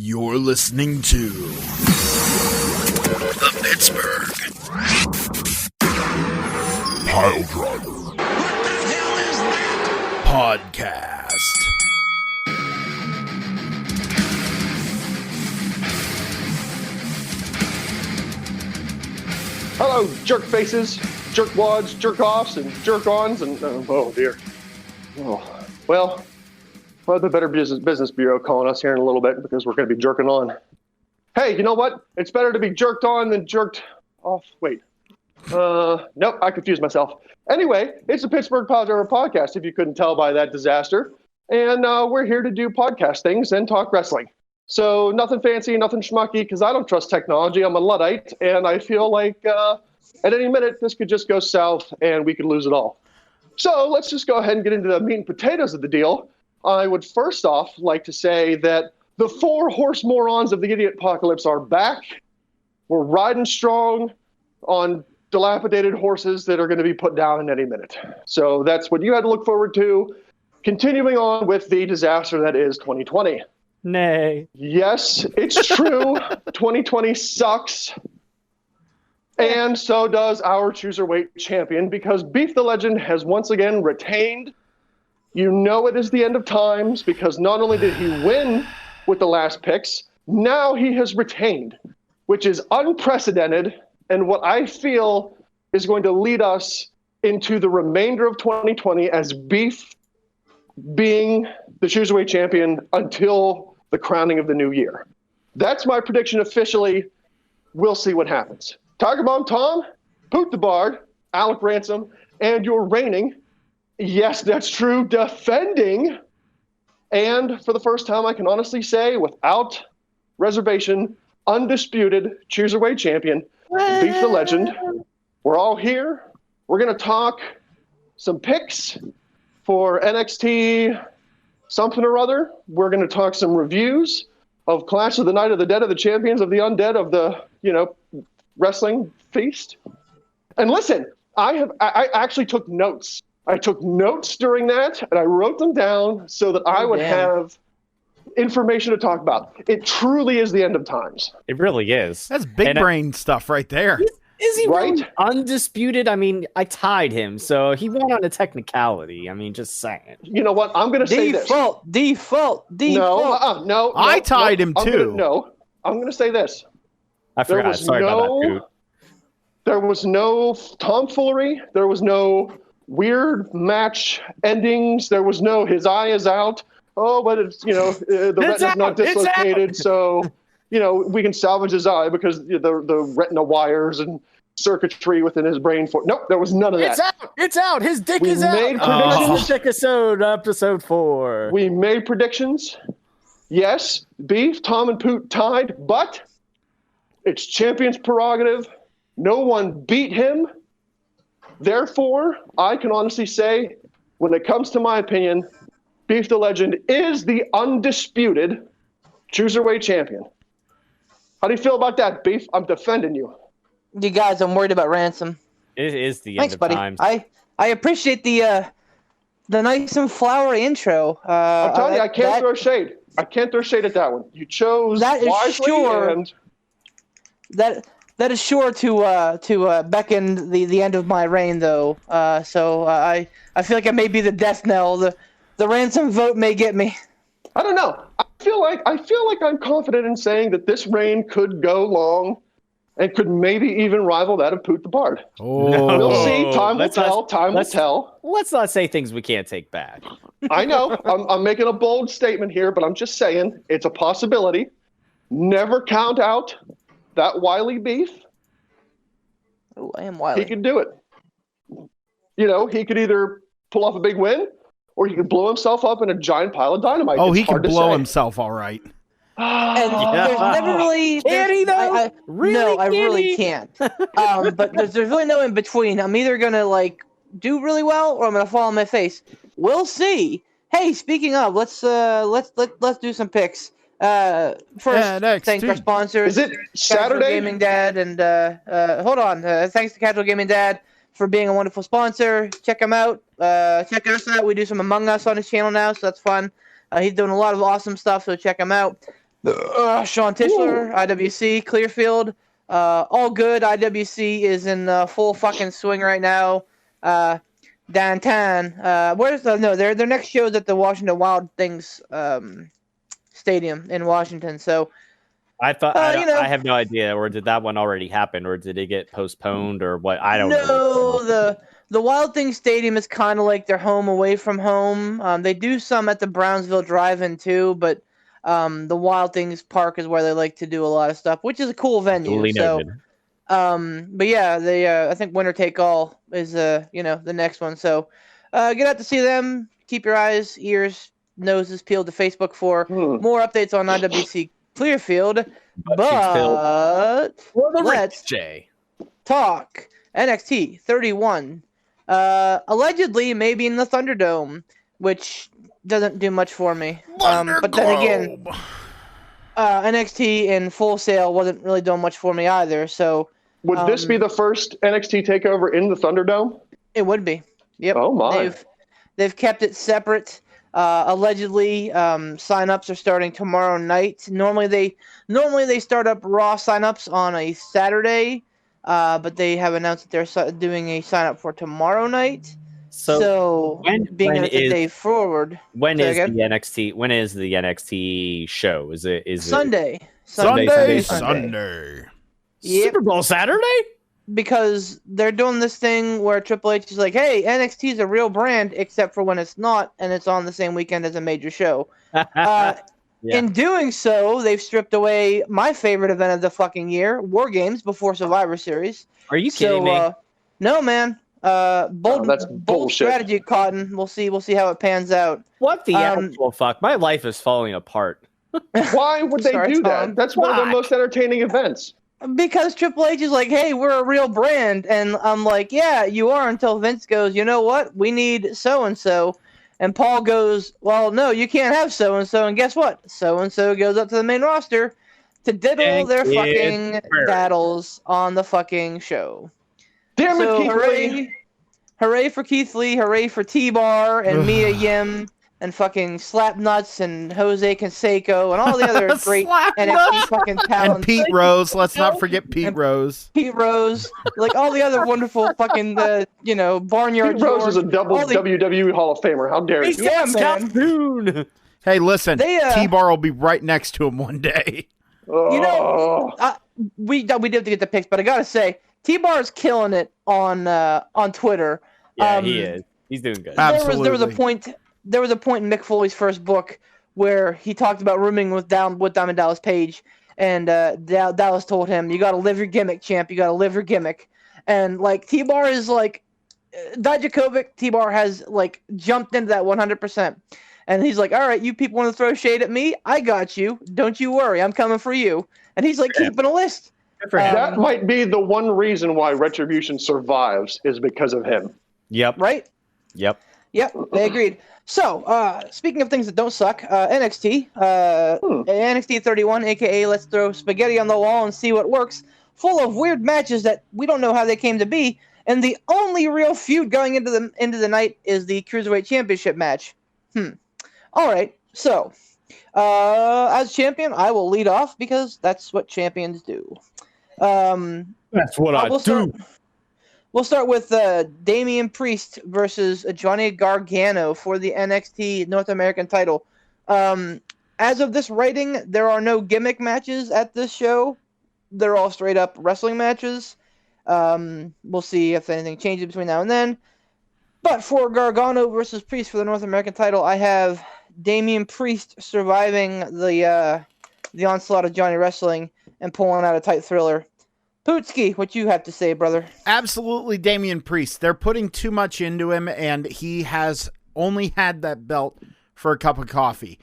You're listening to the Pittsburgh Piledriver. What the hell is that? Podcast. Hello, jerk faces, jerk wads, jerk offs, and jerk ons, and oh dear. Oh, well, the Better Business Bureau calling us here in a little bit because we're going to be jerking on. Hey, you know what? It's better to be jerked on than jerked off. Wait. Nope, I confused myself. Anyway, it's the Pittsburgh Piledriver podcast, if you couldn't tell by that disaster. And we're here to do podcast things and talk wrestling. So nothing fancy, nothing schmucky, because I don't trust technology. I'm a Luddite, and I feel like at any minute this could just go south and we could lose it all. So let's just go ahead and get into the meat and potatoes of the deal. I would first off like to say that the four horse morons of the idiot apocalypse are back. We're riding strong on dilapidated horses that are going to be put down in any minute. So that's what you had to look forward to. Continuing on with the disaster that is 2020. Nay. Yes, it's true. 2020 sucks. And so does our Chooserweight champion, because Beef the Legend has once again retained. You know it is the end of times, because not only did he win with the last picks, now he has retained, which is unprecedented, and what I feel is going to lead us into the remainder of 2020 as Beef being the Chooserweight champion until the crowning of the new year. That's my prediction officially. We'll see what happens. Tiger Bomb Tom, Poot the Bard, Alec Ransom, and your reigning, yes, that's true, defending, and for the first time I can honestly say, without reservation, undisputed Chooserweight champion, Beef the Legend. We're all here. We're going to talk some picks for NXT something or other. We're going to talk some reviews of Clash of the Night of the Dead of the Champions of the Undead of the, wrestling feast. And listen, I actually took notes. I took notes during that, and I wrote them down so that I would have information to talk about. It truly is the end of times. It really is. That's big brain stuff right there. Is he right? really undisputed? I mean, I tied him, so he won on a technicality. I mean, just saying. You know what? I'm going to say this. Default. No. I tied him too. I'm going to say this. I forgot. Sorry about that, Poot. There was no tomfoolery. There was no weird match endings. There was no his eye is out. Oh, but it's, the retina's not dislocated, so, we can salvage his eye because the retina wires and circuitry within his brain. Nope, there was none of that. It's out. His dick is out. Episode 4. We made predictions. Yes, Beef, Tom, and Poot tied, but it's champion's prerogative. No one beat him. Therefore, I can honestly say, when it comes to my opinion, Beef the Legend is the undisputed Chooserweight champion. How do you feel about that, Beef? I'm defending you. You guys, I'm worried about Ransom. It is the Thanks, end of buddy. times. I appreciate the nice and flowery intro. I'm telling you, I can't throw shade. I can't throw shade at that one. You chose that is wisely, sure. And that is sure to beckon the end of my reign, though. So I feel like I may be the death knell. The Ransom vote may get me. I don't know. I feel like I'm confident in saying that this reign could go long and could maybe even rival that of Poot the Bard. Oh, No. We'll see. Time will tell. Let's not say things we can't take back. I know. I'm making a bold statement here, but I'm just saying it's a possibility. Never count out that wily Beef. Oh, I am wily. He could do it. He could either pull off a big win, or he could blow himself up in a giant pile of dynamite. Oh, it's he can hard to blow say. himself all right. And there's never really... Can he, though? No, I really can't. But there's really no in between. I'm either going to, do really well, or I'm going to fall on my face. We'll see. Hey, speaking of, let's do some picks. First, NXT. thanks to our sponsors. Is it Saturday? Casual Gaming Dad and hold on. Thanks to Casual Gaming Dad for being a wonderful sponsor. Check him out. Check us out. We do some Among Us on his channel now, so that's fun. He's doing a lot of awesome stuff, so check him out. Sean Tischler, IWC, Clearfield, all good. IWC is in full fucking swing right now. Downtown. Their next show is at the Washington Wild Things Stadium in Washington. So I thought I have no idea, or did that one already happen, or did it get postponed, or what? I don't know. No, the Wild Things Stadium is kind of like their home away from home. They do some at the Brownsville Drive-In too, but the Wild Things Park is where they like to do a lot of stuff, which is a cool venue. Duly noted. But yeah, they I think Winner Take All is the next one. So get out to see them. Keep your eyes, ears, noses peeled to Facebook for more updates on IWC Clearfield. But let's talk NXT 31. Allegedly, maybe in the Thunderdome, which doesn't do much for me. But then again, NXT in Full Sail wasn't really doing much for me either. So would this be the first NXT takeover in the Thunderdome? It would be. Yep. Oh my! They've kept it separate. Allegedly, signups are starting tomorrow night. Normally they start up Raw signups on a Saturday, but they have announced that they're doing a sign up for tomorrow night. So being a day forward. When is the NXT? When is the NXT show? Is it Sunday? Sunday. Yep. Super Bowl Saturday? Because they're doing this thing where Triple H is like, hey, NXT is a real brand, except for when it's not, and it's on the same weekend as a major show. In doing so, they've stripped away my favorite event of the fucking year, War Games, before Survivor Series. Are you kidding me? No, man. Bold strategy, Cotton. We'll see how it pans out. What the actual fuck? My life is falling apart. Why would they do that? That's one of the most entertaining events. Because Triple H is like, hey, we're a real brand. And I'm like, yeah, you are, until Vince goes, you know what? We need so-and-so. And Paul goes, well, no, you can't have so-and-so. And guess what? So-and-so goes up to the main roster to diddle their fucking daddles on the fucking show. Damn it, Keith Lee. Hooray for Keith Lee. Hooray for T-Bar and Mia Yim and fucking Slapnuts and Jose Canseco and all the other great NXT fucking talents. And Pete Rose. Let's not forget Pete Rose. Pete Rose. Like all the other wonderful fucking, Barnyard Pete Rose George. is a double WWE Hall of Famer. How dare you? Yeah, man. Hey, listen. T-Bar will be right next to him one day. We did have to get the picks, but I gotta say, T-Bar's killing it on Twitter. Yeah, he is. He's doing good. Absolutely. There was a point in Mick Foley's first book where he talked about rooming with Diamond Dallas Page, and Dallas told him, "You got to live your gimmick, champ. You got to live your gimmick." And like T-Bar is like Dijakovic. T-Bar has like jumped into that 100%, and he's like, "All right, you people want to throw shade at me? I got you. Don't you worry. I'm coming for you." And he's like keeping a list. That might be the one reason why Retribution survives is because of him. Yep. Right? Yep. They agreed. So, speaking of things that don't suck, NXT 31, a.k.a. Let's Throw Spaghetti on the Wall and See What Works, full of weird matches that we don't know how they came to be, and the only real feud going into the night is the Cruiserweight Championship match. All right, so, as champion, I will lead off because that's what champions do. That's what I do. We'll start with Damian Priest versus Johnny Gargano for the NXT North American title. As of this writing, there are no gimmick matches at this show. They're all straight up wrestling matches. We'll see if anything changes between now and then. But for Gargano versus Priest for the North American title, I have Damian Priest surviving the onslaught of Johnny Wrestling and pulling out a tight thriller. Pootski, what you have to say, brother? Absolutely, Damian Priest. They're putting too much into him, and he has only had that belt for a cup of coffee.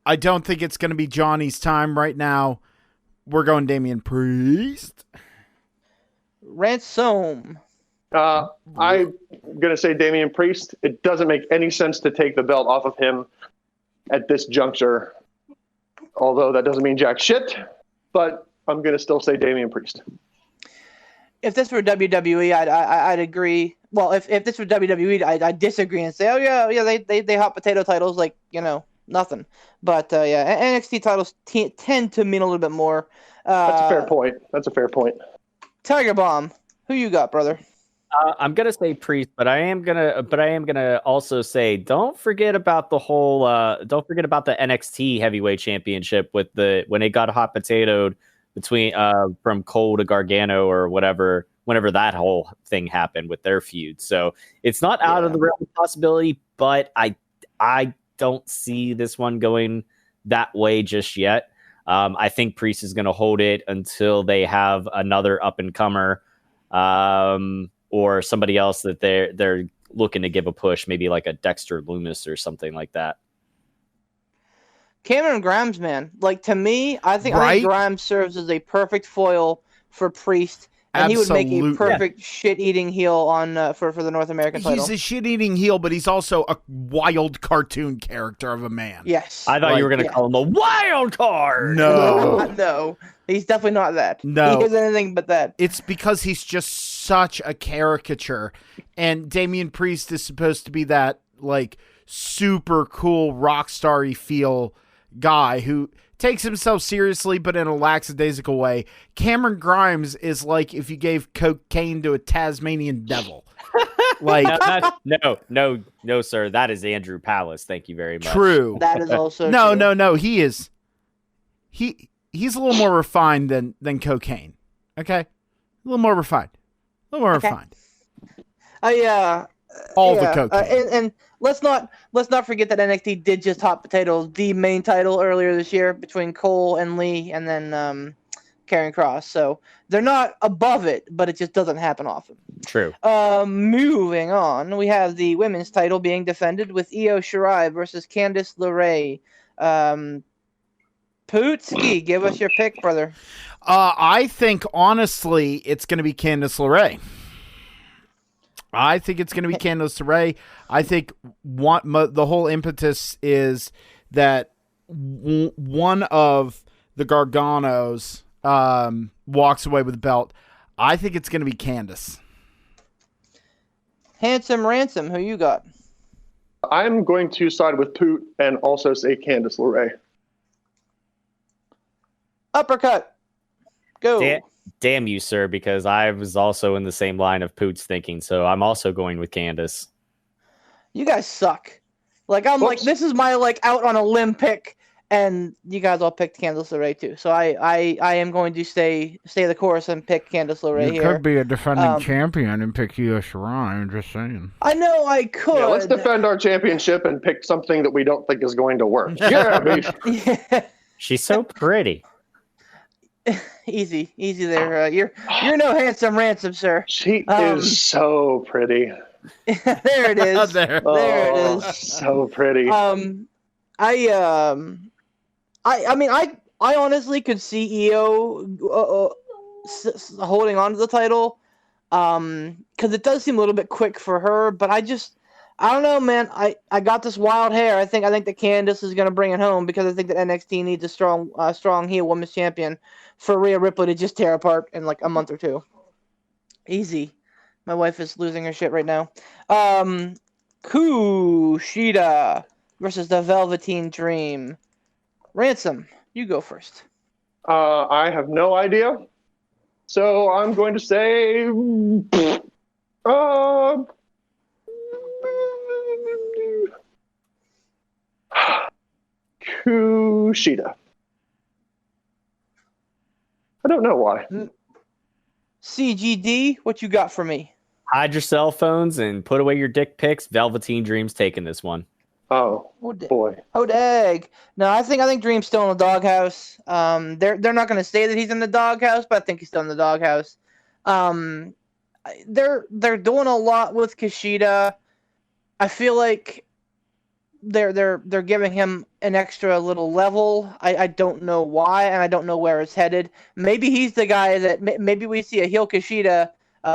I don't think it's going to be Johnny's time right now. We're going Damian Priest. Ransom. I'm going to say Damian Priest. It doesn't make any sense to take the belt off of him at this juncture, although that doesn't mean jack shit, but I'm going to still say Damian Priest. If this were WWE, I'd agree. Well, if this were WWE, I'd disagree and say, oh yeah, they hot potato titles like nothing. But yeah, NXT titles tend to mean a little bit more. That's a fair point. Tiger Bomb, who you got, brother? I'm gonna say Priest, but I am gonna also say don't forget about the NXT Heavyweight Championship when it got hot potatoed between from Cole to Gargano or whatever. Whenever that whole thing happened with their feud, so it's not out of the realm of possibility, but I don't see this one going that way just yet. I think Priest is going to hold it until they have another up and comer, or somebody else that they're looking to give a push, maybe like a Dexter Lumis or something like that. Cameron Grimes, man, like to me, I think Grimes serves as a perfect foil for Priest. And Absolutely. He would make a perfect shit-eating heel on for the North American title. He's a shit-eating heel, but he's also a wild cartoon character of a man. Yes. I thought you were going to call him a wild card. No. No. He's definitely not that. No. He is anything but that. It's because he's just such a caricature. And Damian Priest is supposed to be that, like, super cool rock star-y feel guy who takes himself seriously, but in a lackadaisical way. Cameron Grimes is like if you gave cocaine to a Tasmanian devil. Like no, sir. That is Andrew Palace. Thank you very much. True. That is also no, true. no. He is. He's a little more refined than cocaine. Okay, a little more refined. Refined. All the cocaine. And let's not forget that NXT did just hot potatoes the main title earlier this year between Cole and Lee, and then Karrion Kross. So they're not above it, but it just doesn't happen often. True. Moving on, we have the women's title being defended with Io Shirai versus Candice LeRae. Pootski, give us your pick, brother. I think honestly, it's going to be Candice LeRae. I think the whole impetus is that one of the Garganos walks away with the belt. I think it's going to be Candice. Handsome Ransom, who you got? I'm going to side with Poot and also say Candice LeRae. Uppercut. Go. Damn you, sir, because I was also in the same line of Poot's thinking, so I'm also going with Candice. You guys suck. Like, this is my, out on a limb pick, and you guys all picked Candice LeRae, too. So I am going to stay the course and pick Candice LeRae here. You could be a defending champion and pick Io Shirai, I'm just saying. I know I could. Yeah, let's defend our championship and pick something that we don't think is going to work. Yeah, baby. Yeah. She's so pretty. Easy there. You're no Handsome Ransom, sir. She is so pretty. There it is. There it is. So pretty. I honestly could see Io holding on to the title, because it does seem a little bit quick for her. But I don't know, man. I got this wild hair. I think that Candice is gonna bring it home, because I think that NXT needs a strong heel women's champion for Rhea Ripley to just tear apart in like a month or two. Easy. My wife is losing her shit right now. Kushida versus the Velveteen Dream. Ransom, you go first. I have no idea. So I'm going to say Kushida. I don't know why. CGD, what you got for me? Hide your cell phones and put away your dick pics. Velveteen Dream's taking this one. Oh boy. Oh dag. No, I think Dream's still in the doghouse. They're not going to say that he's in the doghouse, but I think he's still in the doghouse. They're doing a lot with Kushida. I feel like they're giving him an extra little level. I don't know why, and I don't know where it's headed. Maybe he's the guy that maybe we see a heel Kushida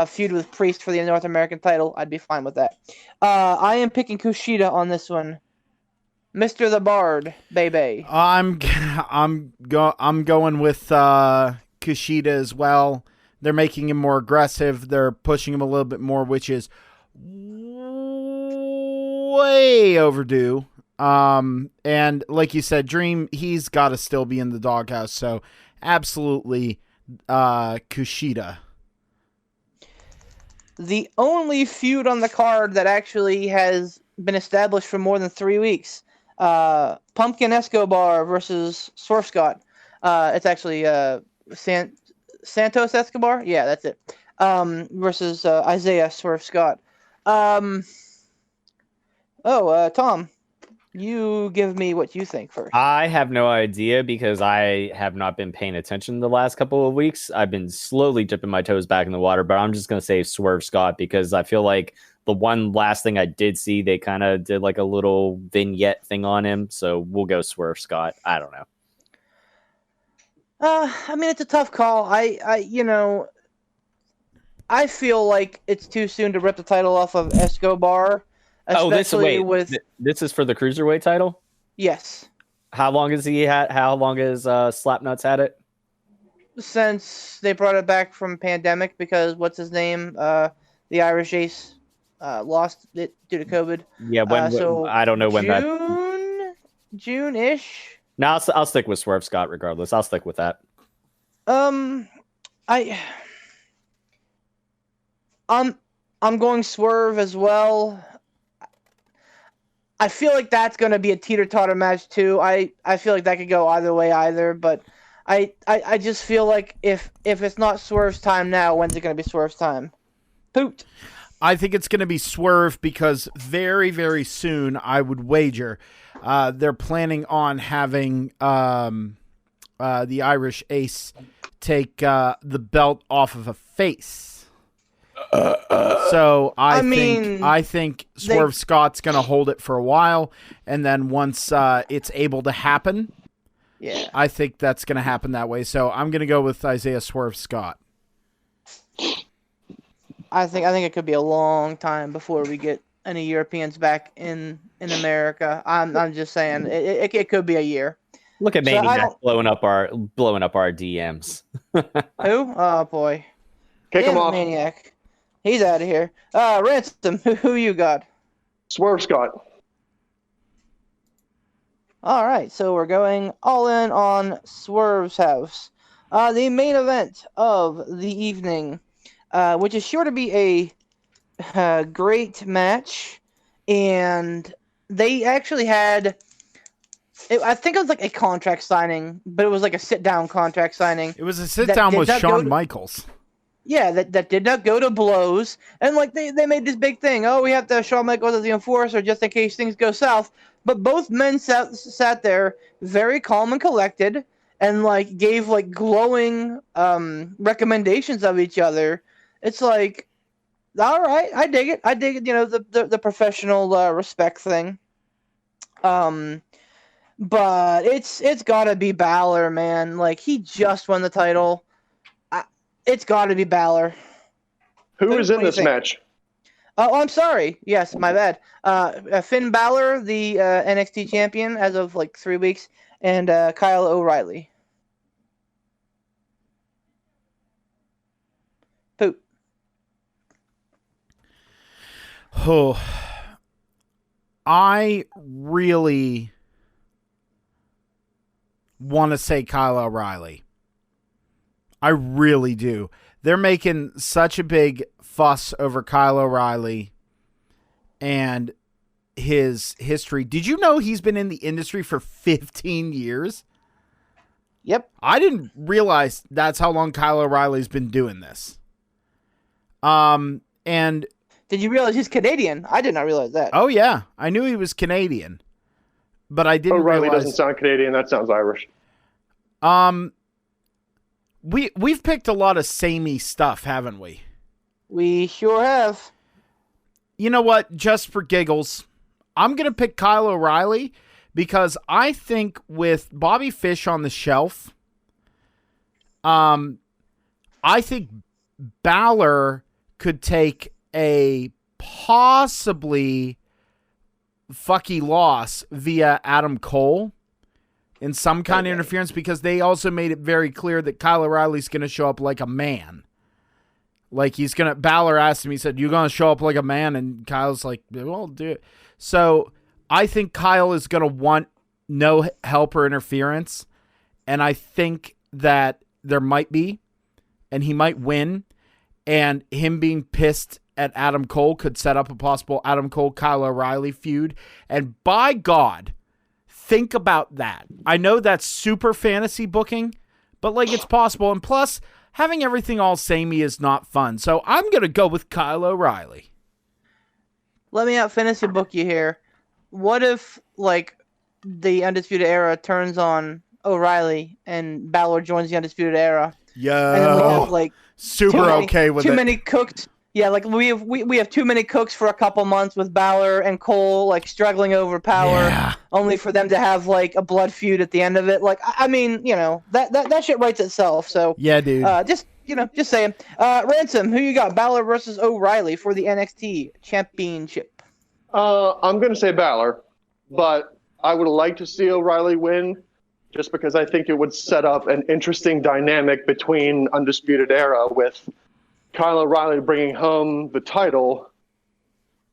feud with Priest for the North American title. I'd be fine with that. I am picking Kushida on this one. Mr. the Bard, baby. I'm going with Kushida as well. They're making him more aggressive. They're pushing him a little bit more, which is way overdue. And like you said, Dream, he's got to still be in the doghouse. So absolutely, Kushida. The only feud on the card that actually has been established for more than 3 weeks. Pumpkin Escobar versus Swerve Scott. It's actually Santos Escobar. Yeah, that's it. Versus Isaiah Swerve Scott. Tom, you give me what you think first. I have no idea because I have not been paying attention the last couple of weeks. I've been slowly dipping my toes back in the water, but I'm just going to say Swerve Scott because I feel like the one last thing I did see, they kind of did like a little vignette thing on him. So we'll go Swerve Scott. I don't know. I mean, it's a tough call. I feel like it's too soon to rip the title off of Escobar. This is for the Cruiserweight title? Yes. How long has Slapnuts had it? Since they brought it back from pandemic because what's his name? The Irish Ace lost it due to COVID. Yeah, I don't know when June-ish. No, I'll stick with Swerve Scott regardless. I'll stick with that. I'm going Swerve as well. I feel like that's going to be a teeter-totter match too. I feel like that could go either way either, but I just feel like if it's not Swerve's time now, when's it going to be Swerve's time? Poot. I think it's going to be Swerve because very, very soon, I would wager, they're planning on having the Irish Ace take the belt off of a face. So I think Swerve Scott's going to hold it for a while, and then once it's able to happen, yeah, I think that's going to happen that way. So I'm going to go with Isaiah Swerve Scott. I think it could be a long time before we get any Europeans back in America. I'm just saying it could be a year. Look at Maniac blowing up our DMs. Who? Oh boy, Kick him off. Maniac. He's out of here. Ransom, who you got? Swerve Scott. All right, so we're going all in on Swerve's house. The main event of the evening, which is sure to be a great match, and they actually had, I think it was like a contract signing, but it was like a sit-down contract signing. It was a sit-down with Shawn Michaels. Yeah, that did not go to blows. And like they made this big thing. Oh, we have to have Shawn Michaels as the enforcer just in case things go south. But both men sat there very calm and collected and like gave like glowing recommendations of each other. It's like, all right, I dig it. The professional respect thing. But it's gotta be Balor, man. Like he just won the title. It's got to be Balor. Who is in this match? Oh, I'm sorry. Yes, my bad. Finn Balor, the NXT champion as of like 3 weeks, and Kyle O'Reilly. Poop. Oh, I really want to say Kyle O'Reilly. I really do. They're making such a big fuss over Kyle O'Reilly and his history. Did you know he's been in the industry for 15 years? Yep. I didn't realize that's how long Kyle O'Reilly's been doing this. And did you realize he's Canadian? I did not realize that. Oh yeah, I knew he was Canadian, but I didn't O'Reilly realize. doesn't sound Canadian. That sounds Irish. We've picked a lot of samey stuff, haven't we? We sure have. You know what? Just for giggles, I'm going to pick Kyle O'Reilly because I think with Bobby Fish on the shelf, I think Balor could take a possibly fucky loss via Adam Cole in some kind of interference because they also made it very clear that Kyle O'Reilly's going to show up like a man. Like he's going to, Balor asked him, he said, "You going to show up like a man?" And Kyle's like, "Well, do it." So I think Kyle is going to want no help or interference, and I think that there might be, and he might win, and him being pissed at Adam Cole could set up a possible Adam Cole-Kyle O'Reilly feud, and by God, think about that. I know that's super fantasy booking, but like it's possible, and plus, having everything all samey is not fun, so I'm going to go with Kyle O'Reilly. Let me out fantasy book you here. What if, like, the Undisputed Era turns on O'Reilly and Balor joins the Undisputed Era? Yeah, And then we have, like, super okay with too it. many cooks. Yeah, like we have too many cooks for a couple months with Balor and Cole like struggling over power, only for them to have like a blood feud at the end of it. Like, I mean, you know, that shit writes itself. So yeah, dude. Just saying. Ransom, who you got? Balor versus O'Reilly for the NXT Championship. I'm going to say Balor, but I would like to see O'Reilly win just because I think it would set up an interesting dynamic between Undisputed Era with Kyle O'Reilly bringing home the title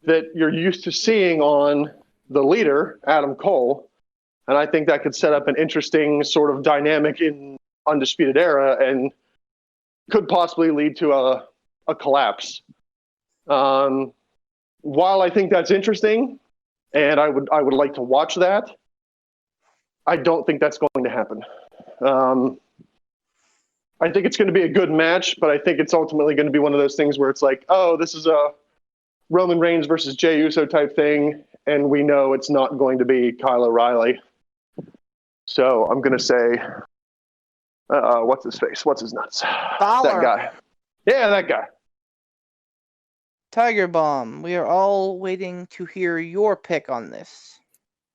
that you're used to seeing on the leader, Adam Cole. And I think that could set up an interesting sort of dynamic in Undisputed Era and could possibly lead to a collapse. While I think that's interesting and I would like to watch that, I don't think that's going to happen. I think it's going to be a good match, but I think it's ultimately going to be one of those things where it's like, oh, this is a Roman Reigns versus Jey Uso type thing, and we know it's not going to be Kyle O'Reilly. So I'm going to say, what's his face? What's his nuts? Balor. That guy. Yeah, that guy. Tiger Bomb. We are all waiting to hear your pick on this.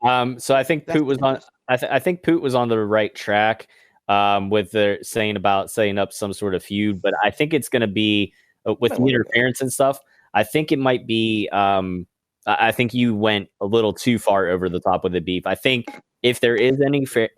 So I think Poot was on. I think Poot was on the right track. With the saying about setting up some sort of feud, but I think it's going to be with the interference and stuff. I think it might be. I think you went a little too far over the top with the beef. I think if there is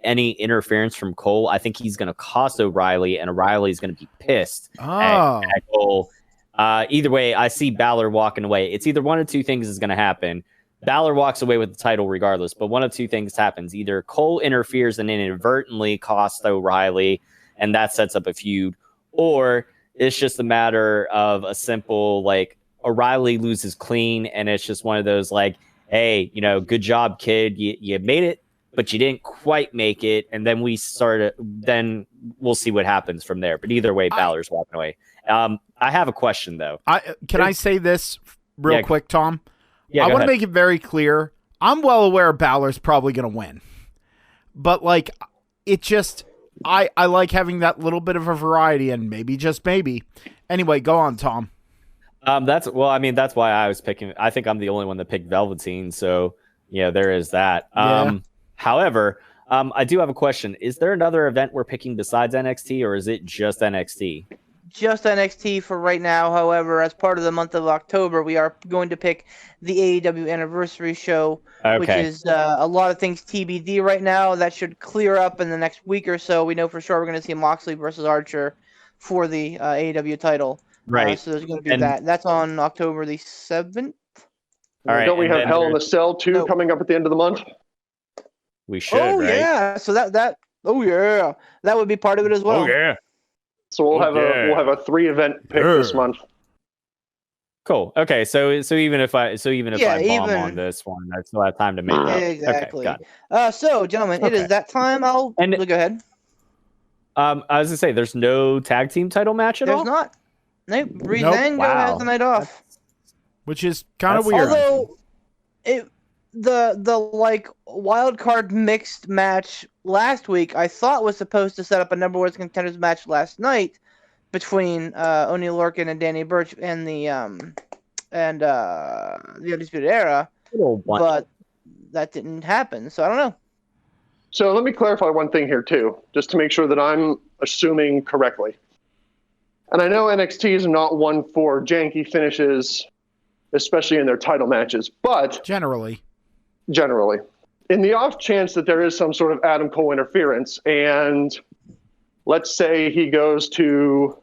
any interference from Cole, I think he's going to cost O'Reilly, and O'Reilly's going to be pissed at Cole. Either way, I see Balor walking away. It's either one of two things is going to happen. Balor walks away with the title regardless, but one of two things happens. Either Cole interferes and inadvertently costs O'Reilly, and that sets up a feud, or it's just a matter of a simple, like, O'Reilly loses clean, and it's just one of those, like, hey, you know, good job, kid. You made it, but you didn't quite make it, and then then we'll see what happens from there. But either way, Balor's walking away. I have a question, though. Can I say this real quick, Tom? Yeah, I want to ahead. make it very clear. I'm well aware Balor's probably going to win. But, like, it just... I like having that little bit of a variety, and maybe, just maybe. Anyway, go on, Tom. That's why I was picking... I think I'm the only one that picked Velveteen, so, yeah, there is that. However, I do have a question. Is there another event we're picking besides NXT, or is it just NXT? Just NXT for right now. However, as part of the month of October, we are going to pick the AEW Anniversary Show, which is a lot of things TBD right now. That should clear up in the next week or so. We know for sure we're going to see Moxley versus Archer for the AEW title. Right. So there's going to be that. That's on October the 7th. All right. Don't we have Hell in the Cell 2 coming up at the end of the month? We should, right? Yeah. So that would be part of it as well. Oh, yeah. So we'll have a 3-event pick this month. Cool. Okay. So even if I bomb on this one, I still have time to make that. Exactly. Okay, got it. So gentlemen, it is that time. Go ahead. I was gonna say there's no tag team title match at all. There's not. Nope. Breezango has the night off. Which is kind of weird. Although the like wild card mixed match last week, I thought was supposed to set up a number one contenders match last night between Oney Lorcan and Danny Burch and the Undisputed Era, but that didn't happen. So I don't know. So let me clarify one thing here too, just to make sure that I'm assuming correctly. And I know NXT is not one for janky finishes, especially in their title matches, but generally, in the off chance that there is some sort of Adam Cole interference, and let's say he goes to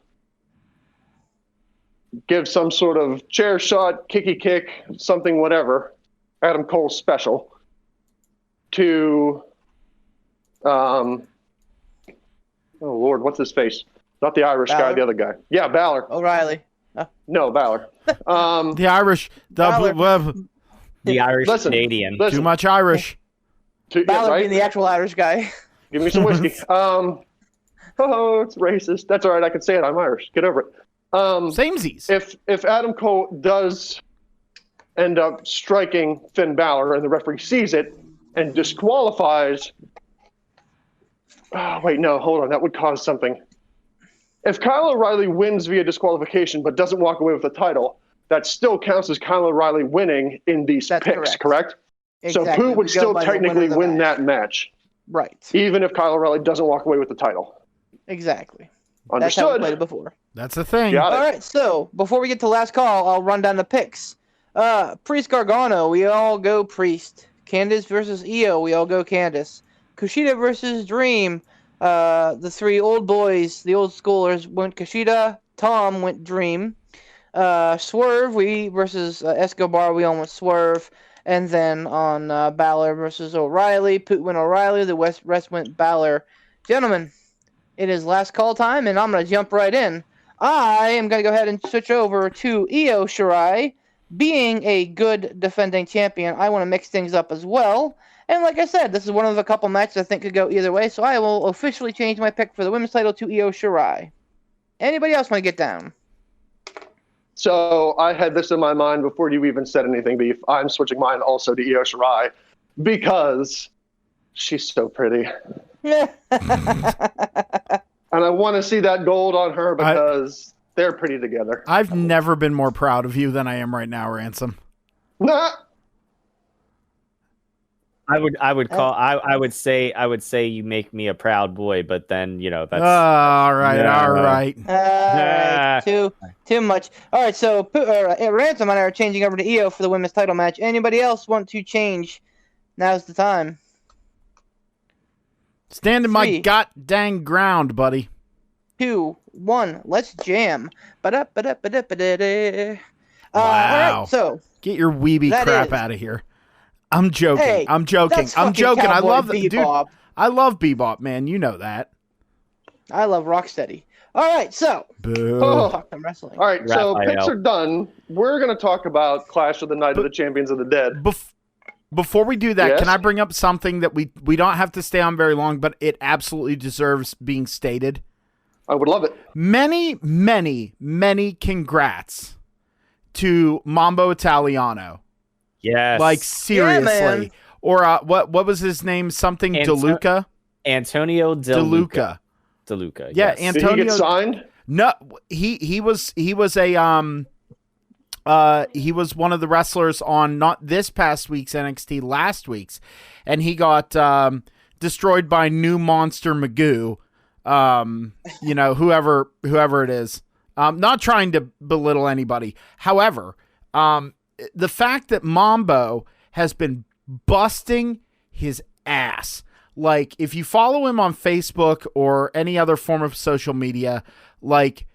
give some sort of chair shot, kicky kick, something, whatever, Adam Cole special, to, oh Lord, what's his face? Not the Irish guy, Balor? the other guy. Yeah, Balor. O'Reilly. No, Balor. The Irish. The Irish Listen, Canadian. Too listen, much Irish. Balor right? being the actual Irish guy. Give me some whiskey. Oh, it's racist. That's all right. I can say it. I'm Irish. Get over it. Samesies. If Adam Cole does end up striking Finn Balor and the referee sees it and disqualifies, oh wait, no, hold on, that would cause something. If Kyle O'Reilly wins via disqualification but doesn't walk away with the title, that still counts as Kyle O'Reilly winning in these That's picks, correct? Exactly. So Pooh would We go still by the winner technically of the win match. that match, Right. even if Kyle O'Reilly doesn't walk away with the title. Exactly. That's how we Understood. played it before. That's the thing. Got it. All right, so before we get to last call, I'll run down the picks. Priest Gargano, we all go Priest. Candice versus Io, we all go Candice. Kushida versus Dream, the three old boys, the old schoolers, went Kushida. Tom went Dream. Swerve, we versus Escobar, we all went Swerve. And then on Balor versus O'Reilly, Poot went O'Reilly, the rest went Balor. Gentlemen, it is last call time, and I'm going to jump right in. I am going to go ahead and switch over to Io Shirai. Being a good defending champion, I want to mix things up as well. And like I said, this is one of a couple matches I think could go either way, so I will officially change my pick for the women's title to Io Shirai. Anybody else want to get down? So I had this in my mind before you even said anything, Beef. I'm switching mine also to Io Shirai because she's so pretty. And I want to see that gold on her because they're pretty together. I've never been more proud of you than I am right now, Ransom. Nah. I would say you make me a proud boy, but then that's All right. Yeah. Too much. All right, so Ransom and I are changing over to Io for the women's title match. Anybody else want to change? Now's the time. Stand in my 3, god-dang ground, buddy. 2, 1. Let's jam. Ba-da-ba-da-ba-da-ba-da. All Wow. right, so Get your weeby That crap is- out of here. I'm joking. Hey, I'm joking. that's I'm fucking joking. I Cowboy love dude. Bebop. I love Bebop, man. You know that. I love Rocksteady. All right, so Boo. talk some wrestling. All right, so Raphael. picks are done. We're going to talk about Clash of the Night of the Champions of the Dead. Before we do that, Yes? can I bring up something that we don't have to stay on very long, but it absolutely deserves being stated? I would love it. Many, many, many congrats to Mambo Italiano. Yes. Like seriously. man. Or what was his name? Something DeLuca? Antonio DeLuca. DeLuca. Yeah, yes. Did he Antonio get signed? No, he was a he was one of the wrestlers on not this past week's NXT, last week's, and he got destroyed by New Monster Magoo. Whoever it is. Not trying to belittle anybody. However, the fact that Mambo has been busting his ass. Like, if you follow him on Facebook or any other form of social media, like,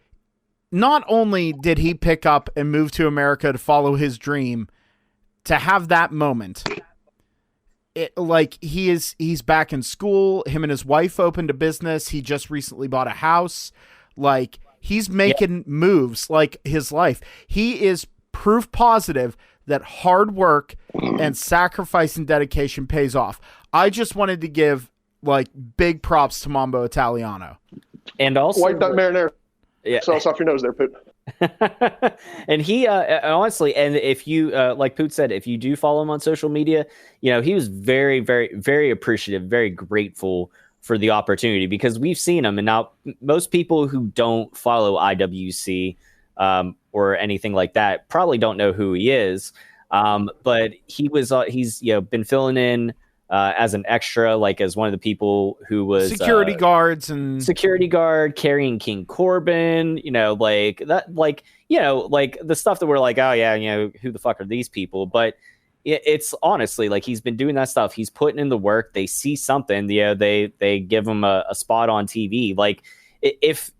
not only did he pick up and move to America to follow his dream, to have that moment, he's back in school. Him and his wife opened a business. He just recently bought a house. Like, he's making moves like his life. He is proof positive that hard work and sacrifice and dedication pays off. I just wanted to give big props to Mambo Italiano. And also White Duck Marinara. Yeah. Sauce off your nose there, Poot. And he honestly, and if you like Poot said, if you do follow him on social media, he was very, very, very appreciative, very grateful for the opportunity, because we've seen him. And now most people who don't follow IWC or anything like that probably don't know who he is. But he's been filling in as an extra, as one of the people who was security guards and security guard carrying King Corbin, the stuff that we're like, oh yeah, who the fuck are these people? But it's honestly he's been doing that stuff. He's putting in the work. They see something, they give him a spot on TV. If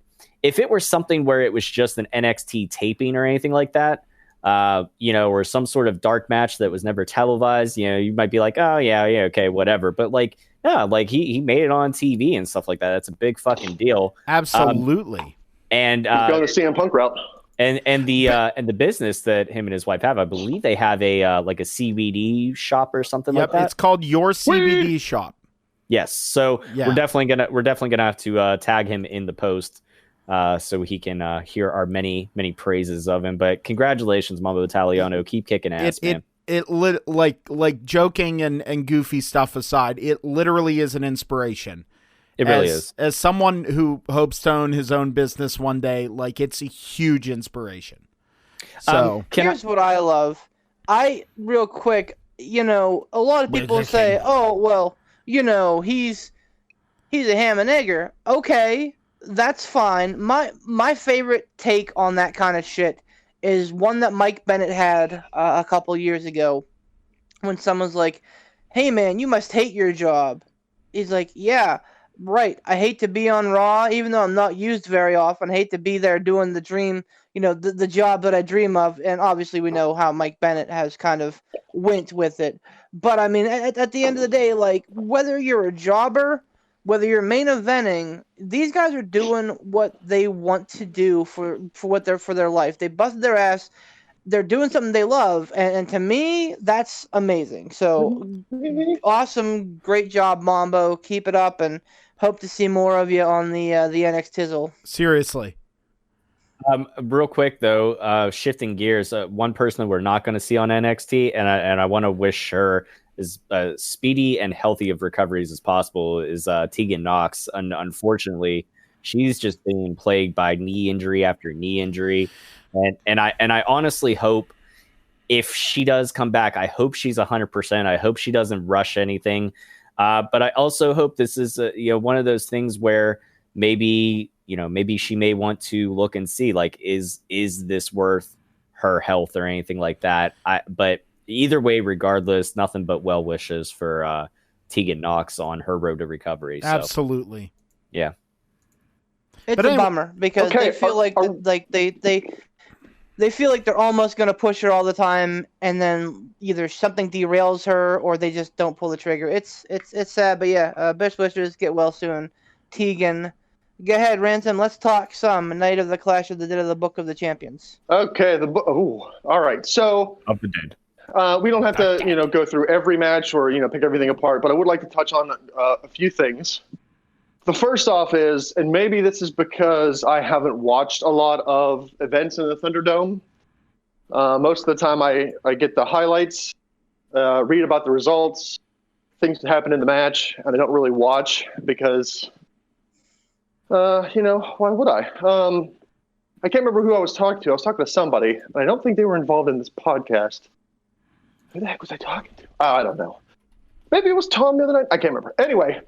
it were something where it was just an NXT taping or anything like that, or some sort of dark match that was never televised, you might be like, oh yeah, okay, whatever. But like, yeah, like he made it on TV and stuff like that. That's a big fucking deal. Absolutely. And Going the CM Punk route. And the business that him and his wife have, I believe they have a like a CBD shop or something like that. It's called Your CBD Shop. Yes. So Yeah. we're definitely gonna have to tag him in the post so he can hear our many praises of him. But congratulations, Mambo Italiano. Keep kicking ass, man. Like joking and goofy stuff aside, it literally is an inspiration. It really is. As someone who hopes to own his own business one day, like it's a huge inspiration. So here's what I love. Real quick, a lot of people say, "Oh, well, he's a ham and egger." Okay, that's fine. My favorite take on that kind of shit is one that Mike Bennett had a couple years ago, when someone's like, "Hey man, you must hate your job." He's like, "Yeah. Right. I hate to be on Raw, even though I'm not used very often. I hate to be there doing the dream, the job that I dream of." And obviously we know how Mike Bennett has kind of went with it. But I mean, at the end of the day, like, whether you're a jobber, whether you're main eventing, these guys are doing what they want to do for their life. They busted their ass. They're doing something they love, and to me, that's amazing. So awesome, great job, Mambo. Keep it up, and hope to see more of you on the NXT Tizzle. seriously. Real quick though, shifting gears, one person that we're not going to see on NXT, and I want to wish her as speedy and healthy of recoveries as possible, is Tegan Knox. Unfortunately, she's just being plagued by knee injury after knee injury. And I honestly hope, if she does come back, I hope she's 100%. I hope she doesn't rush anything. But I also hope this is one of those things where maybe she may want to look and see, like, is this worth her health or anything like that. But either way, regardless, nothing but well wishes for Tegan Knox on her road to recovery. So, Absolutely. yeah. It's a bummer because they feel they feel like they're almost going to push her all the time, and then either something derails her or they just don't pull the trigger. It's sad, but yeah, best wishes, get well soon. Tegan, go ahead, Ransom. Let's talk some Night of the Clash of the Dead of the Book of the Champions. Okay, all right. So Of the Dead. we don't have to, go through every match or pick everything apart, but I would like to touch on a few things. The first off is, and maybe this is because I haven't watched a lot of events in the Thunderdome. Most of the time I get the highlights, read about the results, things that happen in the match, and I don't really watch because, why would I? I can't remember who I was talking to. I was talking to somebody, and I don't think they were involved in this podcast. Who the heck was I talking to? I don't know. Maybe it was Tom the other night. I can't remember. Anyway.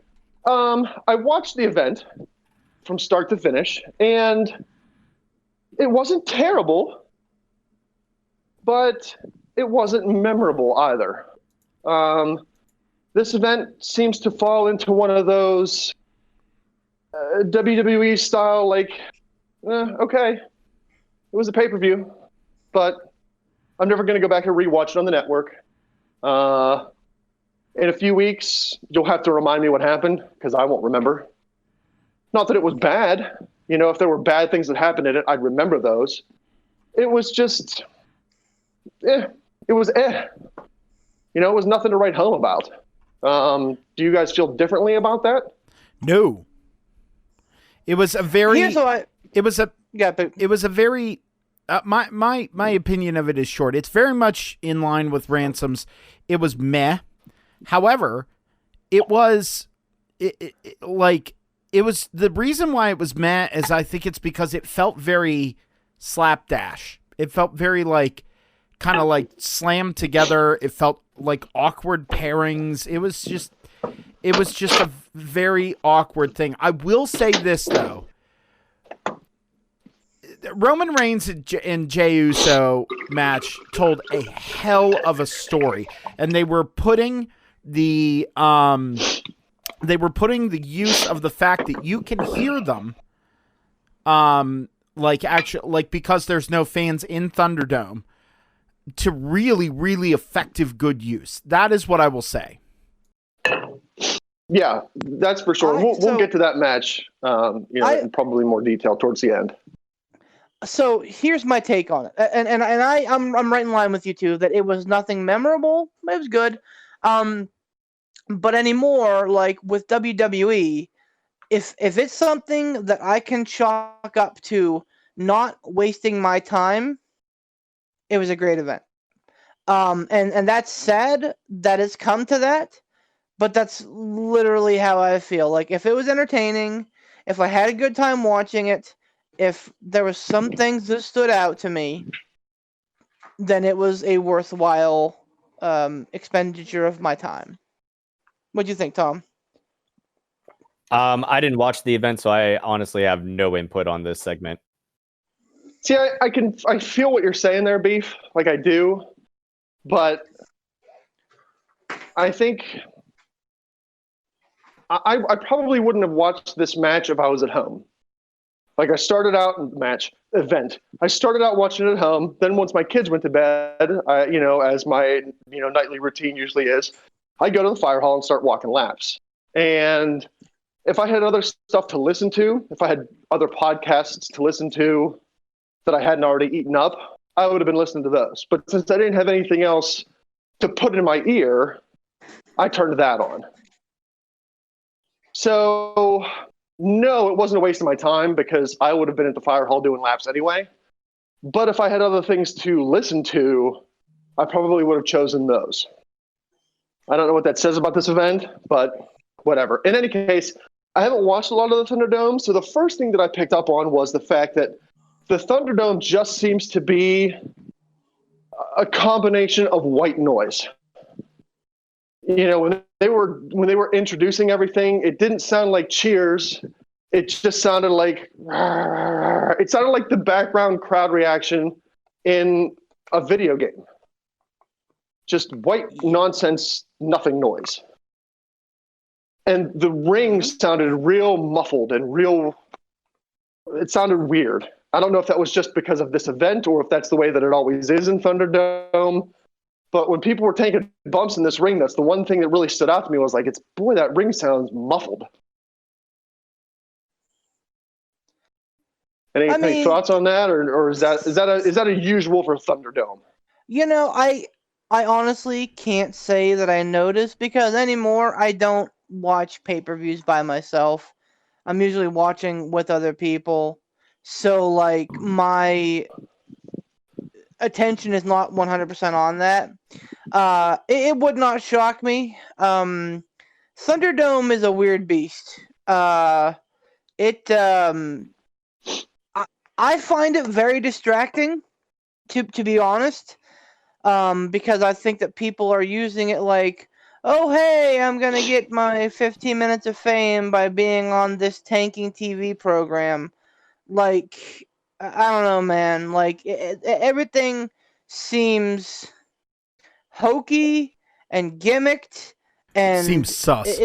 I watched the event from start to finish, and it wasn't terrible, but it wasn't memorable either. This event seems to fall into one of those WWE style, okay, it was a pay-per-view, but I'm never going to go back and rewatch it on the network. In a few weeks, you'll have to remind me what happened, because I won't remember. Not that it was bad. If there were bad things that happened in it, I'd remember those. It was just, it was It was nothing to write home about. Do you guys feel differently about that? No. It was a very... It was a very... my opinion of it is short. It's very much in line with Ransom's. It was meh. However, it was the reason why it was meh is I think it's because it felt very slapdash. It felt very kind of slammed together. It felt like awkward pairings. It was just a very awkward thing. I will say this though. Roman Reigns and Jey Uso match told a hell of a story, and they were putting the use of the fact that you can hear them, because there's no fans in Thunderdome. to really, really effective good use. That is what I will say. Yeah, that's for sure. We'll get to that match, in probably more detail towards the end. So here's my take on it, and I'm right in line with you too that it was nothing memorable. It was good, but anymore like with WWE, if it's something that I can chalk up to not wasting my time, it was a great event. And that's sad that it's come to that. But that's literally how I feel. Like, if it was entertaining, if I had a good time watching it, if there was some things that stood out to me, then it was a worthwhile expenditure of my time. What do you think, Tom? I didn't watch the event, so I honestly have no input on this segment. See, I feel what you're saying there, Beef. Like, I do. But I think... I probably wouldn't have watched this match if I was at home. Like, I started out event. I started out watching it at home. Then once my kids went to bed, as my nightly routine usually is, I go to the fire hall and start walking laps. And if I had other stuff to listen to, if I had other podcasts to listen to that I hadn't already eaten up, I would have been listening to those. But since I didn't have anything else to put in my ear, I turned that on. So, no, it wasn't a waste of my time because I would have been at the fire hall doing laps anyway. But if I had other things to listen to, I probably would have chosen those. I don't know what that says about this event, but whatever. In any case, I haven't watched a lot of the Thunderdome, so the first thing that I picked up on was the fact that the Thunderdome just seems to be a combination of white noise. When they were introducing everything, it didn't sound like cheers. It just sounded like the background crowd reaction in a video game. Just white nonsense, nothing noise. And the ring sounded real muffled and it sounded weird. I don't know if that was just because of this event or if that's the way that it always is in Thunderdome. But when people were taking bumps in this ring, that's the one thing that really stood out to me was like, that ring sounds muffled. Any thoughts on that, or is that a usual for Thunderdome? I honestly can't say that I noticed because anymore I don't watch pay-per-views by myself. I'm usually watching with other people, so like my attention is not 100% on that. It would not shock me. Thunderdome is a weird beast. I find it very distracting, to be honest, because I think that people are using it like, oh, hey, I'm going to get my 15 minutes of fame by being on this tanking TV program. Like, I don't know, man. Like, everything seems hokey and gimmicked, and Seems sus.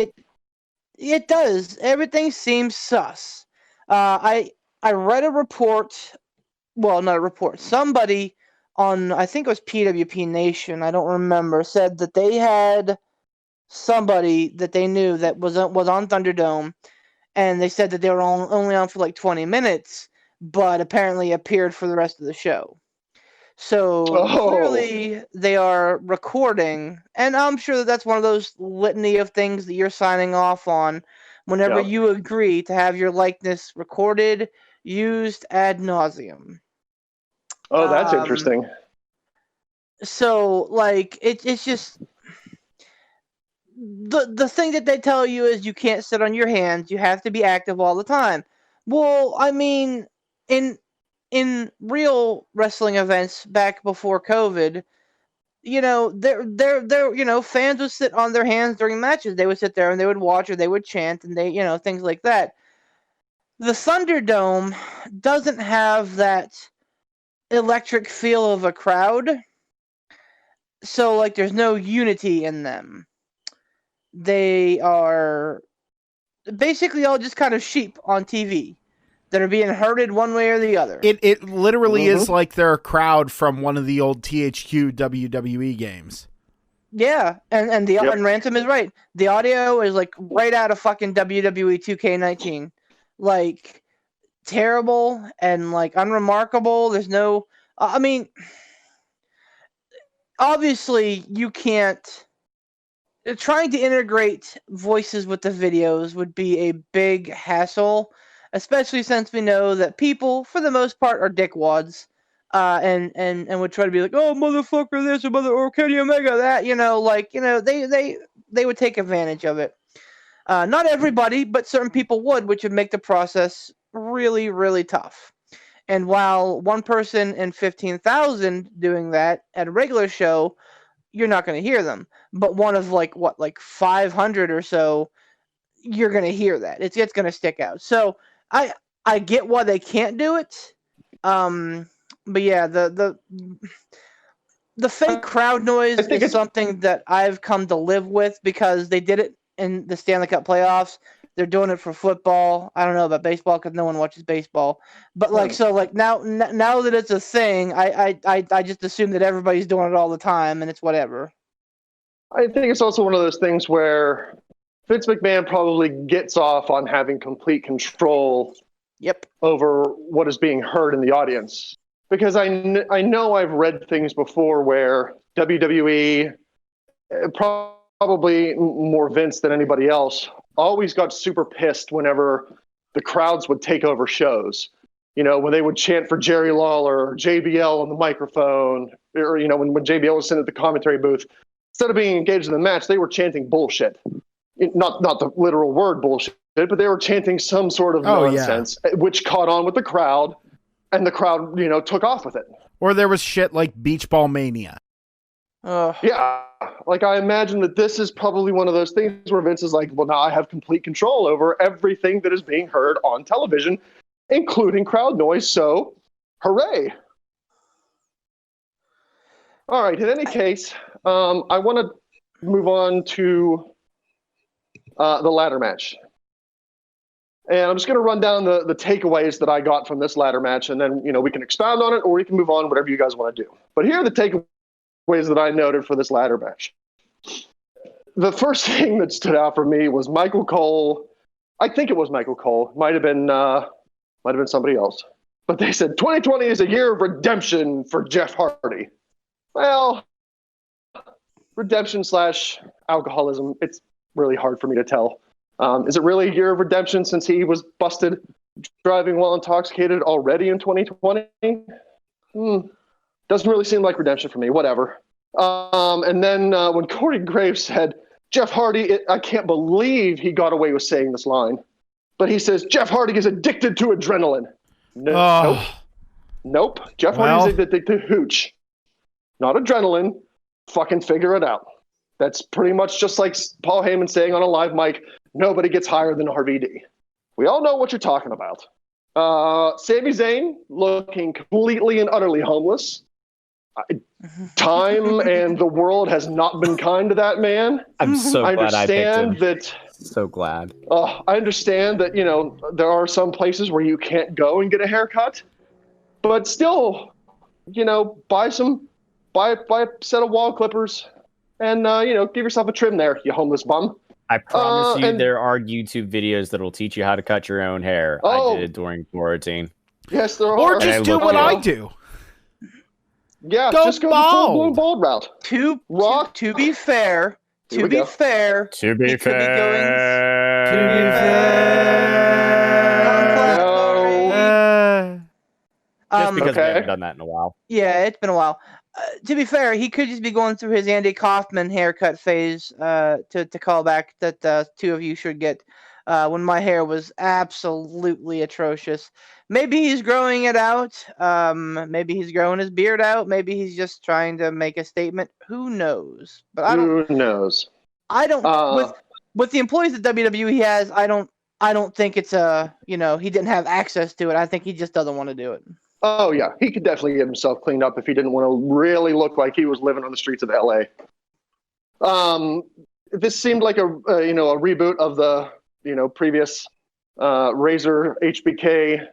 It does. Everything seems sus. I read a report. Well, not a report. Somebody on, I think it was PWP Nation, I don't remember, said that they had somebody that they knew that was on Thunderdome, and they said that they were only on for like 20 minutes, but apparently appeared for the rest of the show. So clearly they are recording, and I'm sure that's one of those litany of things that you're signing off on whenever you agree to have your likeness recorded, used ad nauseum. Oh, that's interesting. So, like, it's just the thing that they tell you is you can't sit on your hands. You have to be active all the time. Well, I mean, in real wrestling events back before COVID, fans would sit on their hands during matches. They would sit there and they would watch or they would chant and they, things like that. The Thunderdome doesn't have that electric feel of a crowd. So, like, there's no unity in them. They are basically all just kind of sheep on TV. that are being herded one way or the other. It literally is like they're a crowd from one of the old THQ WWE games. Yeah, and and Ransom is right. The audio is like right out of fucking WWE 2K19, like terrible and like unremarkable. There's no, I mean, obviously you can't. Trying to integrate voices with the videos would be a big hassle, especially since we know that people, for the most part, are dickwads, and would try to be like, oh, motherfucker this or Kenny Omega that, they would take advantage of it. Not everybody, but certain people would, which would make the process really, really tough. And while one person in 15,000 doing that at a regular show, you're not going to hear them. But one of like 500 or so, you're going to hear that. It's going to stick out. So I get why they can't do it. But yeah, the fake crowd noise is something that I've come to live with because they did it in the Stanley Cup playoffs. They're doing it for football. I don't know about baseball because no one watches baseball. But now that it's a thing, I just assume that everybody's doing it all the time and it's whatever. I think it's also one of those things where Vince McMahon probably gets off on having complete control over what is being heard in the audience. Because I know I've read things before where WWE, probably more Vince than anybody else, always got super pissed whenever the crowds would take over shows. When they would chant for Jerry Lawler or JBL on the microphone, or, when JBL was sitting at the commentary booth, instead of being engaged in the match, they were chanting bullshit. Not the literal word bullshit, but they were chanting some sort of nonsense, which caught on with the crowd, and the crowd, took off with it. Or there was shit like Beach Ball Mania. Yeah, like I imagine that this is probably one of those things where Vince is like, well, now I have complete control over everything that is being heard on television, including crowd noise, so hooray. All right, in any case, I want to move on to the ladder match. And I'm just going to run down the takeaways that I got from this ladder match, and then, we can expound on it, or we can move on, whatever you guys want to do. But here are the takeaways that I noted for this ladder match. The first thing that stood out for me was Michael Cole. I think it was Michael Cole. Might have been somebody else. But they said 2020 is a year of redemption for Jeff Hardy. Well, redemption / alcoholism. It's really hard for me to tell. Is it really a year of redemption since he was busted driving while intoxicated already in 2020? Doesn't really seem like redemption for me. Whatever. And then when Corey Graves said, Jeff Hardy, I can't believe he got away with saying this line. But he says, Jeff Hardy is addicted to adrenaline. Nope. Jeff Hardy's addicted to hooch. Not adrenaline. Fucking figure it out. That's pretty much just like Paul Heyman saying on a live mic, nobody gets higher than RVD. We all know what you're talking about. Sami Zayn looking completely and utterly homeless. Time and the world has not been kind to that man. I'm so glad I picked him. So glad. I understand that, there are some places where you can't go and get a haircut, but still, buy a set of wall clippers and, give yourself a trim there, you homeless bum. I promise you there are YouTube videos that will teach you how to cut your own hair. I did it during quarantine. Yes, there are. Or just do what I do. Yeah, just go the full-blown bald route. To be fair, Just because we haven't done that in a while. Yeah, it's been a while. To be fair, he could just be going through his Andy Kaufman haircut phase. To call back that two of you should get when my hair was absolutely atrocious. Maybe he's growing it out. Maybe he's growing his beard out. Maybe he's just trying to make a statement. Who knows? But who knows? I don't. With the employees that WWE has, I don't think it's he didn't have access to it. I think he just doesn't want to do it. Oh yeah, he could definitely get himself cleaned up if he didn't want to really look like he was living on the streets of LA. This seemed like a reboot of the previous Razor HBK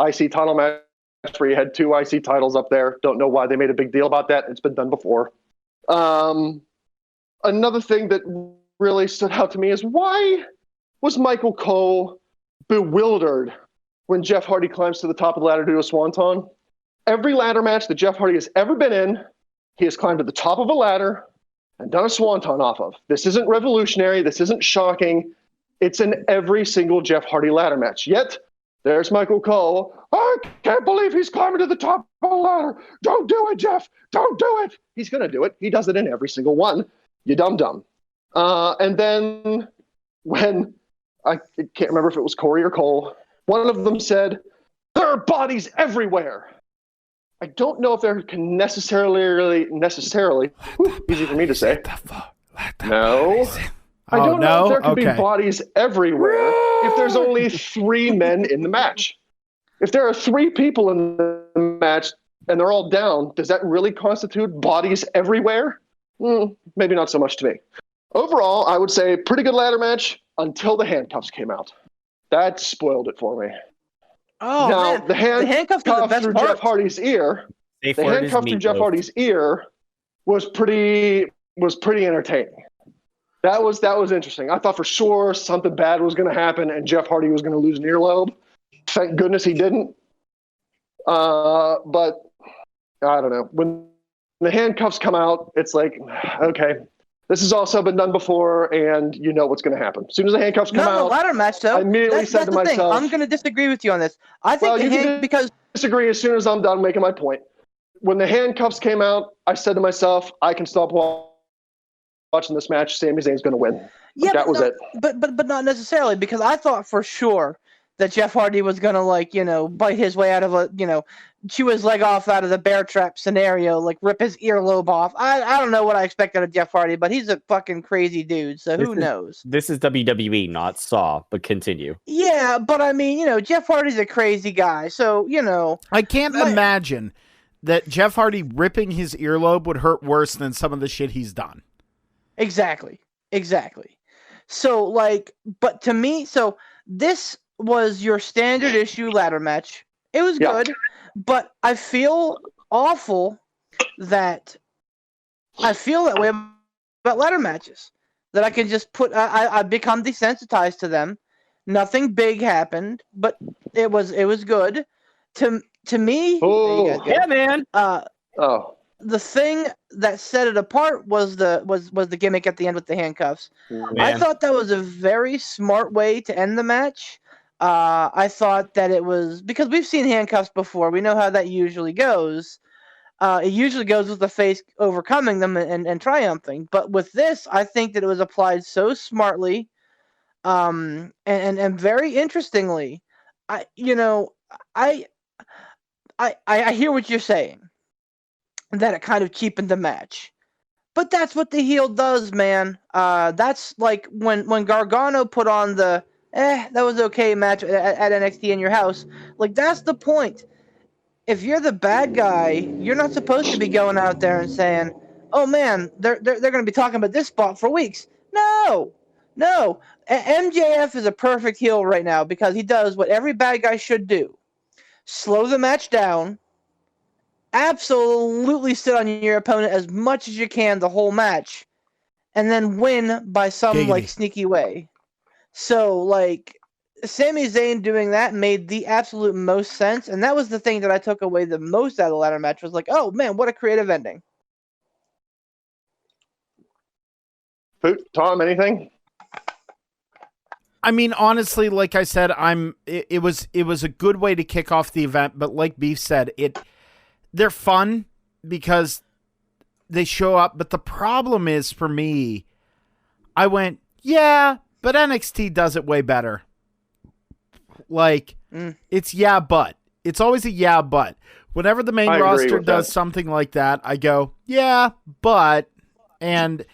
IC title match where you had 2 IC titles up there. Don't know why they made a big deal about that. It's been done before. Another thing that really stood out to me is, why was Michael Cole bewildered when Jeff Hardy climbs to the top of the ladder to do a swanton? Every ladder match that Jeff Hardy has ever been in, he has climbed to the top of a ladder and done a swanton off of. This isn't revolutionary. This isn't shocking. It's in every single Jeff Hardy ladder match. Yet, there's Michael Cole. I can't believe he's climbing to the top of the ladder. Don't do it, Jeff. Don't do it. He's going to do it. He does it in every single one. You dum-dum. And then when, I can't remember if it was Corey or Cole, one of them said, there are bodies everywhere. I don't know if there can necessarily, easy for me to say. No. I don't know if there can be bodies everywhere if there's only 3 men in the match. If there are 3 people in the match and they're all down, does that really constitute bodies everywhere? Maybe not so much to me. Overall, I would say pretty good ladder match until the handcuffs came out. That spoiled it for me. Oh, now, man. the handcuff are the best through part. Jeff Hardy's ear. Safe The word is handcuff through Jeff meatloaf. Hardy's ear was pretty entertaining. That was interesting. I thought for sure something bad was going to happen and Jeff Hardy was going to lose an earlobe. Thank goodness he didn't. But I don't know. When the handcuffs come out, it's like, okay, this has also been done before, and you know what's going to happen. As soon as the handcuffs come Not in the out, ladder match, though. I immediately said to that's the thing. myself, I'm going to disagree with you on this. I think well, you can because disagree as soon as I'm done making my point. When the handcuffs came out, I said to myself, I can stop watching this match. Sami Zayn's going to win. That was it. But not necessarily, because I thought for sure that Jeff Hardy was going to, bite his way out of chew his leg off out of the bear trap scenario, rip his earlobe off. I don't know what I expected of Jeff Hardy, but he's a fucking crazy dude, so who knows? This is WWE, not Saw, but continue. Yeah, but I mean, Jeff Hardy's a crazy guy, so, I can't imagine that Jeff Hardy ripping his earlobe would hurt worse than some of the shit he's done. Exactly. So, but to me, so this was your standard issue ladder match. It was good, but I feel awful that way about ladder matches. That I can just I've become desensitized to them. Nothing big happened, but it was good. To me, Oh, yeah, man. The thing that set it apart was the gimmick at the end with the handcuffs. Man. I thought that was a very smart way to end the match. I thought that it was, because we've seen handcuffs before. We know how that usually goes. It usually goes with the face overcoming them and triumphing. But with this, I think that it was applied so smartly, and very interestingly. I hear what you're saying, that it kind of cheapened the match. But that's what the heel does, man. That's like when Gargano put on the that was okay match at NXT in your house. That's the point. If you're the bad guy, you're not supposed to be going out there and saying, "Oh man, they're going to be talking about this spot for weeks." No. MJF is a perfect heel right now because he does what every bad guy should do: slow the match down. Absolutely sit on your opponent as much as you can the whole match, and then win by some sneaky way. So Sami Zayn doing that made the absolute most sense, and that was the thing that I took away the most out of the ladder match. Was oh man, what a creative ending. Tom, anything? I mean, honestly, like I said, it was a good way to kick off the event, but like Beef said, they're fun because they show up, but the problem is for me, I went, yeah, but NXT does it way better. It's but. It's always a but. Whenever the main roster does something like that, I go, yeah, but, and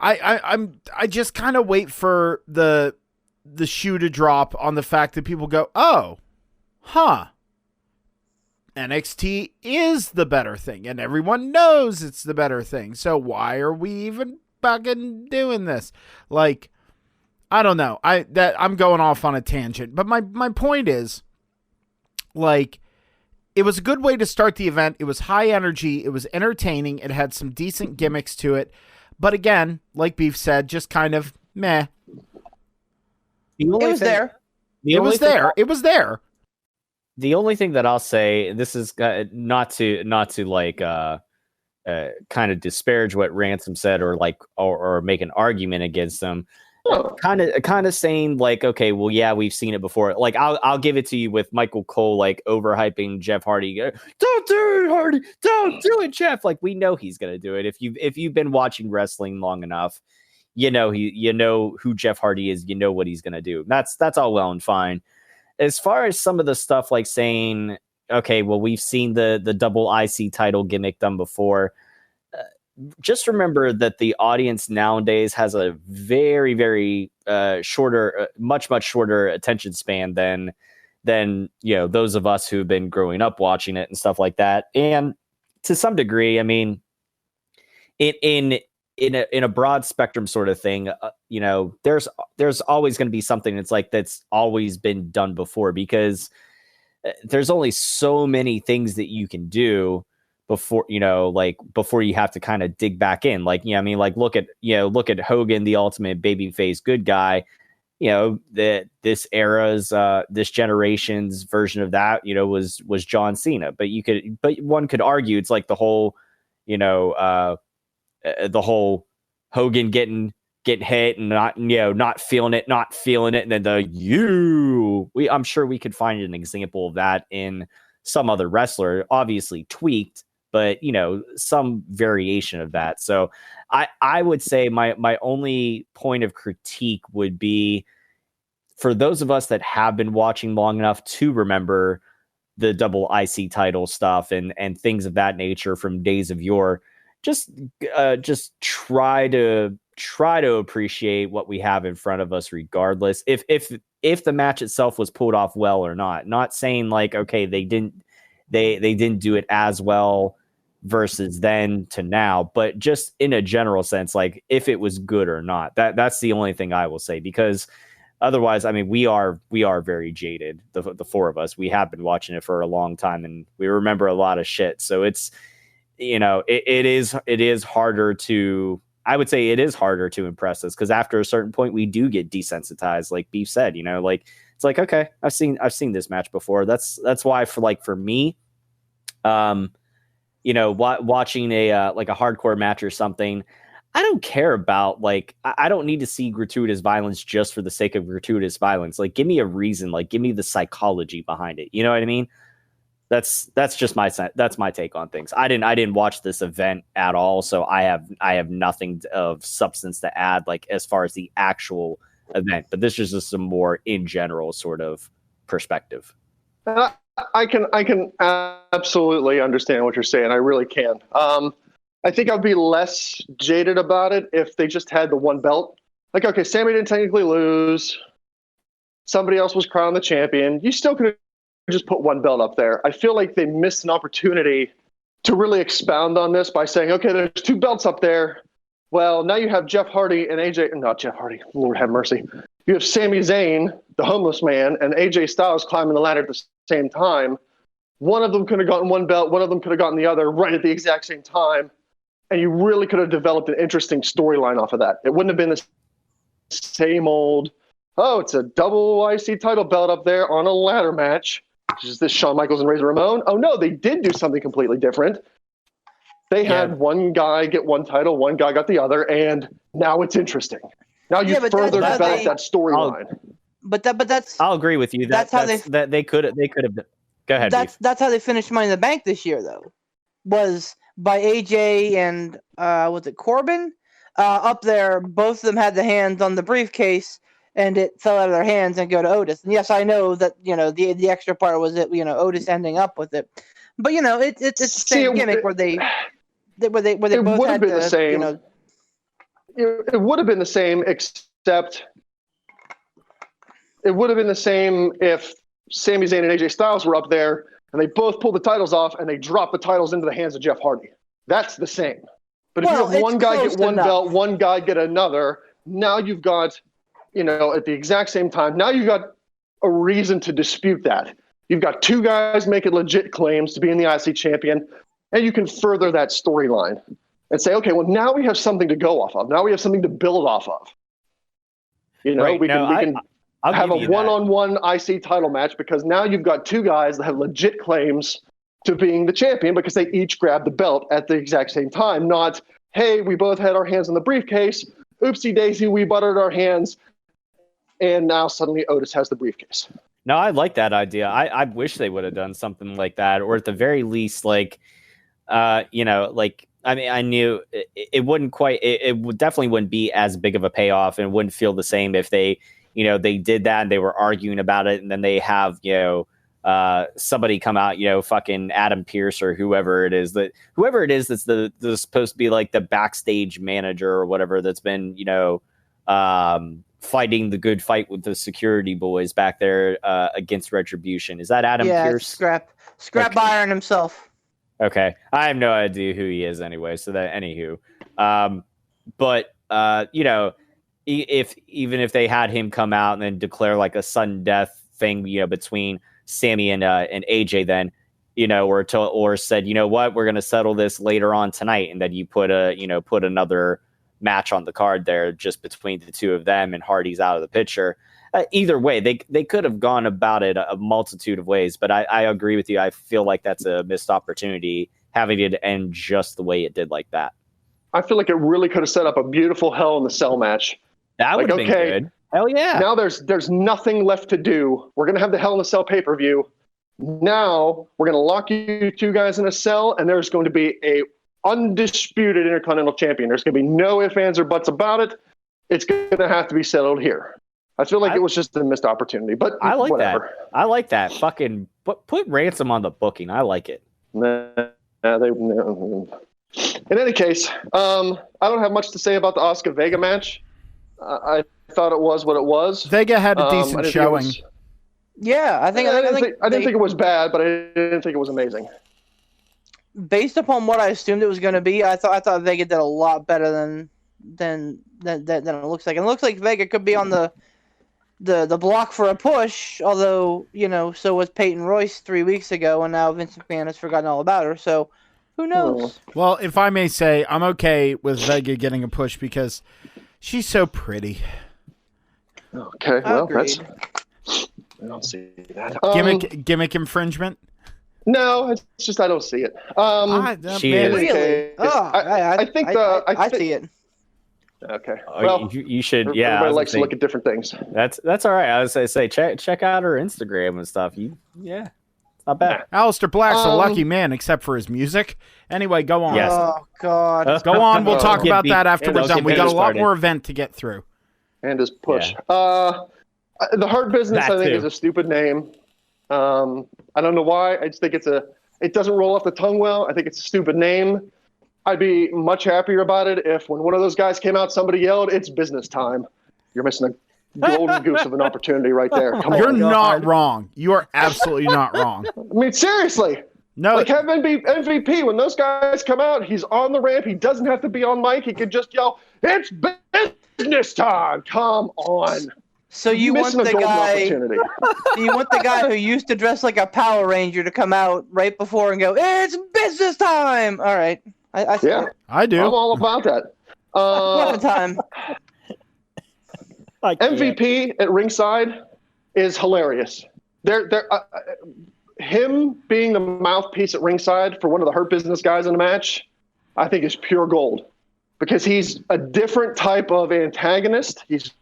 I just kind of wait for the shoe to drop on the fact that people go, oh, huh. NXT is the better thing, and everyone knows it's the better thing. So why are we even fucking doing this? I don't know. I'm going off on a tangent, but my point is, Like, it was a good way to start the event. It was high energy. It was entertaining. It had some decent gimmicks to it. But again, like Beef said, just kind of meh. It was there. It was there. It was there. The only thing that I'll say, this is not to like kind of disparage what Ransom said or make an argument against them. Kind of saying like, okay, well, yeah, we've seen it before. Like, I'll give it to you with Michael Cole, like overhyping Jeff Hardy. Don't do it, Hardy. Don't do it, Jeff. Like, we know he's gonna do it. If you've been watching wrestling long enough, you know who Jeff Hardy is. You know what he's gonna do. That's all well and fine. As far as some of the stuff like saying, okay, well, we've seen the double IC title gimmick done before. Just remember that the audience nowadays has a very, very shorter, much shorter attention span than those of us who've been growing up watching it and stuff like that. And to some degree, I mean, in a broad spectrum sort of thing, there's always going to be something that's always been done before, because there's only so many things that you can do before you have to kind of dig back in. Like, I mean, like, look at Hogan, the ultimate babyface good guy. This era's this generation's version of that, was John Cena. But one could argue it's like the whole Hogan getting hit and not feeling it, and then I'm sure we could find an example of that in some other wrestler, obviously tweaked, but some variation of that. So I would say my only point of critique would be for those of us that have been watching long enough to remember the double IC title stuff and things of that nature from days of yore. Just try to appreciate what we have in front of us, regardless if the match itself was pulled off well or not. Not saying like, okay, they didn't do it as well versus then to now, but just in a general sense, like if it was good or not. That's the only thing I will say, because otherwise, I mean, we are very jaded. The four of us, we have been watching it for a long time, and we remember a lot of shit. So it's, it is harder to, I would say it is harder to impress us, because after a certain point we do get desensitized, like Beef said, like it's like, okay, I've seen this match before. That's why for me, watching a like a hardcore match or something, I don't care about, like, I don't need to see gratuitous violence just for the sake of gratuitous violence. Like, give me a reason, like give me the psychology behind it. You know what I mean? That's just my take on things. I didn't watch this event at all, so I have nothing of substance to add, like as far as the actual event. But this is just some more in general sort of perspective. I can absolutely understand what you're saying. I really can. I think I'd be less jaded about it if they just had the one belt. Like, okay, Sammy didn't technically lose. Somebody else was crowned the champion. You still could have just put one belt up there. I feel like they missed an opportunity to really expound on this by saying, okay, there's two belts up there. Well, now you have Jeff Hardy and not Jeff Hardy, Lord have mercy. You have Sami Zayn, the homeless man, and AJ Styles climbing the ladder at the same time. One of them could have gotten one belt, one of them could have gotten the other right at the exact same time. And you really could have developed an interesting storyline off of that. It wouldn't have been the same old, oh, it's a double IC title belt up there on a ladder match. Is this Shawn Michaels and Razor Ramon? Oh, no, they did do something completely different. They had one guy get one title, one guy got the other, and now it's interesting. Now you further develop that storyline. But that's. I'll agree with you. They could have. Go ahead. That's how they finished Money in the Bank this year, though. Was by AJ and was it Corbin up there? Both of them had the hands on the briefcase, and it fell out of their hands and go to Otis. And yes, I know that the extra part was that Otis ending up with it, but it's the same gimmick where they both had been the same. It would have been the same, except it would have been the same if Sami Zayn and AJ Styles were up there and they both pulled the titles off and they dropped the titles into the hands of Jeff Hardy. That's the same. But if you have one guy get one belt, one guy get another, now you've got, at the exact same time, now you've got a reason to dispute that. You've got two guys making legit claims to being the IC champion, and you can further that storyline and say, okay, well, now we have something to go off of. Now we have something to build off of. You know, Right. we can I'll have a give you that. one-on-one IC title match because now you've got two guys that have legit claims to being the champion because they each grabbed the belt at the exact same time. Not, hey, we both had our hands on the briefcase. Oopsie daisy, we buttered our hands. And now suddenly Otis has the briefcase. No, I like that idea. I wish they would have done something like that, or at the very least, like, you know, like, I mean, I knew it wouldn't quite, it would definitely wouldn't be as big of a payoff, and wouldn't feel the same if they, you know, they did that and they were arguing about it, and then they have, you know, somebody come out, you know, fucking Adam Pearce or whoever it is that's supposed to be like the backstage manager or whatever that's been, you know, fighting the good fight with the security boys back there against Retribution. Is that Adam Pearce? Scrap Okay. Byron himself. Okay, I have no idea who he is anyway. So that, anywho, but you know, even if they had him come out and then declare like a sudden death thing, you know, between Sammy and AJ, then, you know, or said, you know what, we're gonna settle this later on tonight, and then you put another match on the card there just between the two of them, and Hardy's out of the picture. Either way, they could have gone about it a multitude of ways, but I agree with you. I feel like that's a missed opportunity, having it end just the way it did like that. I feel like it really could have set up a beautiful Hell in the Cell match. That would have been good. Hell yeah. Now there's nothing left to do. We're going to have the Hell in the Cell pay-per-view. Now we're going to lock you two guys in a cell, and there's going to be a undisputed Intercontinental Champion. There's going to be no ifs, ands, or buts about it. It's going to have to be settled here. I feel like it was just a missed opportunity, but I like whatever. that. I like that. Fucking put Ransom on the booking. I like it. In any case, I don't have much to say about the Asuka Vega match. I thought it was what it was. Vega had a I decent didn't showing. think it was- Yeah, I didn't think it was bad, but I didn't think it was amazing. based upon what I assumed it was going to be, I thought Vega did a lot better than it looks like. And it looks like Vega could be on the block for a push, although, you know, so was Peyton Royce 3 weeks ago, and now Vince McMahon has forgotten all about her, so who knows? Well, if I may say, I'm okay with Vega getting a push because she's so pretty. Okay, well, Agreed. I don't see that. Gimmick infringement? No, it's just I don't see it. She man, is. Really? Okay. I think I see it. Okay. Oh, Well, you should. Yeah, I everybody was likes to gonna look at different things. That's all right. I was gonna say check out her Instagram and stuff. It's not bad. Aleister Black's a lucky man, except for his music. Anyway, go on. Yes. Oh, God. Go on. We'll talk Get about beat- that after we're don't done. get We got a beat lot started. more event to get through. And his push. Yeah. The Hurt Business, That I think, too. is a stupid name. I don't know why. I just think it doesn't roll off the tongue well. I think it's a stupid name. I'd be much happier about it if when one of those guys came out, somebody yelled, "It's business time." You're missing a golden goose of an opportunity right there. Come You're on. not wrong. You are absolutely not wrong. I mean, seriously. No, Like, have MVP, when those guys come out, he's on the ramp. He doesn't have to be on mic. He could just yell, "It's business time." Come on. So you want Missing a the golden guy? opportunity. You want the guy who used to dress like a Power Ranger to come out right before and go, "It's business time." All right, I see Yeah, it. I I'm do. all about that. One at a time. I can't. MVP at ringside is hilarious. Him being the mouthpiece at ringside for one of the Hurt Business guys in the match, I think is pure gold because he's a different type of antagonist. He's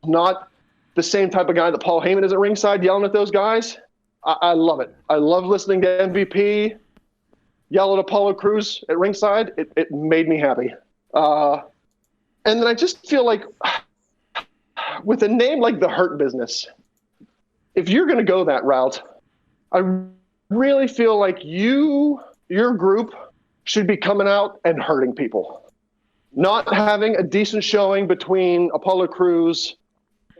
not the same type of guy that Paul Heyman is at ringside yelling at those guys. I love it. I love listening to MVP yell at Apollo Crews at ringside. It made me happy. And then I just feel like with a name like the Hurt Business, if you're going to go that route, I really feel like your group should be coming out and hurting people. Not having a decent showing between Apollo Crews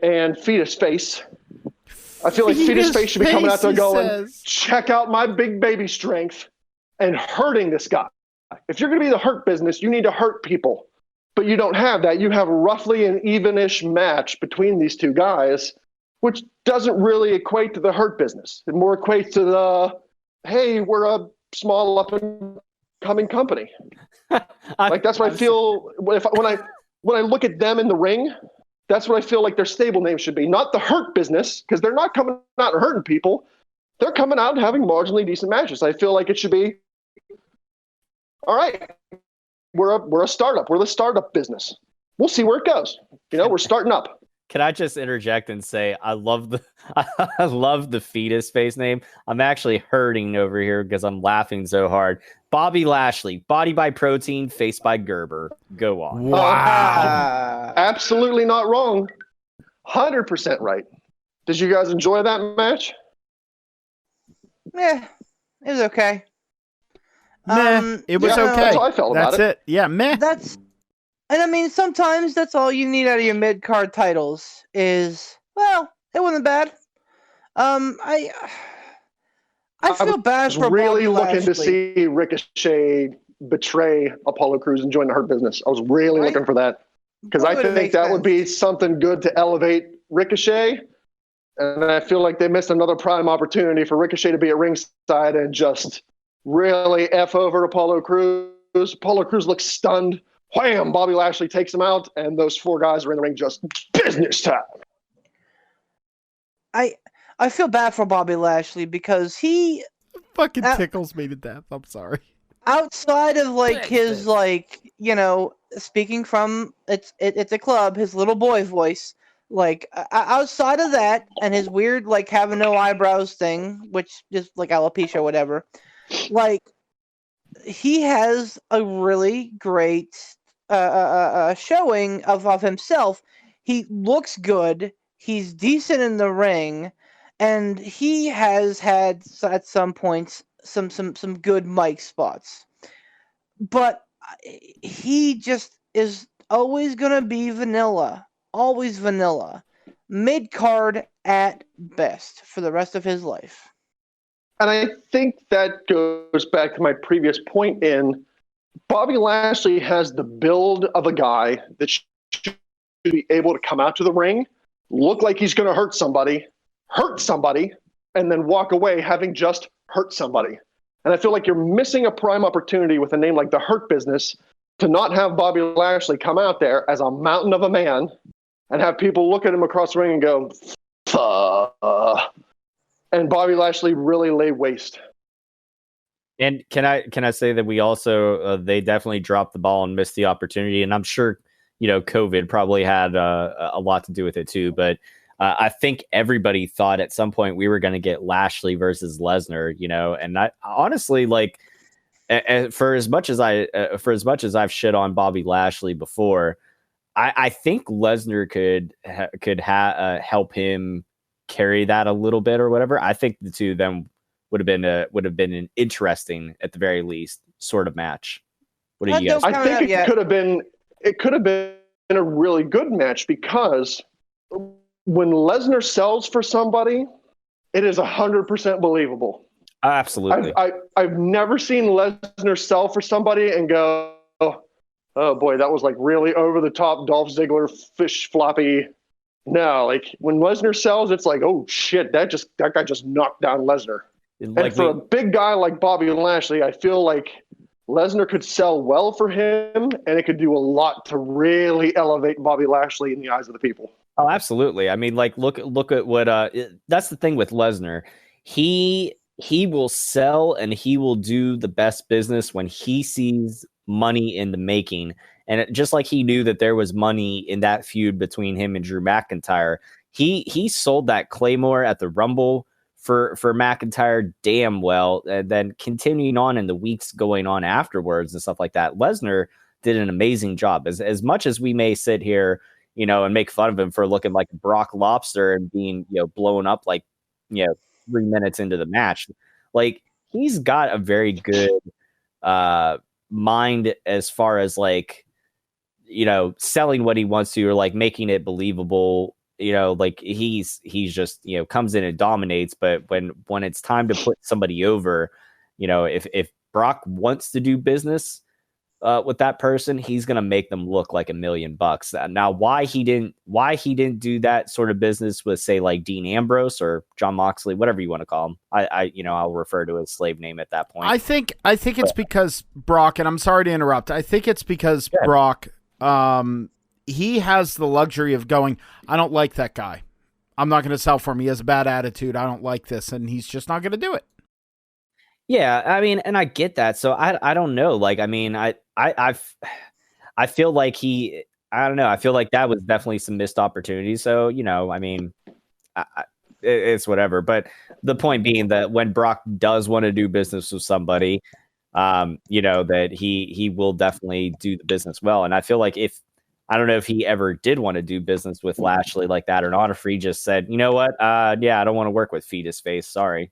and Fetus Face. I feel like Fetus Face should be coming out there going, check out my big baby strength and hurting this guy. If you're going to be the Hurt Business, you need to hurt people. But you don't have that. You have roughly an even-ish match between these two guys. which doesn't really equate to the Hurt business. It more equates to the, hey, we're a small up and coming company. Like that's what I feel when I look at them in the ring. That's what I feel like their stable name should be, not the Hurt business, because they're not coming out and hurting people. They're coming out and having marginally decent matches. I feel like it should be, all right, we're a startup. We're the startup business. We'll see where it goes. We're starting up. Can I just interject and say I love the fetus face name. I'm actually hurting over here because I'm laughing so hard. Bobby Lashley, body by Protein, face by Gerber. Go on. Wow. Absolutely not wrong. 100% right. Did you guys enjoy that match? Yeah, it was okay. Meh, it was yeah, okay. That's how I felt about That's it. Yeah, meh. And I mean, sometimes that's all you need out of your mid-card titles is, well, it wasn't bad. I feel bad for really Bobby looking to Lashley. see Ricochet betray Apollo Crews and join the Hurt business. I was really looking for that because I think that would be something good to elevate Ricochet. And I feel like they missed another prime opportunity for Ricochet to be at ringside and just really F over Apollo Crews. Apollo Crews looks stunned. Wham! Bobby Lashley takes him out, and those four guys are in the ring just business time. I feel bad for Bobby Lashley because he Fucking tickles me to death. I'm sorry. outside of like his speaking from it's a club, his little boy voice. Like outside of that and his weird like having no eyebrows thing, which just like alopecia or whatever, like he has a really great showing of himself. He looks good. He's decent in the ring, and he has had at some points some good mic spots. But he just is always gonna be vanilla. Always vanilla. Mid-card at best for the rest of his life. And I think that goes back to my previous point in Bobby Lashley has the build of a guy that should be able to come out to the ring, look like he's going to hurt somebody, and then walk away having just hurt somebody. And I feel like you're missing a prime opportunity with a name like the Hurt Business to not have Bobby Lashley come out there as a mountain of a man and have people look at him across the ring and go, and Bobby Lashley really lay waste. And can I say that we also they definitely dropped the ball and missed the opportunity, and I'm sure COVID probably had a lot to do with it too. But I think everybody thought at some point we were going to get Lashley versus Lesnar, and I honestly like for as much as I've shit on Bobby Lashley before, I think Lesnar could help him carry that a little bit or whatever. I think the two of them would have been an interesting, at the very least, sort of match. What do you guys? I think it could have been a really good match because when Lesnar sells for somebody, it is 100% believable. Absolutely. I've never seen Lesnar sell for somebody and go, oh boy, that was like really over the top Dolph Ziggler fish floppy. No, like when Lesnar sells, it's like, oh shit, that guy just knocked down Lesnar. And for a big guy like Bobby Lashley, I feel like Lesnar could sell well for him, and it could do a lot to really elevate Bobby Lashley in the eyes of the people. Oh, absolutely. I mean, like look at what that's the thing with Lesnar. He will sell and he will do the best business when he sees money in the making. And just like he knew that there was money in that feud between him and Drew McIntyre, he sold that Claymore at the Rumble for McIntyre damn well, and then continuing on in the weeks going on afterwards and stuff like that. Lesnar did an amazing job. As much as we may sit here, and make fun of him for looking like Brock Lobster and being, blown up like, 3 minutes into the match, like he's got a very good mind as far as like, selling what he wants to or like making it believable. Like he's just, comes in and dominates. But when it's time to put somebody over, if Brock wants to do business, with that person, he's going to make them look like $1 million. Now, why he didn't do that sort of business with, say, like Dean Ambrose or John Moxley, whatever you want to call him. I'll refer to his slave name at that point. I think it's because Brock, and I'm sorry to interrupt. I think it's because Brock, he has the luxury of going, I don't like that guy. I'm not going to sell for him. He has a bad attitude. I don't like this. And he's just not going to do it. Yeah, I mean, and I get that. So I don't know. Like, I mean, I feel like I don't know. I feel like that was definitely some missed opportunities. So, I mean, it's whatever. But the point being that when Brock does want to do business with somebody, that he will definitely do the business well. And I feel like I don't know if he ever did want to do business with Lashley like that or not, if he just said, you know what? I don't want to work with Fetus Face. Sorry.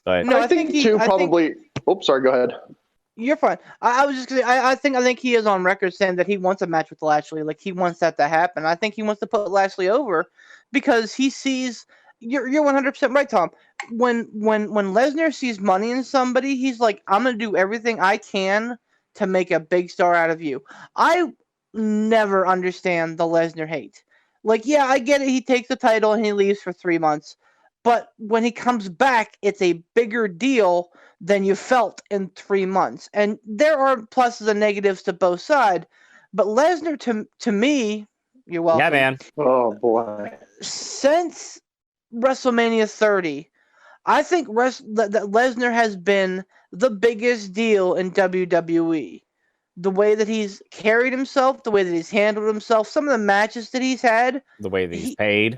But no, I think probably. Oops, sorry. Go ahead. You're fine. I was just gonna say, I think he is on record saying that he wants a match with Lashley. Like, he wants that to happen. I think he wants to put Lashley over because he sees. You're 100% right, Tom. When Lesnar sees money in somebody, he's like, I'm gonna do everything I can to make a big star out of you. I never understand the Lesnar hate. Like, yeah, I get it. He takes the title and he leaves for 3 months. But when he comes back, it's a bigger deal than you felt in 3 months. And there are pluses and negatives to both sides. But Lesnar, to me, you're welcome. Yeah, man. Oh, boy. Since WrestleMania 30, I think that Lesnar has been the biggest deal in WWE. The way that he's carried himself, the way that he's handled himself, some of the matches that he's had, the way that he's paid.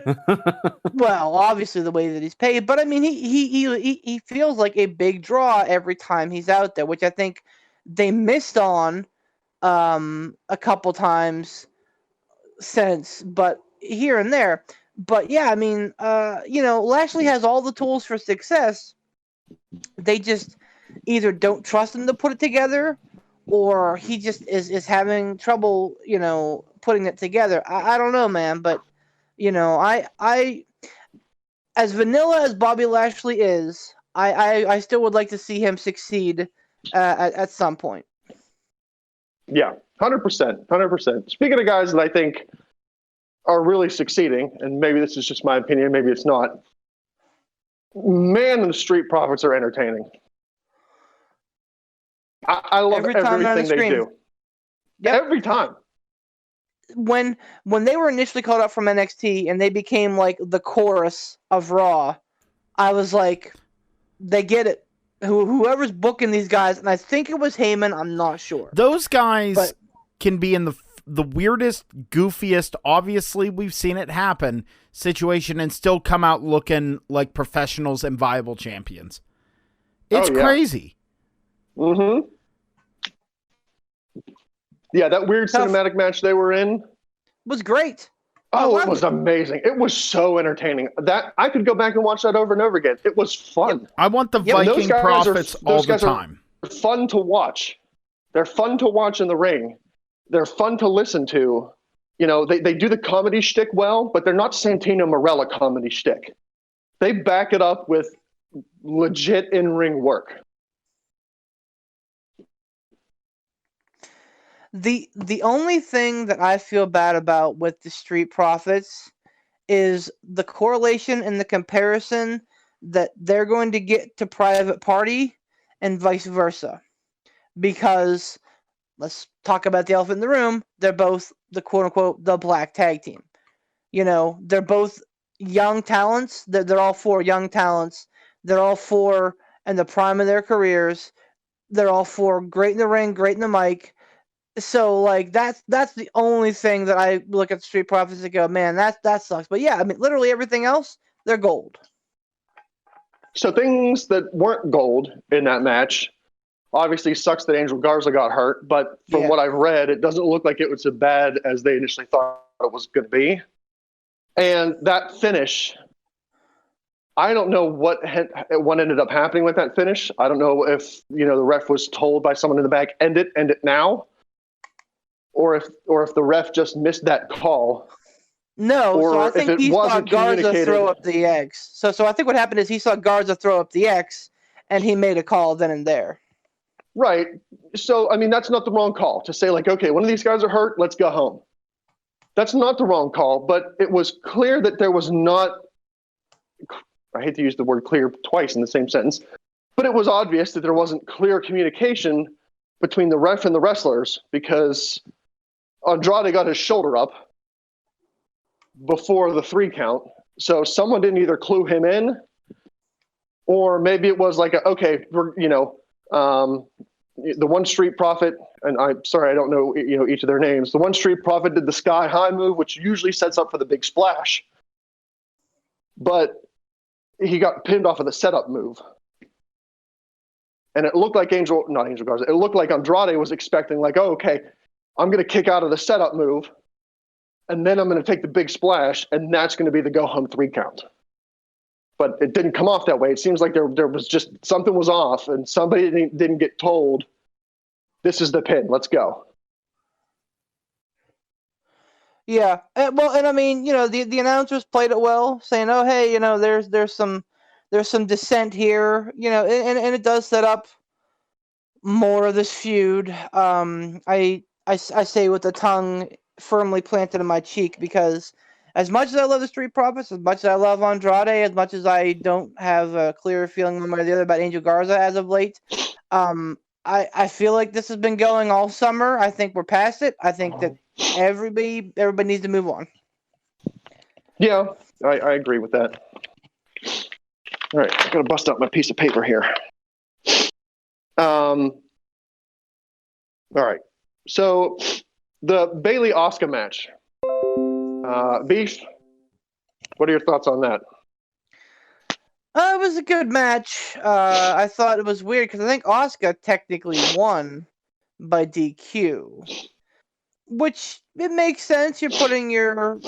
Well, obviously the way that he's paid, but I mean, he feels like a big draw every time he's out there, which I think they missed on a couple times since, but here and there. But yeah, I mean, Lashley has all the tools for success. They just either don't trust him to put it together, or he just is having trouble, putting it together. I don't know, man, but I as vanilla as Bobby Lashley is, I still would like to see him succeed at some point. Yeah, 100%. Speaking of guys that I think are really succeeding, and maybe this is just my opinion, maybe it's not. Man, the Street Profits are entertaining. I love everything they do. Yep. Every time. When they were initially called up from NXT and they became like the chorus of Raw, I was like, they get it. Whoever's booking these guys, and I think it was Heyman, I'm not sure. Those guys can be in the weirdest, goofiest, obviously we've seen it happen, situation and still come out looking like professionals and viable champions. It's crazy. Mm-hmm. Yeah, that weird cinematic match they were in was great. Oh, it was amazing. It was so entertaining. That I could go back and watch that over and over again. It was fun. I want the Viking Profits all the time. Fun to watch. They're fun to watch in the ring. They're fun to listen to. They do the comedy shtick well, but they're not Santino Marella comedy shtick. They back it up with legit in-ring work. The only thing that I feel bad about with the Street Profits is the correlation and the comparison that they're going to get to Private Party and vice versa. Because, let's talk about the elephant in the room, they're both the quote-unquote the black tag team. They're both young talents. They're all four young talents. They're all four in the prime of their careers. They're all four great in the ring, great in the mic. So, like, that's the only thing that I look at the Street Profits and go, man, that sucks. But yeah, I mean, literally everything else, they're gold. So things that weren't gold in that match, obviously sucks that Angel Garza got hurt, but from what I've read, it doesn't look like it was as bad as they initially thought it was going to be. And that finish, I don't know what ended up happening with that finish. I don't know if, the ref was told by someone in the back, end it now. Or if the ref just missed that call. No, so I think he saw Garza throw up the X. So I think what happened is he saw Garza throw up the X, and he made a call then and there. Right. So, I mean, that's not the wrong call to say, like, okay, one of these guys are hurt, let's go home. That's not the wrong call, but it was clear that there was not, I hate to use the word clear twice in the same sentence, but it was obvious that there wasn't clear communication between the ref and the wrestlers because Andrade got his shoulder up before the 3 count. So someone didn't either clue him in, or maybe it was like, okay, we're, the One Street Profit, and I'm sorry, I don't know, each of their names. The One Street Profit did the Sky High move, which usually sets up for the big splash. But he got pinned off of the setup move. And it looked like it looked like Andrade was expecting, like, oh, okay, I'm going to kick out of the setup move, and then I'm going to take the big splash, and that's going to be the go-home 3 count. But it didn't come off that way. It seems like there was just something was off, and somebody didn't get told, this is the pin, let's go. Yeah, and I mean, the announcers played it well, saying, "Oh, hey, there's some dissent here, and it does set up more of this feud." I say with the tongue firmly planted in my cheek because as much as I love the Street Profits, as much as I love Andrade, as much as I don't have a clear feeling one way or the other about Angel Garza as of late, I feel like this has been going all summer. I think we're past it. I think that everybody needs to move on. Yeah, I agree with that. All right, I'm going to bust out my piece of paper here. All right, so the Bayley-Asuka match. Beef, what are your thoughts on that? It was a good match. I thought it was weird because I think Asuka technically won by DQ, which it makes sense. You're putting your,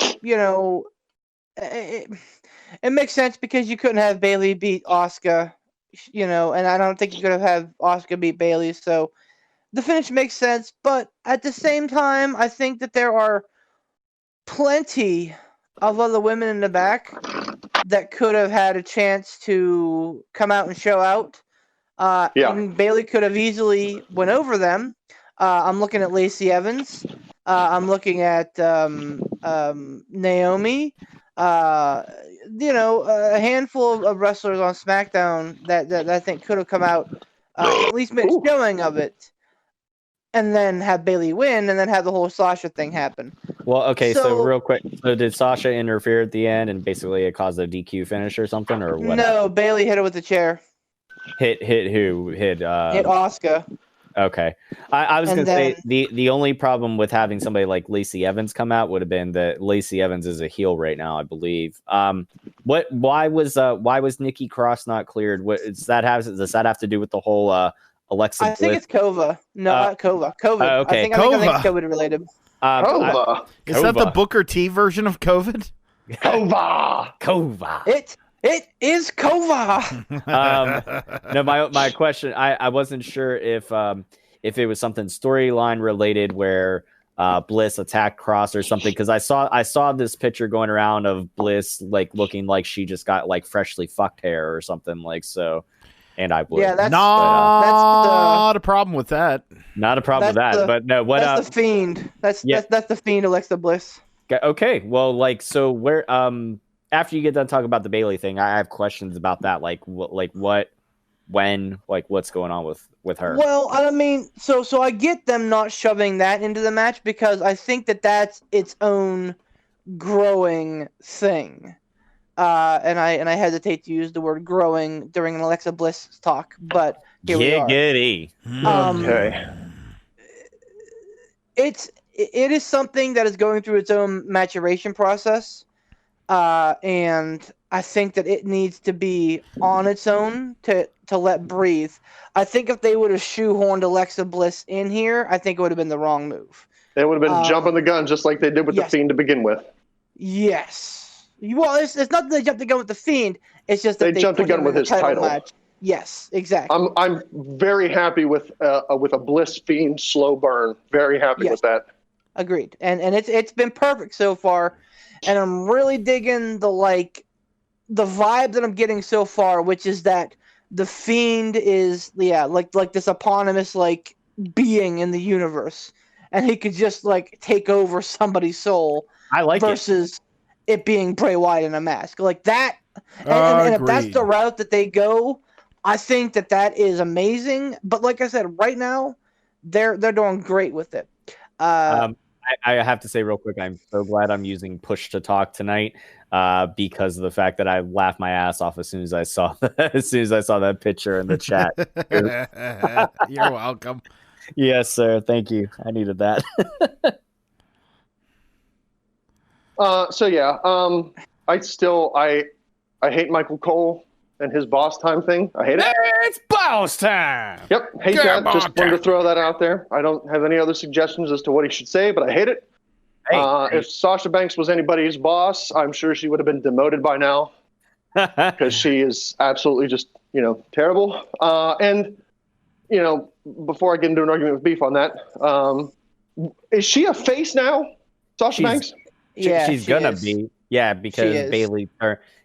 it makes sense because you couldn't have Bayley beat Asuka, and I don't think you could have had Asuka beat Bayley. So the finish makes sense, but at the same time, I think that there are plenty of other women in the back that could have had a chance to come out and show out. And Bayley could have easily went over them. I'm looking at Lacey Evans. I'm looking at Naomi. A handful of wrestlers on SmackDown that I think could have come out, at least made a showing of it, and then have Bayley win, and then have the whole Sasha thing happen. Well, okay, so real quick, so did Sasha interfere at the end and basically it caused a DQ finish or something, or what? No, Bayley hit her with the chair. Hit who? Hit Asuka. Okay. I was going to say the only problem with having somebody like Lacey Evans come out would have been that Lacey Evans is a heel right now, I believe. Why was Nikki Cross not cleared? Does that have to do with the whole Alexa Bliss? I think it's Kova. No, not Kova. COVID. Okay. I think it's COVID related. Kova. Is that the Booker T version of COVID? Kova. It is Kova. No, my question, I wasn't sure if it was something storyline related where Bliss attacked Cross or something, because I saw this picture going around of Bliss like looking like she just got like freshly fucked hair or something like so. And I would. Yeah, that's not a problem with that. Not a problem with that. But no, what that's the Fiend. That's the Fiend, Alexa Bliss. Okay, well, like, so where after you get done talking about the Bayley thing, I have questions about that. Like what, when, like what's going on with her? Well, I mean, so I get them not shoving that into the match because I think that that's its own growing thing. And I hesitate to use the word growing during an Alexa Bliss talk, but here we are. Giggity. Okay. It is something that is going through its own maturation process, and I think that it needs to be on its own to let breathe. I think if they would have shoehorned Alexa Bliss in here, I think it would have been the wrong move. They would have been jumping the gun just like they did with the Fiend to begin with. Yes. Well, it's not that they jumped the gun with the Fiend. It's just that they jumped the gun with his title match. Yes, exactly. I'm very happy with a Bliss Fiend slow burn. Very happy with that. Agreed. And it's been perfect so far, and I'm really digging the vibe that I'm getting so far, which is that the Fiend is like this eponymous like being in the universe, and he could just like take over somebody's soul. I like it. versus it being Bray Wyatt in a mask like that. And if that's the Agreed. route that they go, I think that is amazing. But like I said, right now they're doing great with it. I have to say real quick, I'm so glad I'm using push to talk tonight because of the fact that I laughed my ass off as soon as I saw that picture in the chat. You're welcome. Yes, sir. Thank you. I needed that. I hate Michael Cole and his boss time thing. I hate it. It's boss time. Yep, hate Get that. Just on wanted to time. throw that out there. I don't have any other suggestions as to what he should say, but I hate it. Hey, If Sasha Banks was anybody's boss, I'm sure she would have been demoted by now because she is absolutely just, terrible. And, before I get into an argument with Beef on that, is she a face now, Sasha She's- Banks? she's she gonna is. be. Yeah, She because is. Bailey,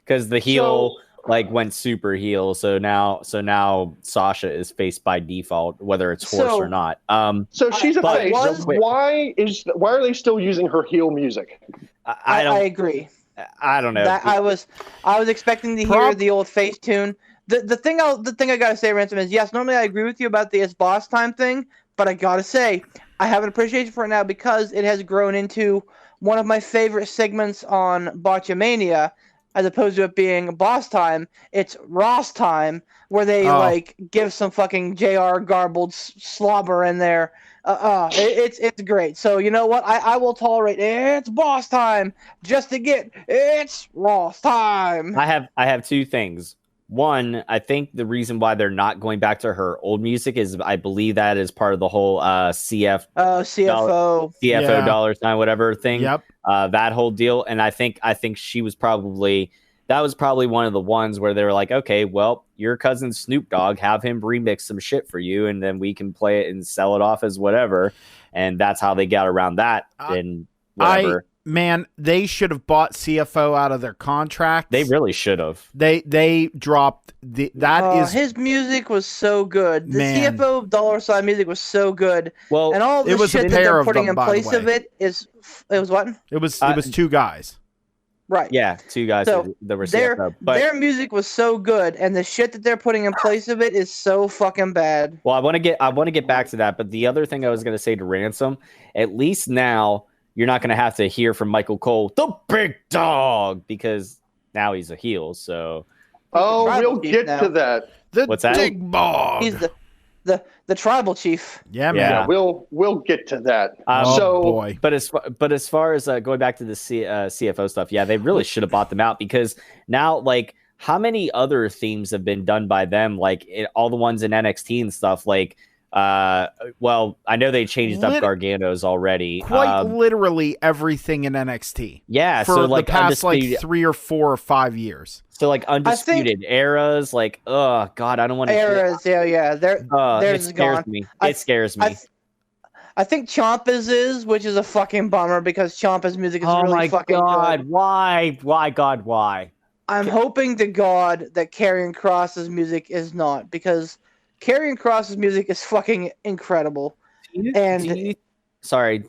because the heel went super heel. So now Sasha is faced by default, whether it's horse So- or not. So she's a But- face. was- Why are they still using her heel music? I I don't. agree. I don't know. That I was expecting to hear the old face tune. The thing I gotta say, Ransom, is yes. Normally I agree with you about the it's boss time thing, but I gotta say I have an appreciation for it now because it has grown into one of my favorite segments on Botchamania, as opposed to it being boss time. It's Ross time, where they like give some fucking JR garbled slobber in there. It's great. So you know what? I will tolerate it's boss time just to get it's Ross time. I have two things. One, I think the reason why they're not going back to her old music is I believe that is part of the whole CFO. Yeah. dollar sign whatever thing. Yep. That whole deal. And I think she was probably one of the ones where they were like, okay, well, your cousin Snoop Dogg, have him remix some shit for you, and then we can play it and sell it off as whatever. And that's how they got around that and whatever. Man, they should have bought CFO out of their contract. They really should have. They dropped his music was so good. The Man. CFO dollar sign music was so good. Well, And all the it was a shit that pair they're of putting them, in by the place of way. it was what? It was two guys. Right. yeah, two guys So that were their CFO. But their music was so good, and the shit that they're putting in place of it is so fucking bad. well, I want to get back to that. But the other thing I was going to say to Ransom, at least now you're not going to have to hear from Michael Cole, the big dog, because now he's a heel. So Oh, Tribal we'll chief get now. to that. The What's that? Big Bog. He's the tribal chief. Yeah, man. Yeah. We'll get to that. Oh So- boy. But as far as going back to the CFO stuff, yeah, they really should have bought them out because now, like, how many other themes have been done by them? Like all the ones in NXT and stuff. Like, well, I know they changed up Gargano's already. Quite literally everything in NXT. Yeah, For so like the past Undisputed- 3 or 4 or 5 years. so like undisputed eras. Like, oh god, I don't want to. Eras, yeah. Theirs It is scares gone. me. I- It scares me. I think Ciampa's is, which is a fucking bummer because Ciampa's music is Oh really my fucking god, good. why? God, why? I'm hoping to God that Karrion Kross's music is not, because Karrion Kross's music is fucking incredible. Do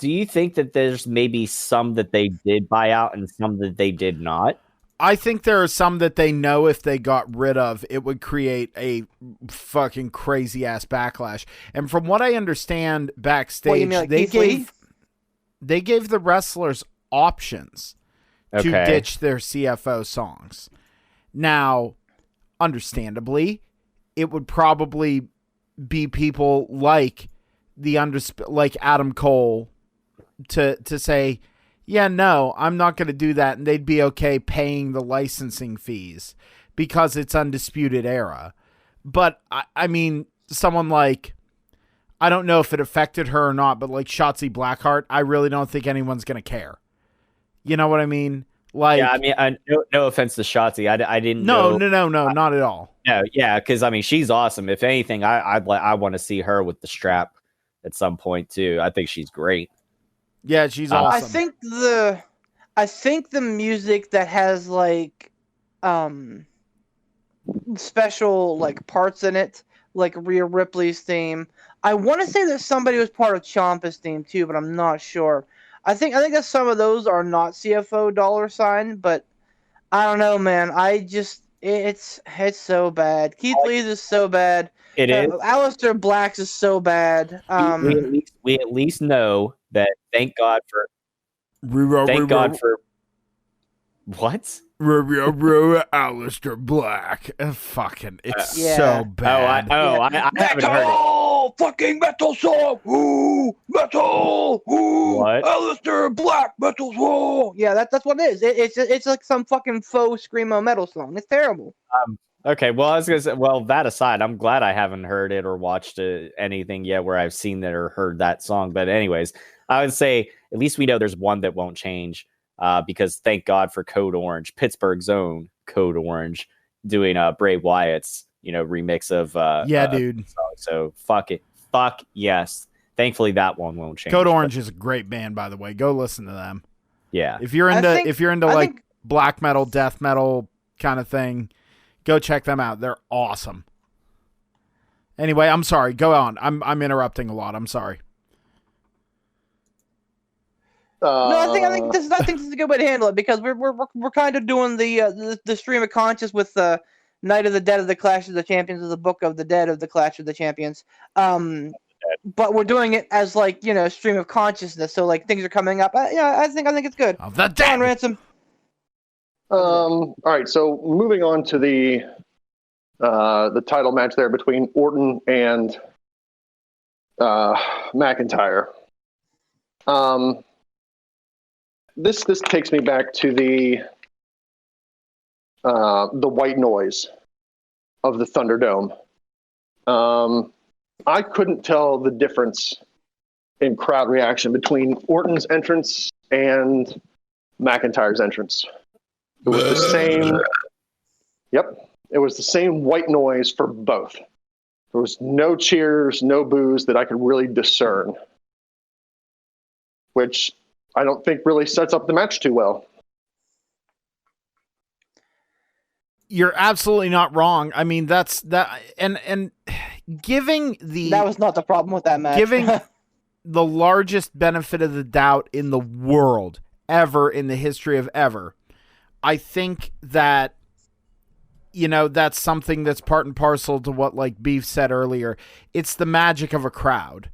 you think that there's maybe some that they did buy out and some that they did not? I think there are some that they know if they got rid of, it would create a fucking crazy ass backlash. And from what I understand backstage, What, you mean like Keith Lee? they gave the wrestlers options to Okay. ditch their CFO songs. Now, understandably, it would probably be people like like Adam Cole to say, yeah, no, I'm not going to do that, and they'd be okay paying the licensing fees because it's Undisputed Era. But I mean, someone like, I don't know if it affected her or not, but like Shotzi Blackheart, I really don't think anyone's going to care. You know what I mean? Like, Yeah, I mean, no offense to Shotzi, I didn't. no, know, not at all. No, yeah, because I mean, she's awesome. If anything, I want to see her with the strap at some point too. I think she's great. Yeah, she's awesome. I think the music that has like special like parts in it, like Rhea Ripley's theme. I want to say that somebody was part of Ciampa's theme too, but I'm not sure. I think that some of those are not CFO $, but I don't know, man. It's so bad. Keith Lee's is so bad. It is. Aleister Black's is so bad. We at least know that. Thank God for what? Aleister Black. It's Yeah. so bad. I haven't heard it. Fucking metal song. Ooh, metal. Ooh, What? Aleister Black metal song. Yeah, that's what it is. It's like some fucking faux screamo metal song. It's terrible. Okay, well, I was gonna say, well, that aside, I'm glad I haven't heard it or watched anything yet where I've seen that or heard that song. But anyways, I would say at least we know there's one that won't change, because thank God for Code Orange, Pittsburgh's own Code Orange, doing Bray Wyatt's remix of dude. So fuck it, fuck yes. Thankfully that one won't change. Code Orange is a great band, by the way. Go listen to them. Yeah, if you're into black metal, death metal kind of thing, go check them out. They're awesome. Anyway, I'm sorry. Go on. I'm interrupting a lot. I'm sorry. No, I think this is a good way to handle it, because we're kind of doing the stream of conscious with the Night of the Dead of the Clash of the Champions, of the Book of the Dead of the Clash of the Champions. But we're doing it as stream of consciousness. So things are coming up. I think it's good. Of the John dead. Ransom. All right, so moving on to the title match there between Orton and McIntyre. This takes me back to the white noise of the Thunderdome. I couldn't tell the difference in crowd reaction between Orton's entrance and McIntyre's entrance. It was the same. Yep, it was the same white noise for both. There was no cheers, no boos that I could really discern, which I don't think really sets up the match too well. You're absolutely not wrong. I mean, that's that, and giving that was not the problem with that match. Giving the largest benefit of the doubt in the world ever, in the history of ever, I think that that's something that's part and parcel to what Beef said earlier. It's the magic of a crowd.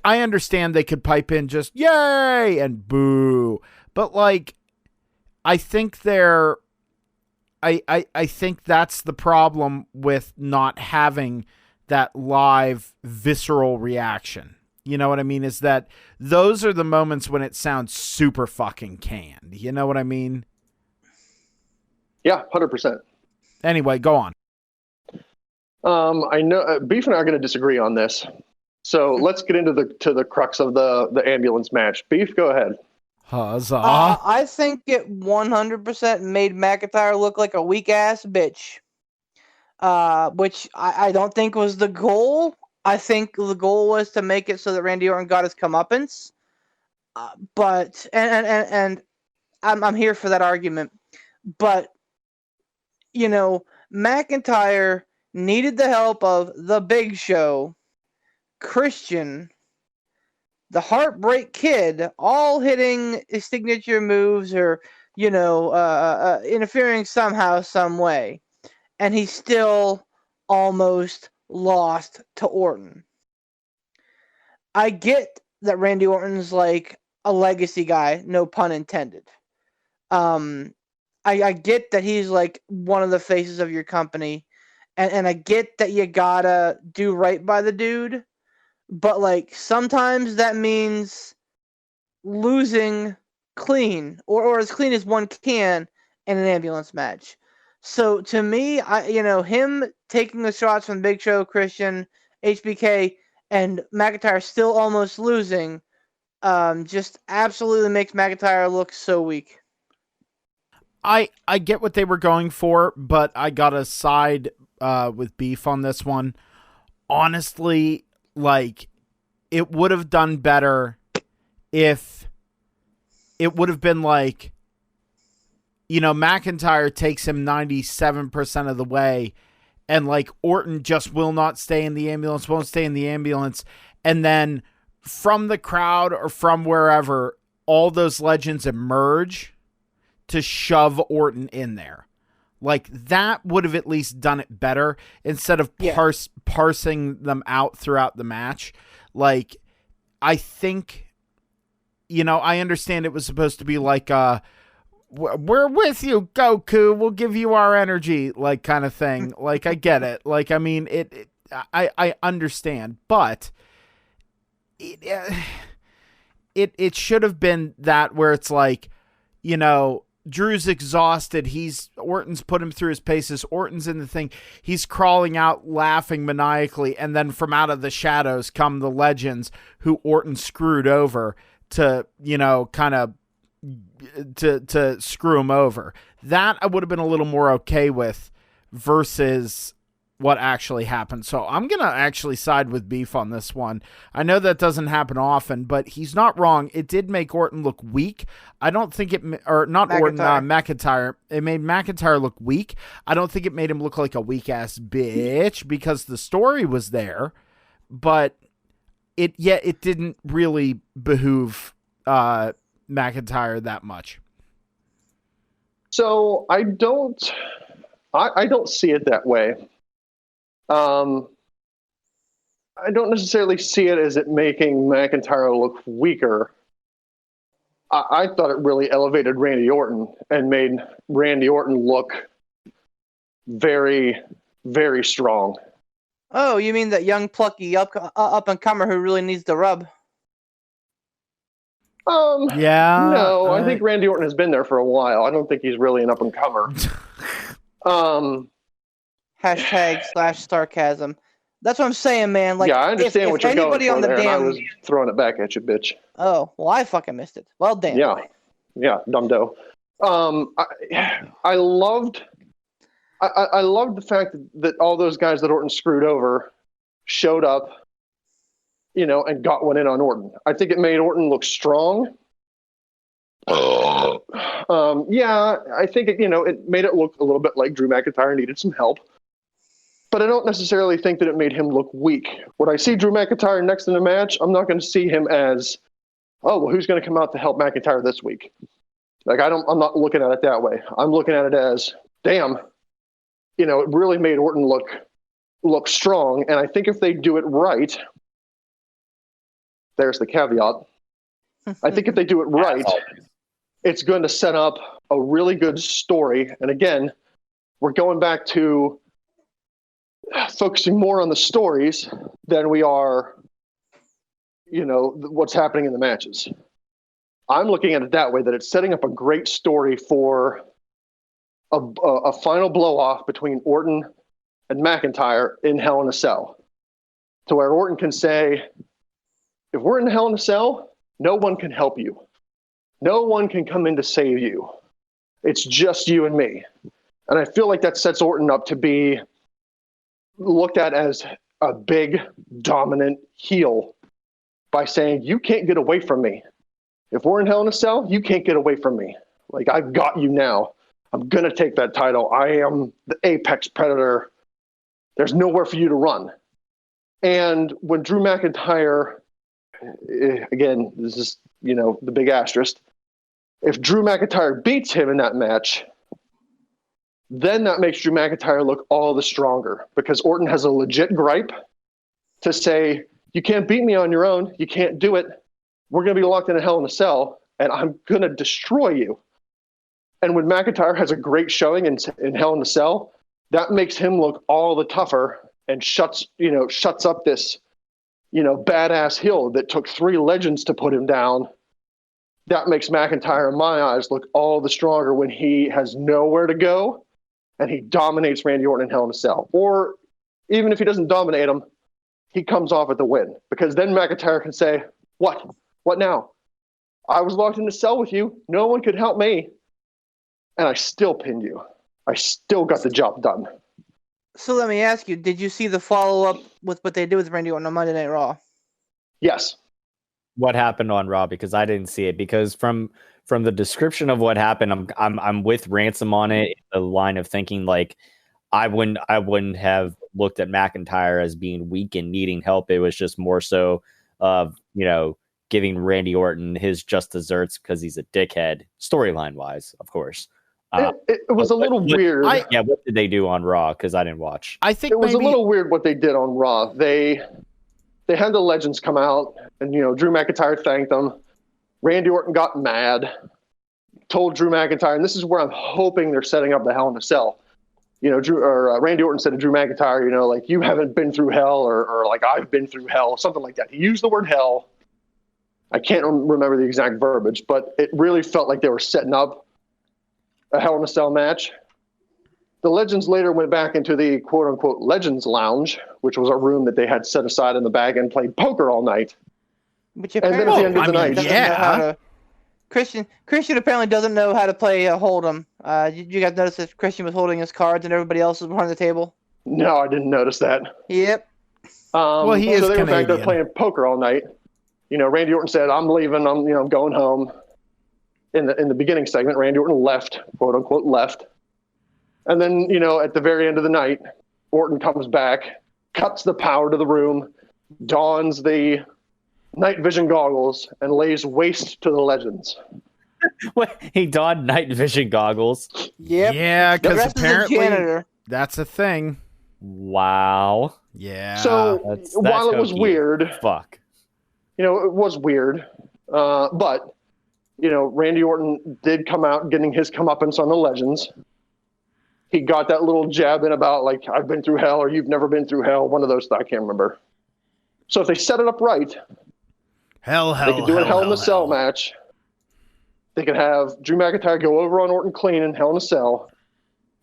I understand they could pipe in just yay and boo, but I think I think that's the problem with not having that live visceral reaction. You know what I mean? Is that those are the moments when it sounds super fucking canned. You know what I mean? Yeah, 100%. Anyway, go on. I know Beef and I are going to disagree on this. So let's get into the crux of the ambulance match. Beef, go ahead. Huzzah. I think it 100% made McIntyre look like a weak ass bitch, which I don't think was the goal. I think the goal was to make it so that Randy Orton got his comeuppance. But I'm here for that argument. But McIntyre needed the help of the Big Show, Christian, the Heartbreak Kid, all hitting his signature moves or, interfering somehow, some way. And he still almost lost to Orton. I get that Randy Orton's like a legacy guy, no pun intended. I get that he's like one of the faces of your company. And I get that you gotta do right by the dude. But sometimes that means losing clean or as clean as one can in an ambulance match. So to me, him taking the shots from Big Show, Christian, HBK, and McIntyre still almost losing, just absolutely makes McIntyre look so weak. I get what they were going for, but I gotta side with Beef on this one. Honestly, it would have done better if it would have been McIntyre takes him 97% of the way, and like Orton just will not stay in the ambulance, won't stay in the ambulance. And then from the crowd or from wherever, all those legends emerge to shove Orton in there. Like, that would have at least done it better instead of parsing them out throughout the match. Like, I think, I understand it was supposed to be like, we're with you, Goku. We'll give you our energy, like, kind of thing. Like, I get it. Like, I mean, I understand, but it should have been that where it's like, Drew's exhausted. Orton's put him through his paces. Orton's in the thing. He's crawling out, laughing maniacally. And then from out of the shadows come the legends who Orton screwed over to, kind of to screw him over. That I would have been a little more okay with versus what actually happened. So I'm going to actually side with Beef on this one. I know that doesn't happen often, but he's not wrong. It did make Orton look weak. I don't think McIntyre. It made McIntyre look weak. I don't think it made him look like a weak ass bitch because the story was there, but it didn't really behoove McIntyre that much. So I don't see it that way. I don't necessarily see it as it making McIntyre look weaker. I thought it really elevated Randy Orton and made Randy Orton look very, very strong. Oh, you mean that young, plucky up-and-comer who really needs the rub? Yeah. No, I think Randy Orton has been there for a while. I don't think he's really an up-and-comer. #/sarcasm. That's what I'm saying, man. Like, yeah, I understand what you're going for there, and I was throwing it back at you, bitch. Oh, well, I fucking missed it. Well, damn. Yeah, dumb dough. I loved the fact that all those guys that Orton screwed over showed up, and got one in on Orton. I think it made Orton look strong. I think it made it look a little bit like Drew McIntyre needed some help. But I don't necessarily think that it made him look weak. When I see Drew McIntyre next in the match, I'm not going to see him as, oh, well, who's going to come out to help McIntyre this week? Like, I'm not looking at it that way. I'm looking at it as, damn, it really made Orton look strong. And I think if they do it right, there's the caveat. I think if they do it right, it's going to set up a really good story. And again, we're going back to focusing more on the stories than we are, what's happening in the matches. I'm looking at it that way, that it's setting up a great story for a final blow-off between Orton and McIntyre in Hell in a Cell, to where Orton can say, if we're in Hell in a Cell, no one can help you. No one can come in to save you. It's just you and me. And I feel like that sets Orton up to be looked at as a big, dominant heel by saying, you can't get away from me. If we're in Hell in a Cell, you can't get away from me. Like, I've got you now. I'm going to take that title. I am the apex predator. There's nowhere for you to run. And when Drew McIntyre, again, this is, the big asterisk, if Drew McIntyre beats him in that match, then that makes Drew McIntyre look all the stronger, because Orton has a legit gripe to say, you can't beat me on your own. You can't do it. We're going to be locked in a Hell in a Cell, and I'm going to destroy you. And when McIntyre has a great showing in Hell in a Cell, that makes him look all the tougher and shuts up this, badass heel that took 3 legends to put him down. That makes McIntyre, in my eyes, look all the stronger when he has nowhere to go and he dominates Randy Orton in Hell in a Cell. Or even if he doesn't dominate him, he comes off at the win. Because then McIntyre can say, what? What now? I was locked in a cell with you. No one could help me. And I still pinned you. I still got the job done. So let me ask you, did you see the follow-up with what they did with Randy Orton on Monday Night Raw? Yes. What happened on Raw? Because I didn't see it. Because from from the description of what happened, I'm with Ransom on it. The line of thinking, like, I wouldn't have looked at McIntyre as being weak and needing help. It was just more so of, giving Randy Orton his just desserts because he's a dickhead, storyline wise, of course. It was a little weird. What did they do on Raw? Because I didn't watch. I think it was maybe... a little weird what they did on Raw. They had the legends come out, and Drew McIntyre thanked them. Randy Orton got mad, told Drew McIntyre, and this is where I'm hoping they're setting up the Hell in a Cell. Randy Orton said to Drew McIntyre, like, you haven't been through hell, or like, I've been through hell, something like that. He used the word hell. I can't remember the exact verbiage, but it really felt like they were setting up a Hell in a Cell match. The Legends later went back into the quote-unquote Legends Lounge, which was a room that they had set aside in the back, and played poker all night. And then at the end of the night... Christian apparently doesn't know how to play Hold'em. Did you guys notice that Christian was holding his cards and everybody else was behind the table? No, I didn't notice that. Yep. Well, he is so they Canadian. were back there playing poker all night. Randy Orton said, "I'm leaving. I'm going home." In the beginning segment, Randy Orton left, quote unquote left, and then at the very end of the night, Orton comes back, cuts the power to the room, dons the night vision goggles, and lays waste to the Legends. What? He donned night vision goggles? Yep. Yeah, because apparently janitor. That's a thing. Wow. Yeah. So that's while it was weird, fuck. it was weird, but Randy Orton did come out getting his comeuppance on the Legends. He got that little jab in about, like, I've been through hell, or you've never been through hell. One of those, I can't remember. So if they set it up right, they could do a Hell in a Cell match. They could have Drew McIntyre go over on Orton clean in Hell in a Cell,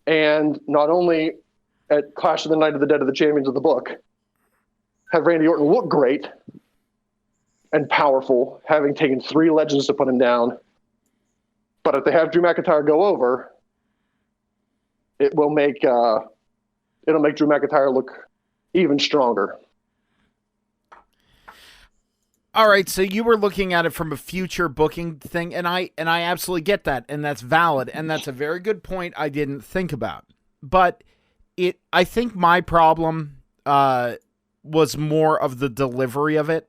and not only at Clash of the Night of the Dead of the Champions of the Book, have Randy Orton look great and powerful, having taken 3 Legends to put him down. But if they have Drew McIntyre go over, it'll make Drew McIntyre look even stronger. All right, so you were looking at it from a future booking thing, and I absolutely get that, and that's valid, and that's a very good point I didn't think about. But I think my problem was more of the delivery of it.